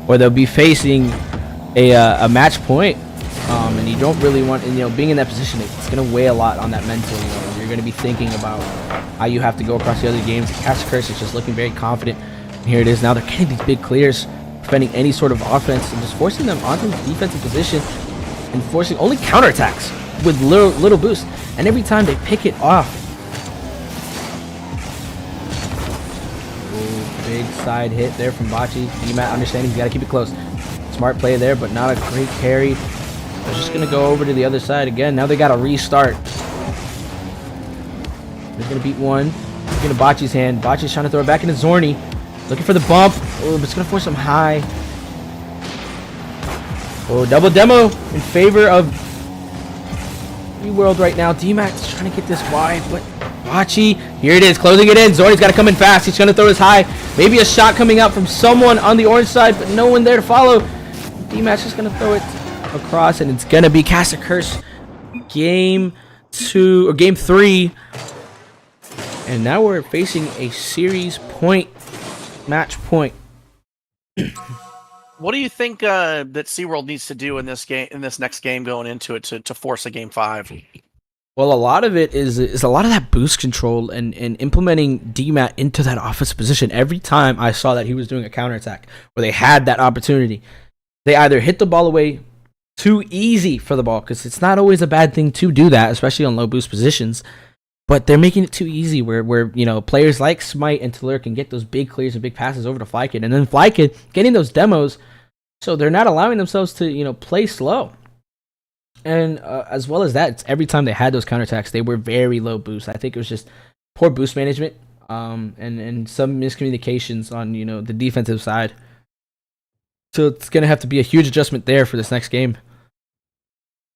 or they'll be facing a match point. And you don't really want, you know, being in that position, it's going to weigh a lot on that mental. You know, you're going to be thinking about how you have to go across the other games. Caster Curse is just looking very confident. And here it is now. They're getting these big clears, preventing any sort of offense, and just forcing them onto the defensive position and forcing only counterattacks with little boosts. And every time they pick it off. Ooh, big side hit there from Bocce. DMAT understanding he's got to keep it close. Smart play there, but not a great carry. They're just going to go over to the other side again. Now they got to restart. They're going to beat one. Get a Bocce's hand. Bocce's trying to throw it back into Zorni. Looking for the bump. Oh, but it's going to force him high. Oh, double demo in favor of SeaWorld right now. D-Max trying to get this wide, but Bocce, here it is, closing it in. Zorni's got to come in fast. He's going to throw this high. Maybe a shot coming out from someone on the orange side, but no one there to follow. D-Max just going to throw it across, and it's going to be Caster Curse game 2 or game 3. And now we're facing a series point, match point. What do you think that SeaWorld needs to do in this game, in this next game going into it, to force a game 5? Well, a lot of it is a lot of that boost control and implementing DMAT into that offensive position. Every time I saw that he was doing a counterattack where they had that opportunity, they either hit the ball away too easy for the ball, because it's not always a bad thing to do that, especially on low boost positions. But they're making it too easy where you know, players like Smite and Talur can get those big clears and big passes over to Flykid, and then Flykid getting those demos, so they're not allowing themselves to, you know, play slow. And as well as that, it's every time they had those counterattacks, they were very low boost. I think it was just poor boost management, and some miscommunications on, you know, the defensive side. So it's gonna have to be a huge adjustment there for this next game.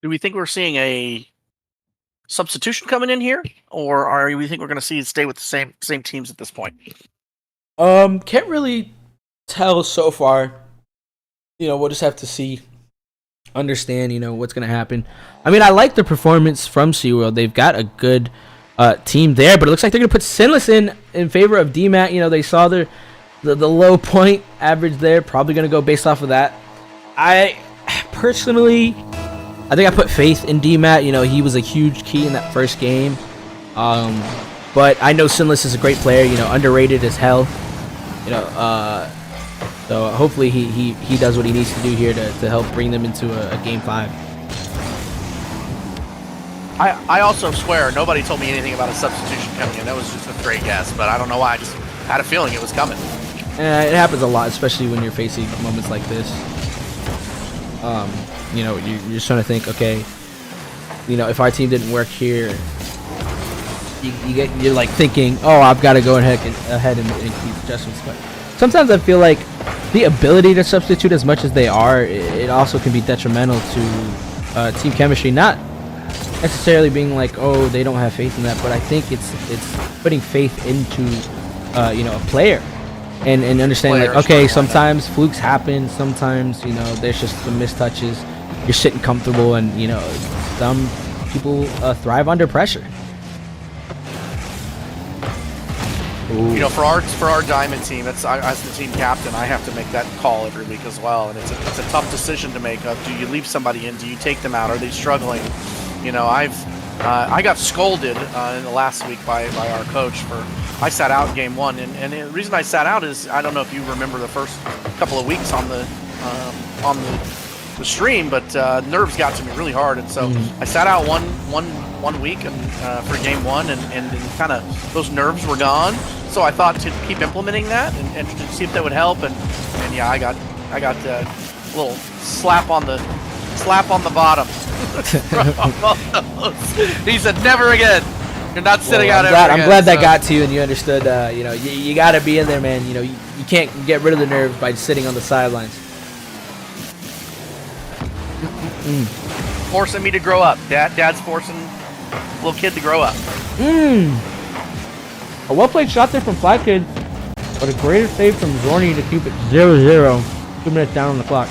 Do we think we're seeing a substitution coming in here, or we think we're going to see it stay with the same teams at this point? Can't really tell so far. You know, we'll just have to see, understand, you know, what's going to happen. I mean, I like the performance from SeaWorld. They've got a good team there, but it looks like they're going to put Sinless in favor of DMAT. You know, they saw the low point average there, probably going to go based off of that. I personally, I think I put faith in DMAT. You know, he was a huge key in that first game. But I know Sinless is a great player, you know, underrated as hell. You know, so hopefully he does what he needs to do here to help bring them into a game 5. I also swear nobody told me anything about a substitution coming in. That was just a great guess, but I don't know why. I just had a feeling it was coming. It happens a lot, especially when you're facing moments like this. You know, you're just trying to think, okay, you know, if our team didn't work here, you're like thinking, oh, I've got to go ahead and make these adjustments. But sometimes I feel like the ability to substitute as much as they are, it also can be detrimental to team chemistry. Not necessarily being like, oh, they don't have faith in that, but I think it's putting faith into you know, a player. And understanding, like, okay, sometimes flukes happen. Sometimes, you know, there's just some mistouches. You're sitting comfortable, and, you know, some people thrive under pressure. Ooh, you know, for our diamond team, it's as the team captain, I have to make that call every week as well, and it's a tough decision to make. Of do you leave somebody in? Do you take them out? Are they struggling? You know, I got scolded in the last week by our coach for I sat out game 1, and the reason I sat out is I don't know if you remember the first couple of weeks on the stream, but nerves got to me really hard, and so I sat out one week and for game 1, and kind of those nerves were gone. So I thought to keep implementing that and to see if that would help, and yeah, I got a little slap on the bottom. He said, "Never again. You're not sitting out ever again." I'm glad that got to you, and you understood. You know, you got to be in there, man. You know, you can't get rid of the nerves by sitting on the sidelines. Forcing me to grow up. Dad's forcing little kid to grow up. A well-played shot there from Fly Kid, but a greater save from Zorny to keep it 0-0. 2 minutes down on the clock.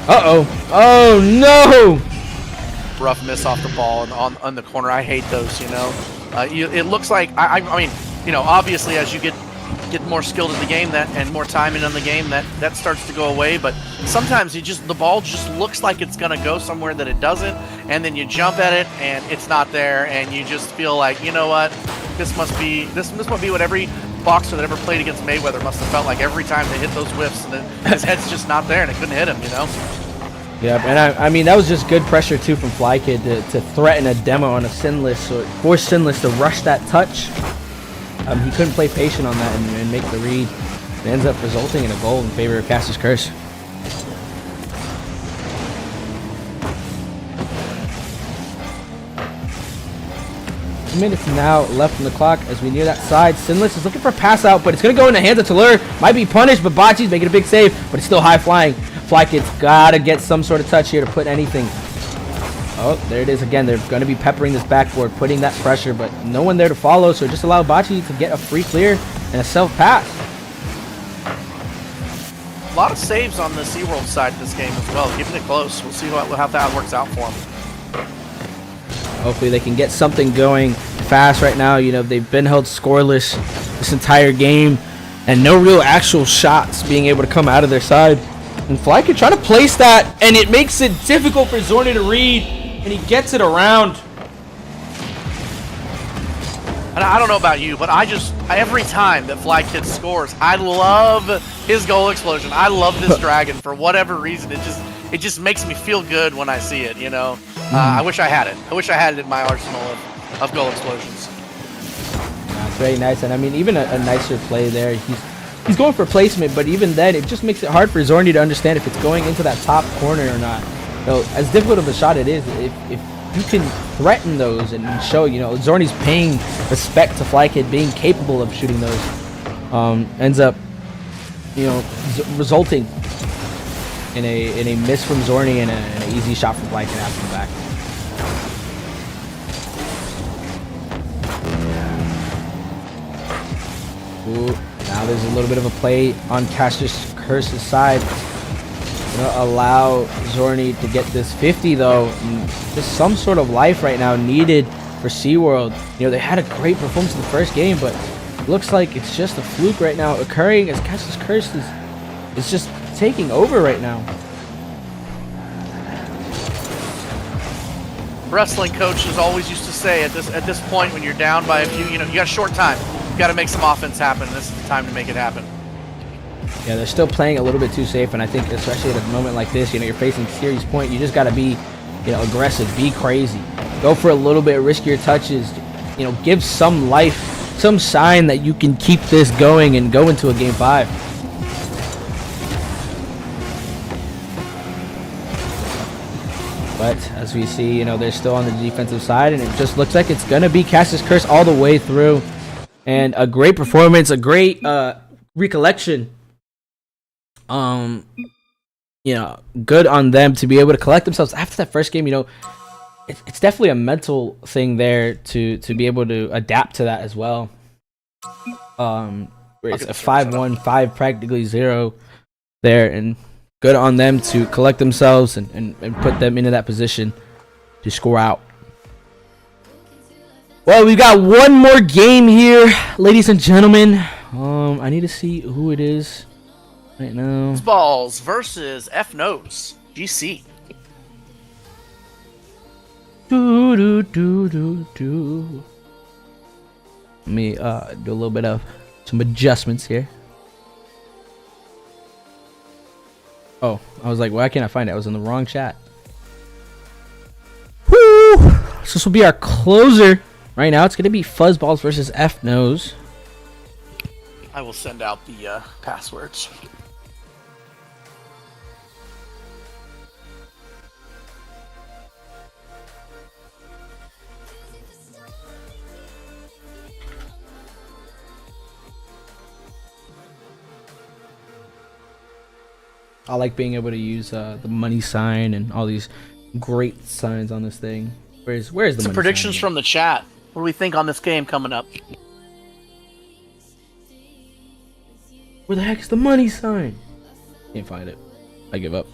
Uh-oh. Oh, no! Rough miss off the ball and on the corner. I hate those, you know. It looks like, I mean, you know, obviously as you get more skilled in the game and more time in on the game, that starts to go away, but sometimes the ball just looks like it's going to go somewhere that it doesn't, and then you jump at it and it's not there, and you just feel like, you know what, this must be what every boxer that ever played against Mayweather must have felt like every time they hit those whiffs, and his head's just not there and it couldn't hit him, you know. Yeah, and I mean, that was just good pressure too from Fly Kid to threaten a demo on a Sinless, or force Sinless to rush that touch. He couldn't play patient on that and make the read. It ends up resulting in a goal in favor of Caster's Curse. 2 minutes now left on the clock as we near that side. Sinless is looking for a pass out, but it's going to go in the hands of Talur. Might be punished, but Bocce's making a big save, but it's still high flying. Fly Kid's got to get some sort of touch here to put anything. Oh, there it is again. They're going to be peppering this backboard, putting that pressure, but no one there to follow, so just allow Bocce to get a free clear and a self-pass. A lot of saves on the SeaWorld side of this game as well, keeping it close. We'll see how that works out for them. Hopefully they can get something going fast right now. You know, they've been held scoreless this entire game, and no real actual shots being able to come out of their side. And Fly can try to place that, and it makes it difficult for Zorny to read, and he gets it around. And I don't know about you, but every time that Fly Kid scores, I love his goal explosion. I love this dragon for whatever reason. It just makes me feel good when I see it, you know. I wish I had it. I wish I had it in my arsenal of goal explosions. That's very nice, and I mean, even a nicer play there. He's going for placement, but even then, it just makes it hard for Zorny to understand if it's going into that top corner or not. So, as difficult of a shot it is, if you can threaten those and show, you know, Zorny's paying respect to Fly Kid being capable of shooting those, ends up, you know, resulting in a miss from Zorny and an easy shot from Fly Kid after the back. Ooh. Now there's a little bit of a play on Caster's Curse's side. Gonna allow Zorny to get this 50 though. Just some sort of life right now needed for SeaWorld. You know, they had a great performance in the first game, but it looks like it's just a fluke right now occurring as Caster's Curse is just taking over right now. Wrestling coaches always used to say at this point when you're down by a few, you know, you got a short time. You got to make some offense happen. This is the time to make it happen. Yeah, they're still playing a little bit too safe, and I think especially at a moment like this, you know, you're facing series point, you just got to be, you know, aggressive, be crazy, go for a little bit riskier touches, you know, give some life, some sign that you can keep this going and go into a game 5. But as we see, you know, they're still on the defensive side, and it just looks like it's gonna be Caster's Curse all the way through. And a great performance, a great recollection. You know, good on them to be able to collect themselves after that first game. You know, it's definitely a mental thing there to be able to adapt to that as well. Where it's a 5-1, 5 practically 0 there, and good on them to collect themselves and put them into that position to score out. Well, we've got one more game here, ladies and gentlemen. I need to see who it is right now. Balls versus F Nose GC. Let me do a little bit of some adjustments here. Oh, I was like, why can't I find it? I was in the wrong chat. Woo! So this will be our closer. Right now, it's going to be Fuzzballs versus F Nose. I will send out the passwords. I like being able to use the money sign and all these great signs on this thing. Where's the Some money predictions sign? from the chat. What do we think on this game coming up? Where the heck is the money sign? Can't find it. I give up.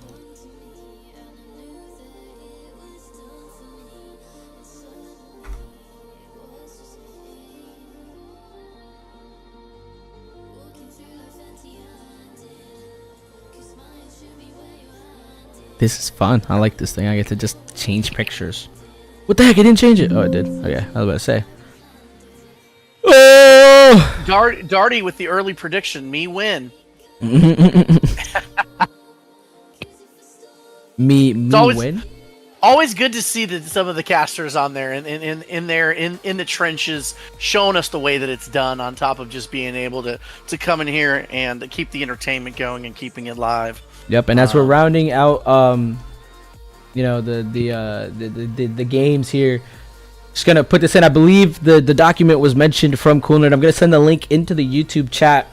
This is fun. I like this thing. I get to just change pictures. What the heck? I didn't change it. Oh, I did. Okay, I was about to say. Oh! Darty with the early prediction. Me win. me always- win? Always good to see some of the casters on there in the trenches, showing us the way that it's done. On top of just being able to come in here and keep the entertainment going and keeping it live. Yep, and as we're rounding out, you know, the games here, just gonna put this in. I believe the document was mentioned from Coolnerd. I'm gonna send the link into the YouTube chat.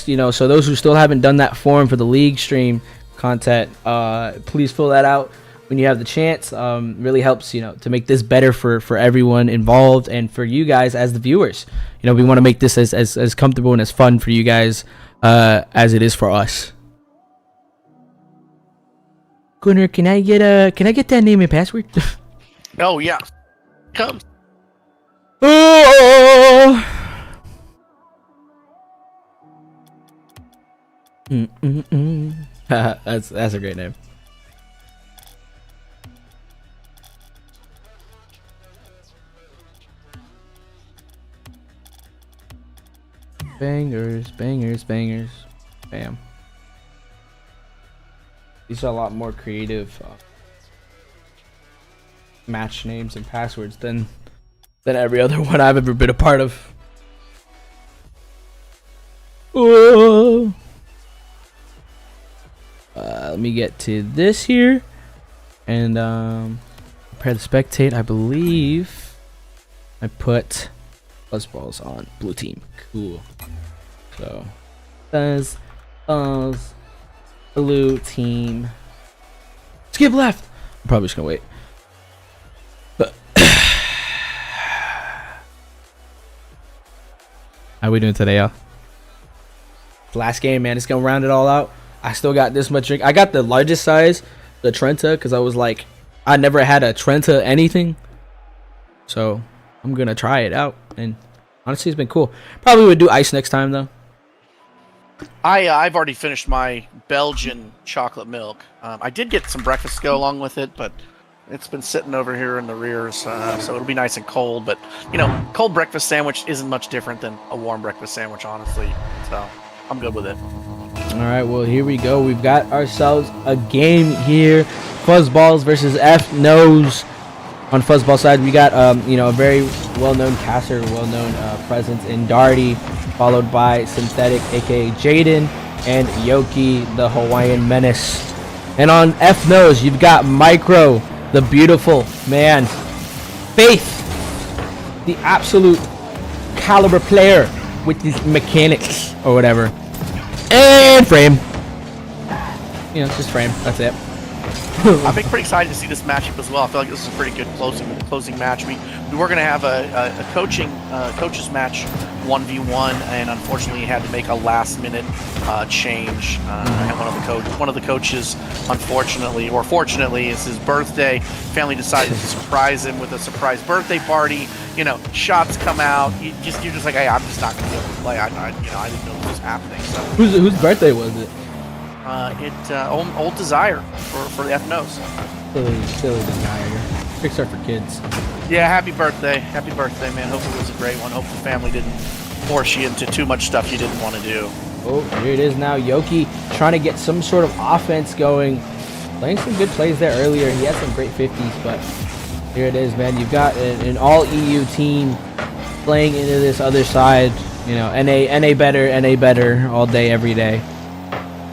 You know, so those who still haven't done that form for the league stream content, please fill that out when you have the chance. Really helps, you know, to make this better for everyone involved and for you guys as the viewers. You know, we want to make this as comfortable and as fun for you guys as it is for us. Gunnar, can I get that name and password? Oh yeah, come. Oh! That's a great name. Bangers, bangers, bangers. Bam. These are a lot more creative match names and passwords than every other one I've ever been a part of. Oh. Let me get to this here and prepare the spectate. I believe I put Buzzballs on blue team. Cool. So Buzzballs blue team. Skip left. I'm probably just gonna wait. But how we doing today, y'all? Last game, man. It's gonna round it all out. I still got this much drink. I got the largest size, the Trenta, because I was like, I never had a Trenta anything. So I'm gonna try it out, and honestly, it's been cool. Probably would do ice next time though. I've already finished my Belgian chocolate milk. I did get some breakfast to go along with it, but it's been sitting over here in the rears, so it'll be nice and cold. But you know, cold breakfast sandwich isn't much different than a warm breakfast sandwich, honestly. So I'm good with it. All right, well, here we go. We've got ourselves a game here. Fuzzballs versus F Nose. On Fuzzball side, we got you know, a very well-known caster, well-known presence in Darty, followed by Synthetic, aka Jaden, and Yoki, the Hawaiian Menace. And on F Nose, you've got Micro, the beautiful man, Faith, the absolute caliber player with these mechanics or whatever, and Frame. You know, just Frame. That's it. I've been pretty excited to see this matchup as well. I feel like this is a pretty good closing match. We were going to have a coaches match 1v1, and unfortunately he had to make a last-minute change. And one of the coaches, unfortunately or fortunately, it's his birthday. Family decided to surprise him with a surprise birthday party. You know, shots come out. You're just like, hey, I'm just not gonna be able to play. I didn't know this was happening. So Whose birthday was it? Old Desire for the F-Nose. Silly Desire. Big start for kids. Yeah, happy birthday, man. Hope it was a great one. Hope the family didn't force you into too much stuff you didn't want to do. Oh, here it is now. Yoki trying to get some sort of offense going. Playing some good plays there earlier. He had some great 50s, but here it is, man. You've got an all-EU team playing into this other side. You know, NA better all day, every day.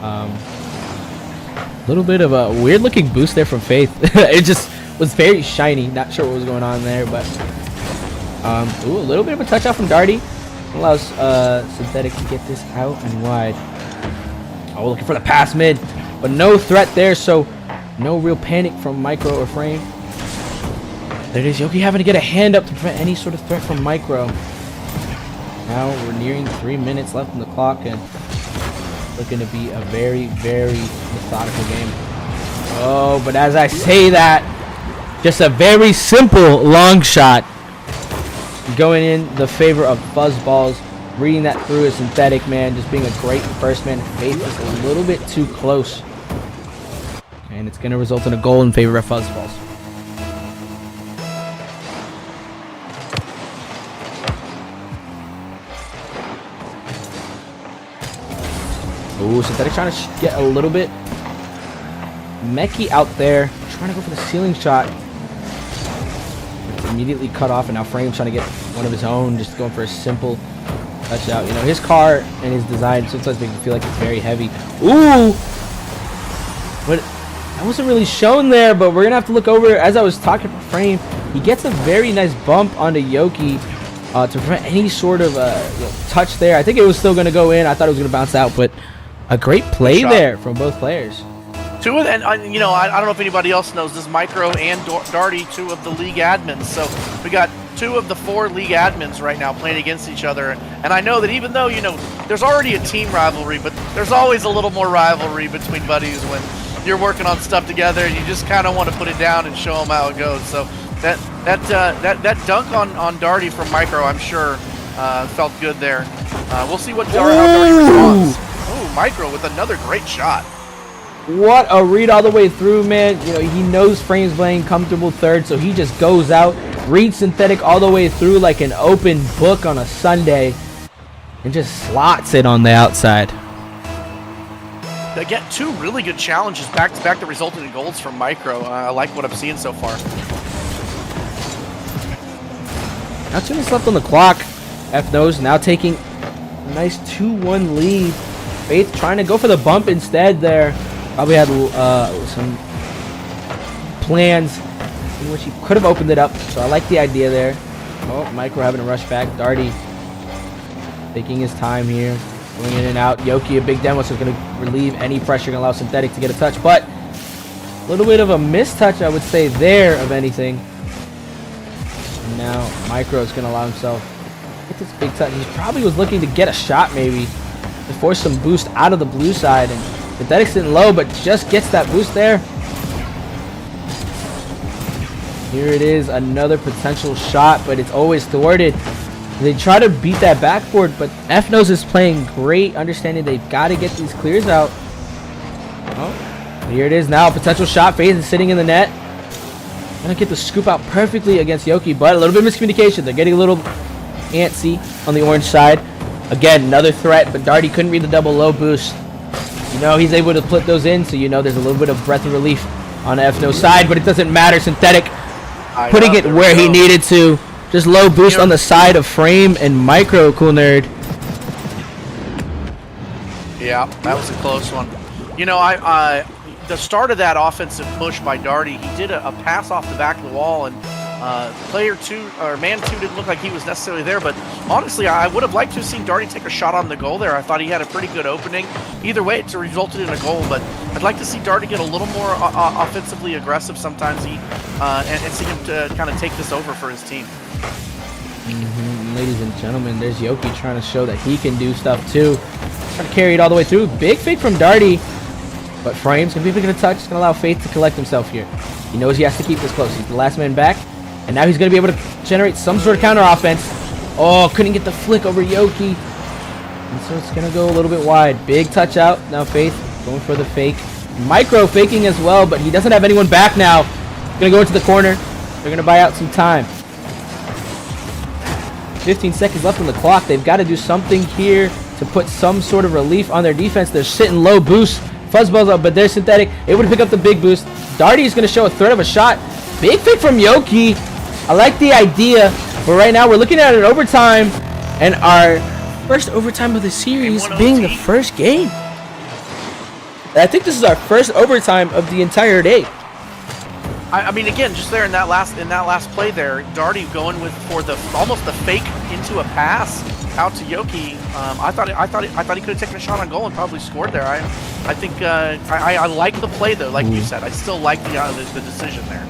A little bit of a weird-looking boost there from Faith. It just was very shiny. Not sure what was going on there, but a little bit of a touch out from Darty. Allows Synthetic to get this out and wide. Oh, looking for the pass mid, but no threat there, so no real panic from Micro or Frame. There it is, Yoki having to get a hand up to prevent any sort of threat from Micro. Now we're nearing 3 minutes left on the clock, and looking to be a very, very methodical game. Oh, but as I say that, just a very simple long shot going in the favor of Fuzzballs. Reading that through a Synthetic, man, just being a great first man. Faith is a little bit too close, and it's going to result in a goal in favor of Fuzzballs. Oh, Synthetic trying to get a little bit mechy out there, trying to go for the ceiling shot. It's immediately cut off, and now Frame's trying to get one of his own, just going for a simple touch out. You know, his car and his design sometimes make me feel like it's very heavy. Ooh! But that wasn't really shown there, but we're going to have to look over. As I was talking about Frame, he gets a very nice bump onto Yoki to prevent any sort of touch there. I think it was still going to go in. I thought it was going to bounce out, but a great play there from both players. Two of them, and you know, I don't know if anybody else knows this, Micro and Darty, two of the league admins. So we got 2 of the 4 league admins right now playing against each other. And I know that even though, you know, there's already a team rivalry, but there's always a little more rivalry between buddies when you're working on stuff together and you just kind of want to put it down and show them how it goes. So that dunk on Darty from Micro, I'm sure, felt good there. We'll see what how Darty responds. Oh, Micro with another great shot. What a read all the way through, man. You know, he knows Frame's playing comfortable third, so he just goes out, reads Synthetic all the way through like an open book on a Sunday, and just slots it on the outside. Again, 2 really good challenges back-to-back that resulted in goals from Micro. I like what I'm seeing so far. Not too much left on the clock. F-Nose now taking a nice 2-1 lead. Faith trying to go for the bump instead there. Probably had some plans in which he could have opened it up, so I like the idea there. Oh, Micro having to rush back. Darty taking his time here, going in and out. Yoki, a big demo, so it's going to relieve any pressure, going to allow Synthetic to get a touch, but a little bit of a mistouch, I would say, there of anything. And now Micro is going to allow himself to get this big touch. He probably was looking to get a shot maybe to force some boost out of the blue side, and Synthetic's sitting low, but just gets that boost there. Here it is, another potential shot, but it's always thwarted. They try to beat that backboard, but F-Nose is playing great, understanding they've got to get these clears out. Oh, here it is now, a potential shot. Faith is sitting in the net. Gonna get the scoop out perfectly against Yoki, but a little bit of miscommunication. They're getting a little antsy on the orange side. Again, another threat, but Darty couldn't read the double low boost. You know, he's able to put those in, so you know there's a little bit of breath of relief on the F-Nose side, but it doesn't matter. Synthetic putting it where he needed to. Just low boost on the side of Frame and Micro, Cool Nerd. Yeah, that was a close one. You know, the start of that offensive push by Darty, he did a pass off the back of the wall, and player 2 or man 2 didn't look like he was necessarily there, but honestly I would have liked to have seen Darty take a shot on the goal there. I thought he had a pretty good opening. Either way, it's resulted in a goal, but I'd like to see Darty get a little more offensively aggressive sometimes and see him to kind of take this over for his team. Ladies and gentlemen, there's Yoki trying to show that he can do stuff too. Trying to carry it all the way through. Big fake from Darty. But Frame's going to be picking a touch. It's going to allow Faith to collect himself here. He knows he has to keep this close. He's the last man back. And now he's going to be able to generate some sort of counter offense. Oh, couldn't get the flick over Yoki. And so it's going to go a little bit wide. Big touch out. Now Faith going for the fake. Micro faking as well, but he doesn't have anyone back now. Going to go into the corner. They're going to buy out some time. 15 seconds left on the clock. They've got to do something here to put some sort of relief on their defense. They're sitting low boost. Fuzzball's up, but they're synthetic. Able to pick up the big boost. Darty is going to show a threat of a shot. Big fake from Yoki. I like the idea, but right now we're looking at an overtime, and our first overtime of the series being the first game. I think this is our first overtime of the entire day. I mean, again, just there in that last play there, Darty going for almost the fake into a pass out to Yoki. I thought he could have taken a shot on goal and probably scored there. I think I like the play though, like you said. I still like the decision there.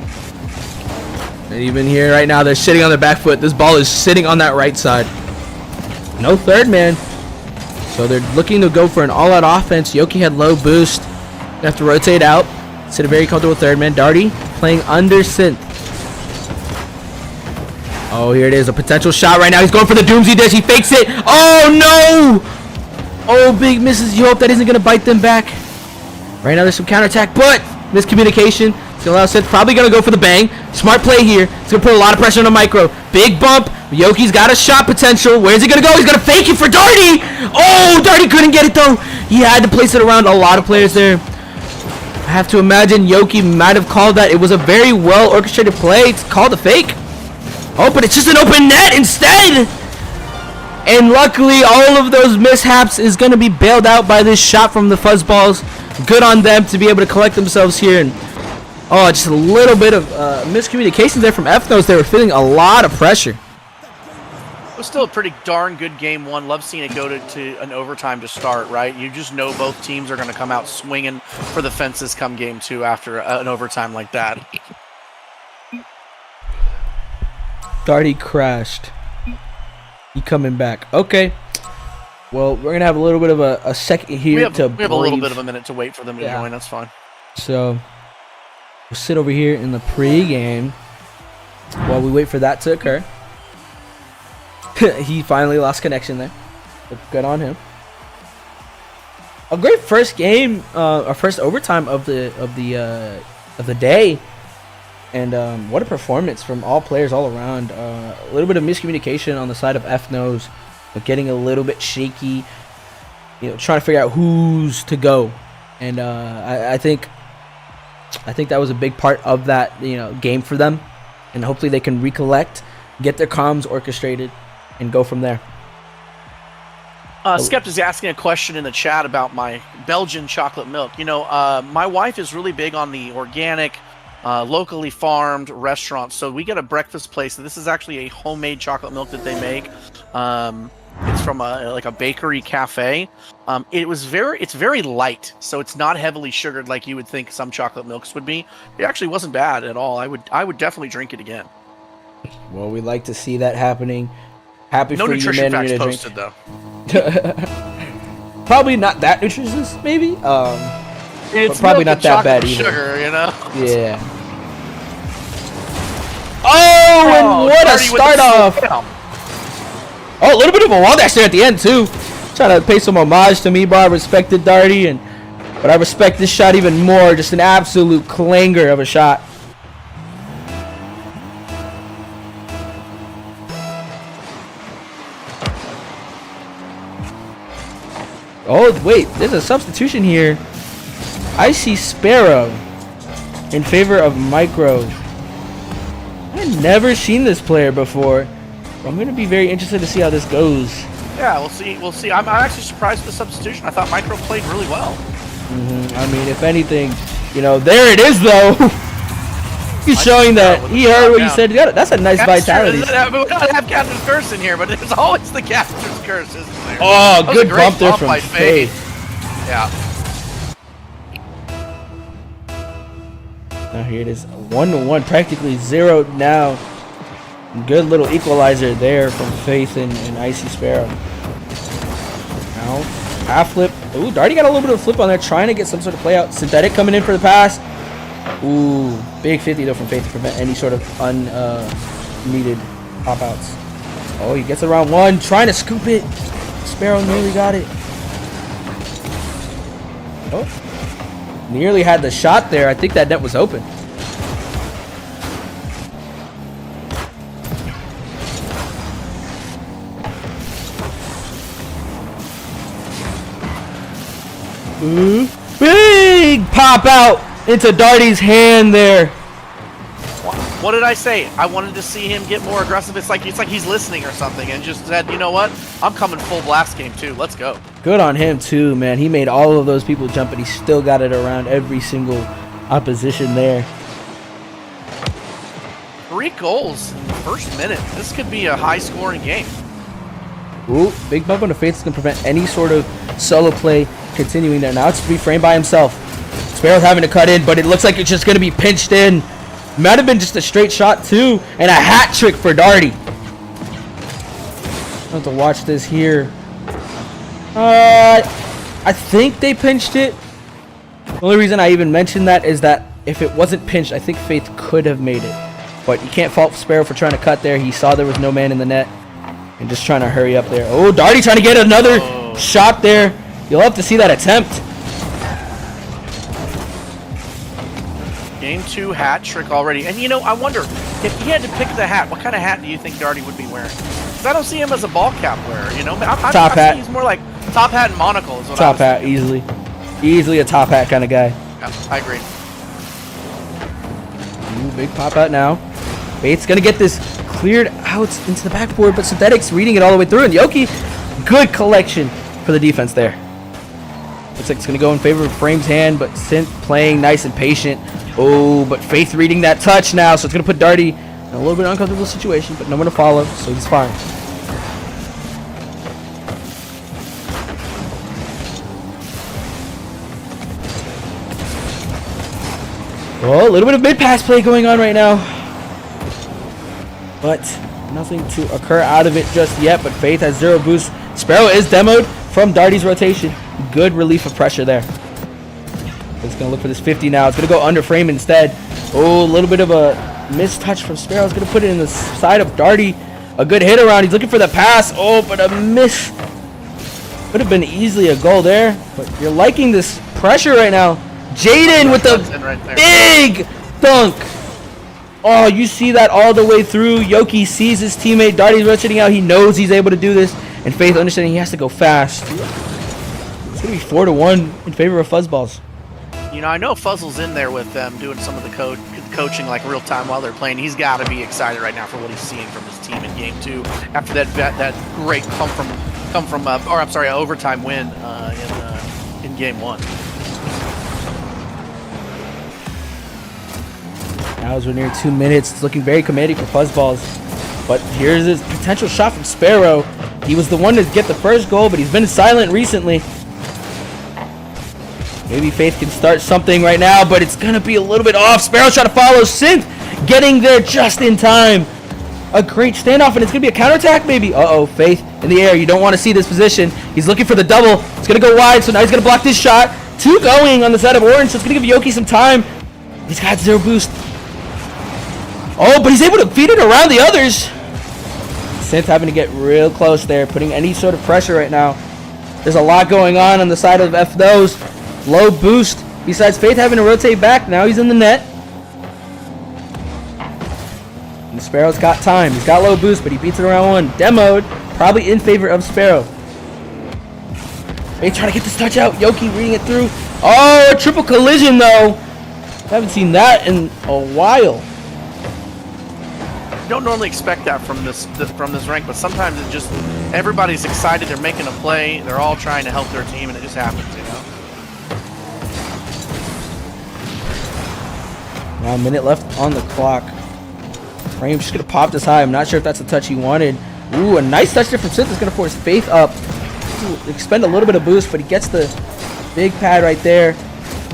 And even here right now, they're sitting on their back foot. This ball is sitting on that right side. No third man. So they're looking to go for an all-out offense. Yoki had low boost. They have to rotate out. Sit a very comfortable third man. Darty playing under synth. Oh, here it is. A potential shot right now. He's going for the Doomsday Dish. He fakes it. Oh, no! Oh, big misses. You hope that isn't going to bite them back. Right now, there's some counterattack, but miscommunication. It's going to allow Synth. Probably going to go for the bang. Smart play here. It's going to put a lot of pressure on the Micro. Big bump. Yoki's got a shot potential. Where's he going to go? He's going to fake it for Darty. Oh, Darty couldn't get it, though. He had to place it around a lot of players there. I have to imagine Yoki might have called that. It was a very well orchestrated play. It's called a fake. Oh, but it's just an open net instead. And luckily, all of those mishaps is going to be bailed out by this shot from the Fuzzballs. Good on them to be able to collect themselves here. And oh, just a little bit of miscommunication there from F-Nose. They were feeling a lot of pressure. It was still a pretty darn good game one. Love seeing it go to an overtime to start, right? You just know both teams are going to come out swinging for the fences come game two after an overtime like that. Darty crashed. He coming back. Okay. Well, we're going to have a little bit of a second here we have to a little bit of a minute to wait for them to join. That's fine. So we'll sit over here in the pregame while we wait for that to occur. He finally lost connection there. But good on him. A great first game, our first overtime of the day, and what a performance from all players all around. A little bit of miscommunication on the side of F-Nose, but getting a little bit shaky. You know, trying to figure out who's to go, and I think that was a big part of that game for them, and hopefully they can recollect, get their comms orchestrated, and go from there. Skept is asking a question in the chat about my Belgian chocolate milk. My wife is really big on the organic, locally farmed restaurants. So we get a breakfast place. This is actually a homemade chocolate milk that they make. It's from a bakery cafe. It's very light, so it's not heavily sugared like you would think some chocolate milks would be. It actually wasn't bad at all. I would definitely drink it again. Well, we like to see that happening. Happy no for you, nutrition man. facts posted though. Probably not that nutritious, maybe. It's but probably not that bad either. Sugar, Yeah. Oh, and what a start off! Oh, a little bit of a wall dash there at the end too. Trying to pay some homage to me, bro. I respected Darty, but I respect this shot even more. Just an absolute clanger of a shot. Oh, wait, there's a substitution here. I see Sparrow in favor of Micro. I've never seen this player before. I'm going to be very interested to see how this goes. Yeah, we'll see. I'm actually surprised with the substitution. I thought Micro played really well. I mean, if anything, there it is, though. He's showing that he heard what you said. Yeah, that's a nice vitality. We don't have Captain's Curse in here, but there's always the Captain's Curse, isn't there? Oh, good bump there from Faith. Yeah. Now here it is, 1-1, practically zeroed now. Good little equalizer there from Faith and Icy Sparrow. Now, half flip. Ooh, Darty got a little bit of flip on there, trying to get some sort of play out. Synthetic coming in for the pass. Ooh, big 50 though from Faith to prevent any sort of unneeded pop outs. Oh, he gets it around one, trying to scoop it. Sparrow nearly got it. Oh, nearly had the shot there. I think that net was open. Ooh, big pop out into Darty's hand there. What did I say? I wanted to see him get more aggressive. It's like he's listening or something, and just said, you know what? I'm coming full blast game too. Let's go. Good on him too, man. He made all of those people jump, but he still got it around every single opposition there. 3 goals in the first minute. This could be a high-scoring game. Ooh, big bump on the Faith is going to prevent any sort of solo play continuing there. Now it's reframed by himself. Sparrow's having to cut in, but it looks like it's just going to be pinched in. Might have been just a straight shot too, and a hat trick for Darty. I have to watch this here. I think they pinched it. The only reason I even mentioned that is that if it wasn't pinched, I think Faith could have made it. But you can't fault Sparrow for trying to cut there. He saw there was no man in the net and just trying to hurry up there. Oh, Darty trying to get another shot there. You'll have to see that attempt. Game 2 hat trick already. And you know, I wonder, if he had to pick the hat, what kind of hat do you think Darty would be wearing? Because I don't see him as a ball cap wearer, you know? Top hat. He's more like top hat and monocle is what Top hat, easily. Easily a top hat kind of guy. Yeah, I agree. Ooh, big pop out now. Faith's going to get this cleared out into the backboard, but Synthetic's reading it all the way through. And Yoki, good collection for the defense there. Looks like it's going to go in favor of Frame's hand, but Synth playing nice and patient. Oh, but Faith reading that touch now, so it's going to put Darty in a little bit uncomfortable situation, but no one to follow, so he's fine. Oh, a little bit of mid-pass play going on right now. But nothing to occur out of it just yet, but Faith has 0 boost. Sparrow is demoed from Darty's rotation. Good relief of pressure there. It's going to look for this 50 now. It's going to go under frame instead. Oh, a little bit of a missed touch from Sparrow. It's going to put it in the side of Darty. A good hit around. He's looking for the pass. Oh, but a miss. Could have been easily a goal there. But you're liking this pressure right now. Jaden with the big dunk. Oh, you see that all the way through. Yoki sees his teammate. Darty's rotating out. He knows he's able to do this. And Faith understanding he has to go fast. It's going to be 4-1 in favor of Fuzzballs. You know, I know Fuzzle's in there with them doing some of the coaching like real time while they're playing. He's got to be excited right now for what he's seeing from his team in game 2 after that great overtime win in game 1. Now as we're near 2 minutes, it's looking very commanding for Fuzzballs. But here's his potential shot from Sparrow. He was the one to get the first goal, but he's been silent recently. Maybe Faith can start something right now, but it's going to be a little bit off. Sparrow's trying to follow. Synth getting there just in time. A great standoff, and it's going to be a counterattack maybe. Uh-oh, Faith in the air. You don't want to see this position. He's looking for the double. It's going to go wide, so now he's going to block this shot. 2 going on the side of Orange, so it's going to give Yoki some time. He's got 0 boost. Oh, but he's able to feed it around the others. Synth having to get real close there, putting any sort of pressure right now. There's a lot going on the side of F-Those. Low boost. Besides Faith having to rotate back, now he's in the net. And Sparrow's got time. He's got low boost, but he beats it around 1. Demoed, probably in favor of Sparrow. Faith trying to get this touch out. Yoki reading it through. Oh, a triple collision though. Haven't seen that in a while. Don't normally expect that from this rank, but sometimes it just everybody's excited. They're making a play. They're all trying to help their team, and it just happens, you know. Now a minute left on the clock. Frame's just gonna pop this high. I'm not sure if that's the touch he wanted. Ooh, a nice touch there from Synth is gonna force Faith up. Ooh, expend a little bit of boost, but he gets the big pad right there.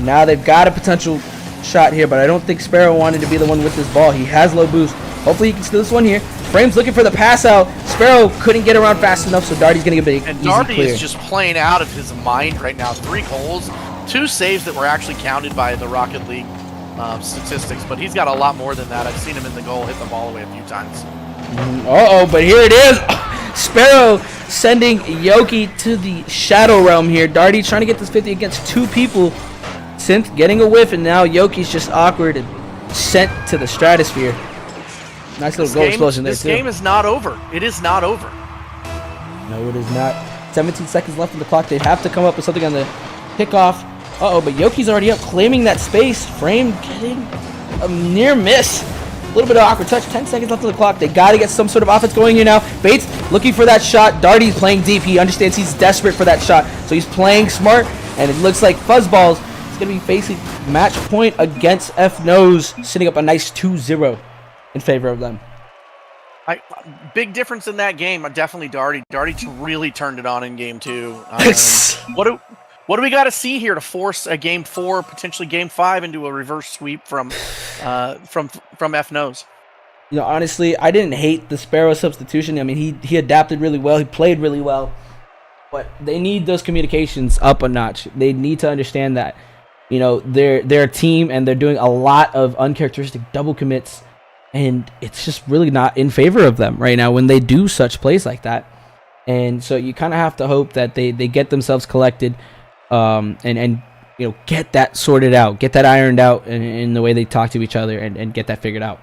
Now they've got a potential shot here, but I don't think Sparrow wanted to be the one with this ball. He has low boost. Hopefully he can steal this one here. Frame's looking for the pass out. Sparrow couldn't get around fast enough, so Darty's gonna get a big And easy Darty clear. is just playing out of his mind right now. 3 goals, 2 saves that were actually counted by the Rocket League statistics, but he's got a lot more than that. I've seen him in the goal hit the ball away a few times. Uh-oh, but here it is. Sparrow sending Yoki to the Shadow Realm here. Darty trying to get this 50 against 2 people. Synth getting a whiff, and now Yoki's just awkward and sent to the stratosphere. Nice little goal explosion there, too. This game is not over. It is not over. No, it is not. 17 seconds left on the clock. They have to come up with something on the kickoff. Uh-oh, but Yoki's already up, claiming that space. Frame getting a near miss. A little bit of awkward touch. 10 seconds left on the clock. They got to get some sort of offense going here now. Bates looking for that shot. Darty's playing deep. He understands he's desperate for that shot, so he's playing smart, and it looks like Fuzzballs is going to be facing match point against F-Nose, sitting up a nice 2-0 in favor of them. Big difference in that game. Definitely Darty. Darty really turned it on in game 2. What do we got to see here to force a game 4, potentially game 5, into a reverse sweep from F-Nose? You know, honestly, I didn't hate the Sparrow substitution. I mean, he adapted really well. He played really well. But they need those communications up a notch. They need to understand that, you know, they're a team and they're doing a lot of uncharacteristic double commits, and it's just really not in favor of them right now when they do such plays like that. And so you kind of have to hope that they get themselves collected, and you know, get that sorted out, get that ironed out in the way they talk to each other, and get that figured out.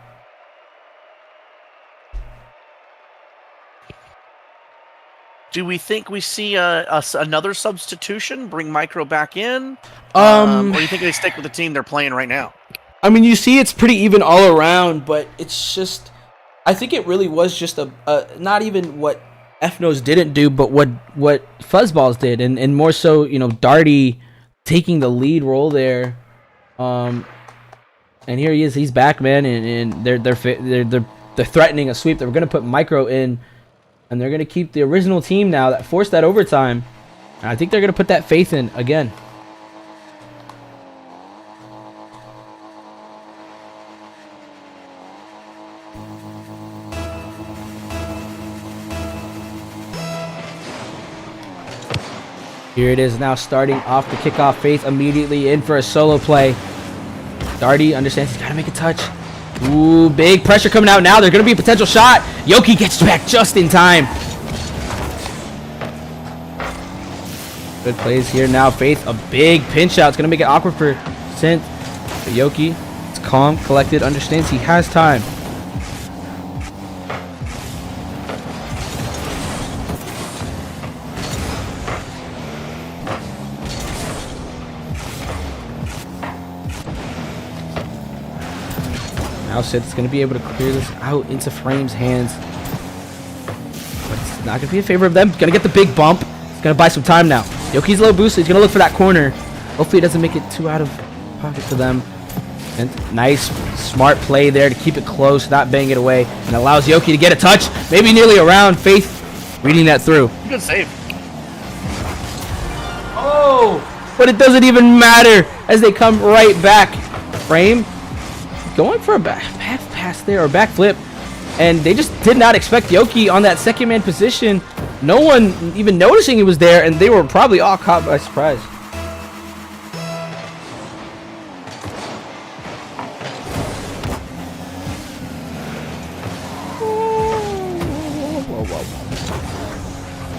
Do we think we see another substitution, bring Micro back in? Or do you think they stick with the team they're playing right now? I mean, you see it's pretty even all around, but it's just, I think it really was just not even what F-Nose didn't do, but what Fuzzballs did, and more so, you know, Darty taking the lead role there. And here he is, he's back, man, and they're threatening a sweep. They're going to put Micro in, and they're going to keep the original team now that forced that overtime. And I think they're going to put that faith in again. Here it is now, starting off the kickoff. Faith immediately in for a solo play. Darty understands he's got to make a touch. Ooh, big pressure coming out now. There's going to be a potential shot. Yoki gets back just in time. Good plays here now. Faith, a big pinch out. It's going to make it awkward for Synth. But Yoki, it's calm, collected, understands he has time. Now Sith's going to be able to clear this out into Frame's hands. But it's not going to be in favor of them. Going to get the big bump. It's going to buy some time now. Yoki's a little boosted. He's going to look for that corner. Hopefully it doesn't make it too out of pocket for them. And nice, smart play there to keep it close, not bang it away. And allows Yoki to get a touch. Maybe nearly around. Faith reading that through. Good save. Oh! But it doesn't even matter as they come right back. Frame going for a back pass there, or back flip, and they just did not expect Yoki on that second man position. No one even noticing he was there, and they were probably all caught by surprise.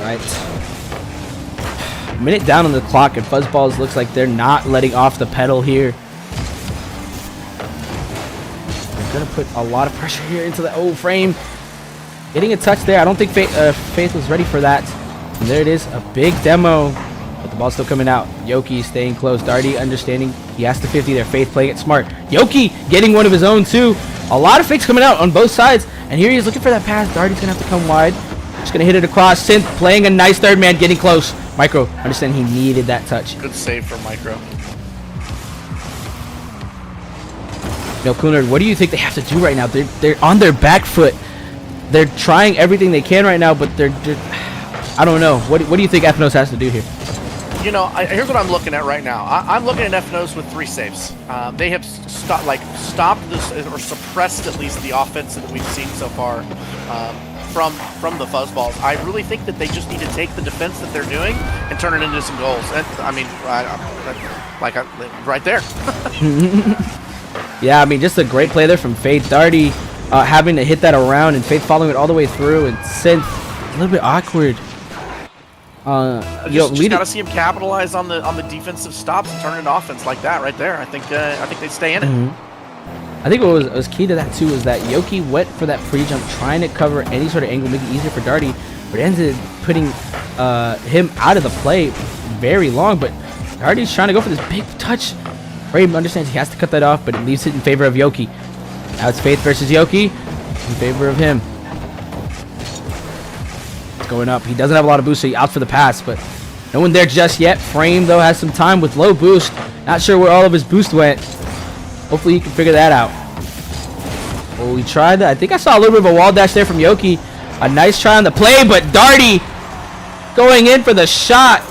Right. Minute down on the clock, and Fuzzballs looks like they're not letting off the pedal here. Gonna put a lot of pressure here into the Frame. Getting a touch there. I don't think Faith was ready for that. And there it is, a big demo. But the ball's still coming out. Yoki staying close. Darty understanding he has to 50 there. Faith playing it smart. Yoki getting one of his own too. A lot of fakes coming out on both sides. And here he is looking for that pass. Darty's gonna have to come wide. Just gonna hit it across. Synth playing a nice third man, getting close. Micro understanding he needed that touch. Good save for Micro. No, Kunar, what do you think they have to do right now? They're on their back foot. They're trying everything they can right now, but they're I don't know. What do you think F-Nose has to do here? You know, here's what I'm looking at right now. I'm looking at FNOS with 3 saves. They have stopped this or suppressed at least the offense that we've seen so far from the Fuzzballs. I really think that they just need to take the defense that they're doing and turn it into some goals. And I mean, right there. Yeah, I mean, just a great play there from Faith. Darty having to hit that around, and Faith following it all the way through, and Synth a little bit awkward. Just gotta see him capitalize on the defensive stops and turn it into offense like that right there. I think they stay in it. I think what was key to that too was that Yoki went for that pre-jump, trying to cover any sort of angle, make it easier for Darty, but ended up putting him out of the play very long. But Darty's trying to go for this big touch. Frame understands he has to cut that off, but it leaves it in favor of Yoki. Now it's Faith versus Yoki in favor of him. Going up. He doesn't have a lot of boost, so he opts for the pass, but no one there just yet. Frame, though, has some time with low boost. Not sure where all of his boost went. Hopefully he can figure that out. Oh, he tried that. I think I saw a little bit of a wall dash there from Yoki. A nice try on the play, but Darty going in for the shot.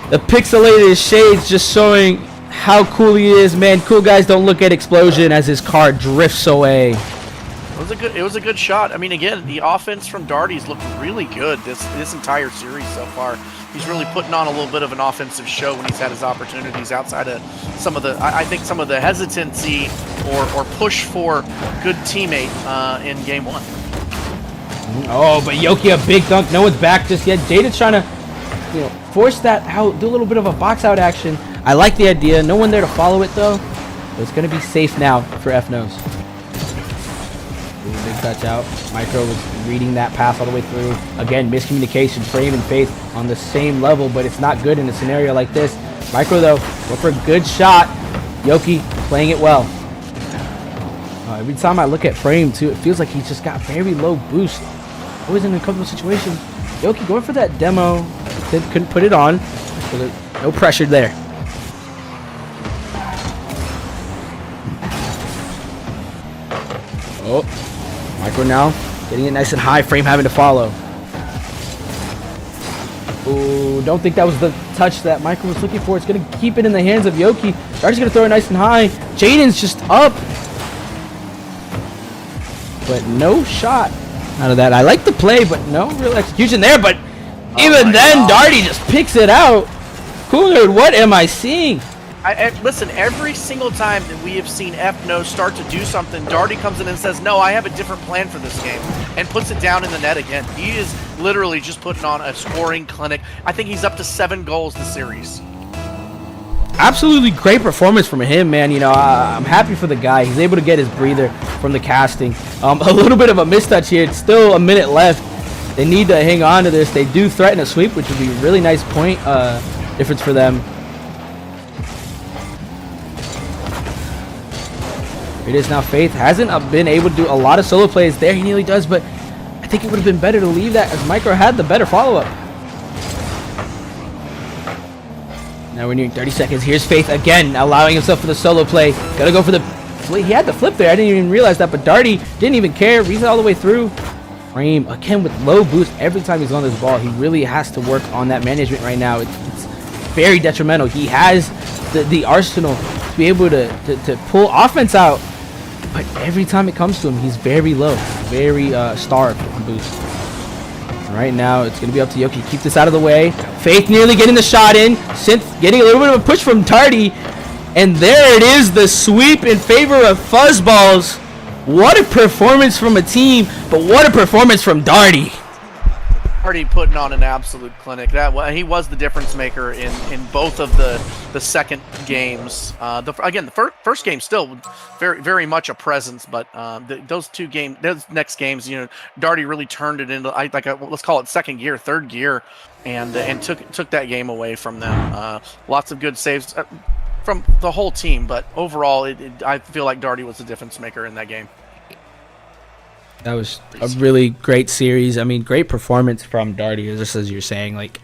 The pixelated shades just showing how cool he is, man. Cool guys don't look at explosion as his car drifts away. It was a good shot. I mean, again, the offense from Darty's looked really good this entire series so far. He's really putting on a little bit of an offensive show when he's had his opportunities outside of some of the, I think some of the hesitancy or push for good teammate in game 1. Oh, but Yoki a big dunk. No one's back just yet. Jada's trying to, force that out, do a little bit of a box out action. I like the idea. No one there to follow it though. But it's gonna be safe now for FNOS. Big touch out. Micro was reading that pass all the way through. Again, miscommunication. Frame and Faith on the same level, but it's not good in a scenario like this. Micro, though, went for a good shot. Yoki playing it well. Every time I look at Frame, too, it feels like he's just got very low boost. Always in a comfortable situation. Yoki going for that demo. Couldn't put it on. So no pressure there. Oh. Micro now, getting it nice and high. Frame having to follow. Ooh, don't think that was the touch that Micro was looking for. It's going to keep it in the hands of Yoki. Darty's going to throw it nice and high. Jaden's just up. But no shot out of that. I like the play, but no real execution there. But even then, Darty just picks it out. Cooler, what am I seeing? Listen, every single time that we have seen FNOS start to do something, Darty comes in and says, no, I have a different plan for this game, and puts it down in the net again. He is literally just putting on a scoring clinic. I think he's up to 7 goals this series. Absolutely great performance from him, man. I'm happy for the guy. He's able to get his breather from the casting. A little bit of a mistouch here. It's still a minute left. They need to hang on to this. They do threaten a sweep, which would be a really nice point difference for them. It is now Faith. Hasn't been able to do a lot of solo plays there. He nearly does, but I think it would have been better to leave that as Micro had the better follow-up. Now we're nearing 30 seconds. Here's Faith again, allowing himself for the solo play. Gotta go for the... He had the flip there. I didn't even realize that, but Darty didn't even care. Reads it all the way through. Frame, again, with low boost every time he's on this ball. He really has to work on that management right now. It's very detrimental. He has the arsenal to be able to pull offense out. But every time it comes to him, he's very low, very starved on boost. Right now, it's going to be up to Yoki. Keep this out of the way. Faith nearly getting the shot in. Synth getting a little bit of a push from Darty. And there it is, the sweep in favor of Fuzzballs. What a performance from a team, but what a performance from Darty. Darty putting on an absolute clinic. He was the difference maker in both of the second games. The first game still very very much a presence, but those next games, Darty really turned it into let's call it second gear, third gear, and took that game away from them. Lots of good saves from the whole team, but overall, I feel like Darty was the difference maker in that game. That was a really great series. I mean, great performance from Darty, just as you're saying. Like,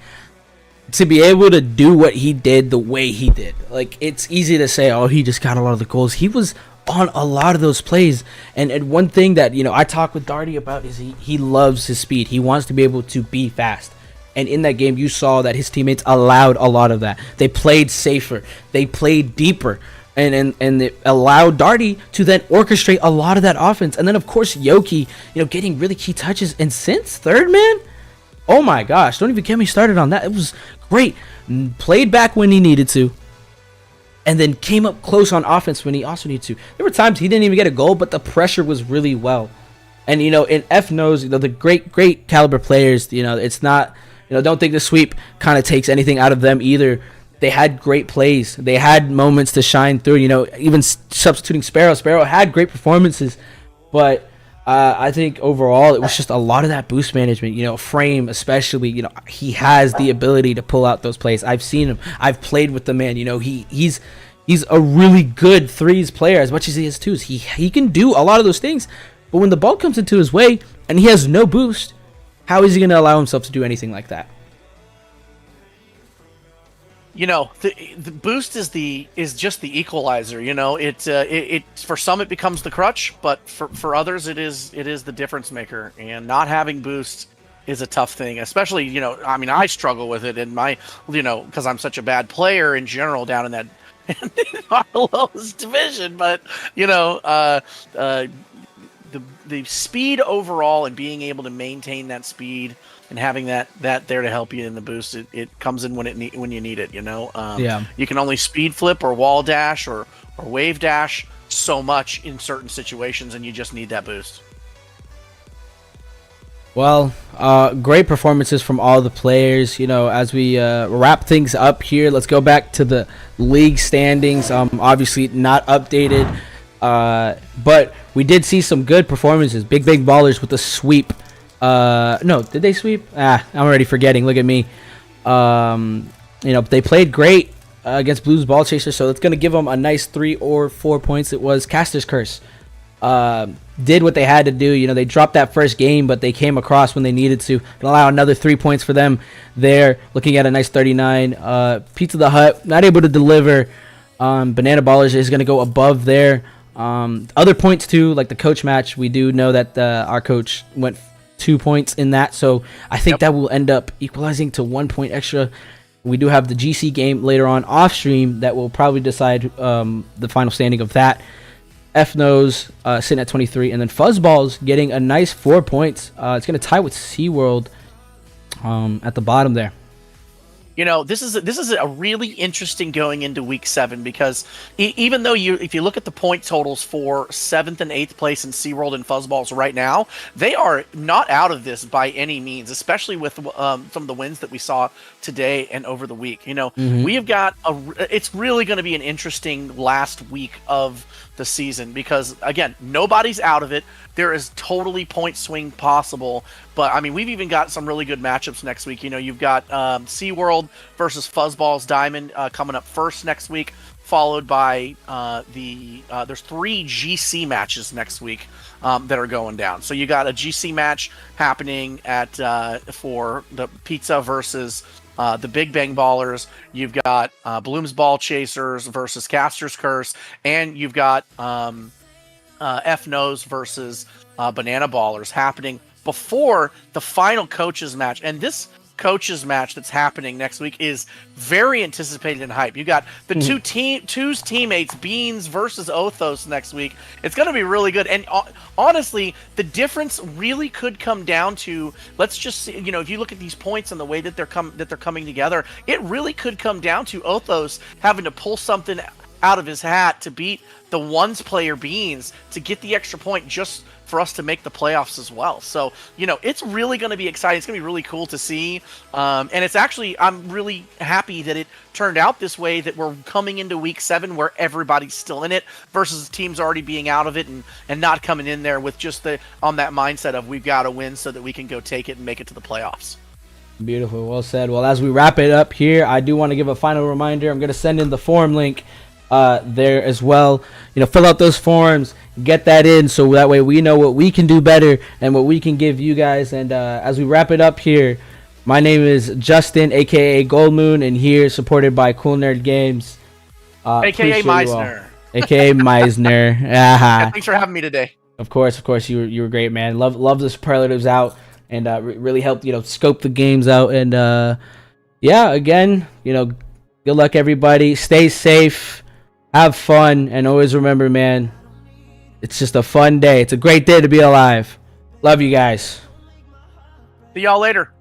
to be able to do what he did the way he did. Like, it's easy to say, oh, he just got a lot of the goals. He was on a lot of those plays. And one thing that, I talk with Darty about is he loves his speed. He wants to be able to be fast. And in that game, you saw that his teammates allowed a lot of that. They played safer. They played deeper. And it allowed Darty to then orchestrate a lot of that offense. And then, of course, Yoki, getting really key touches. And since third man, oh my gosh, don't even get me started on that. It was great. Played back when he needed to. And then came up close on offense when he also needed to. There were times he didn't even get a goal, but the pressure was really well. And, in F knows, the great caliber players, it's not... don't think the sweep kind of takes anything out of them either. They had great plays. They had moments to shine through. Even substituting Sparrow. Sparrow had great performances. But I think overall it was just a lot of that boost management. Frame especially. He has the ability to pull out those plays. I've seen him. I've played with the man. He's a really good threes player as much as he is twos. He can do a lot of those things. But when the ball comes into his way and he has no boost, how is he going to allow himself to do anything like that? The boost is just the equalizer. It for some it becomes the crutch, but for others it is the difference maker. And not having boost is a tough thing, especially I struggle with it in my because I'm such a bad player in general down in that our lowest division. But the speed overall and being able to maintain that speed and having that there to help you in the boost, it comes in when you need it. You can only speed flip or wall dash or wave dash so much in certain situations, and you just need that boost. Well, great performances from all the players. As we wrap things up here, let's go back to the league standings. Obviously not updated, but we did see some good performances. Big Ballers with a sweep. No, did they sweep? I'm already forgetting. Look at me. They played great against Blues Ball Chaser, so it's going to give them a nice 3 or 4 points. It was Caster's Curse. Did what they had to do. They dropped that first game, but they came across when they needed to. And allow another 3 points for them there. Looking at a nice 39. Pizza the Hut, not able to deliver. Banana Ballers is going to go above there. Other points too, like the coach match. We do know that our coach went 2 points in that, so I think that will end up equalizing to 1 point extra. We do have the GC game later on off stream that will probably decide the final standing of that. F Nose sitting at 23, and then Fuzzballs getting a nice 4 points. It's going to tie with SeaWorld at the bottom there. This is a really interesting going into week 7, because even though if you look at the point totals for 7th and 8th place in SeaWorld and Fuzzballs right now, they are not out of this by any means, especially with some of the wins that we saw today and over the week. We have got it's really going to be an interesting last week of the season, because again, nobody's out of it. There is totally point swing possible, but we've even got some really good matchups next week. You've got SeaWorld versus Fuzzballs Diamond coming up first next week, followed by there's 3 GC matches next week that are going down. So you got a GC match happening at for the Pizza versus the Big Bang Ballers. You've got Bloom's Ball Chasers versus Caster's Curse, and you've got F Nose versus Banana Ballers happening before the final coaches match. And this coaches match that's happening next week is very anticipated and hype. You got the two's teammates, Beans versus Othos next week. It's going to be really good. And honestly, the difference really could come down to, let's just see, if you look at these points and the way that they're coming together, it really could come down to Othos having to pull something out of his hat to beat the ones player Beans to get the extra point just for us to make the playoffs as well. So, it's really going to be exciting. It's going to be really cool to see. And it's actually, I'm really happy that it turned out this way, that we're coming into week 7 where everybody's still in it versus teams already being out of it and not coming in there with just on that mindset of we've got to win so that we can go take it and make it to the playoffs. Beautiful. Well said. Well, as we wrap it up here, I do want to give a final reminder. I'm going to send in the forum link there as well. Fill out those forms, get that in, so that way we know what we can do better and what we can give you guys. And as we wrap it up here, my name is Justin, aka Gold Moon, and here supported by Cool Nerd Games, aka Meisner. Aka Meisner. Yeah, thanks for having me today. Of course, you were great, man. Love the superlatives out. and really helped, scope the games out. And yeah, again, good luck everybody. Stay safe, have fun, and always remember, man, it's just a fun day. It's a great day to be alive. Love you guys. See y'all later.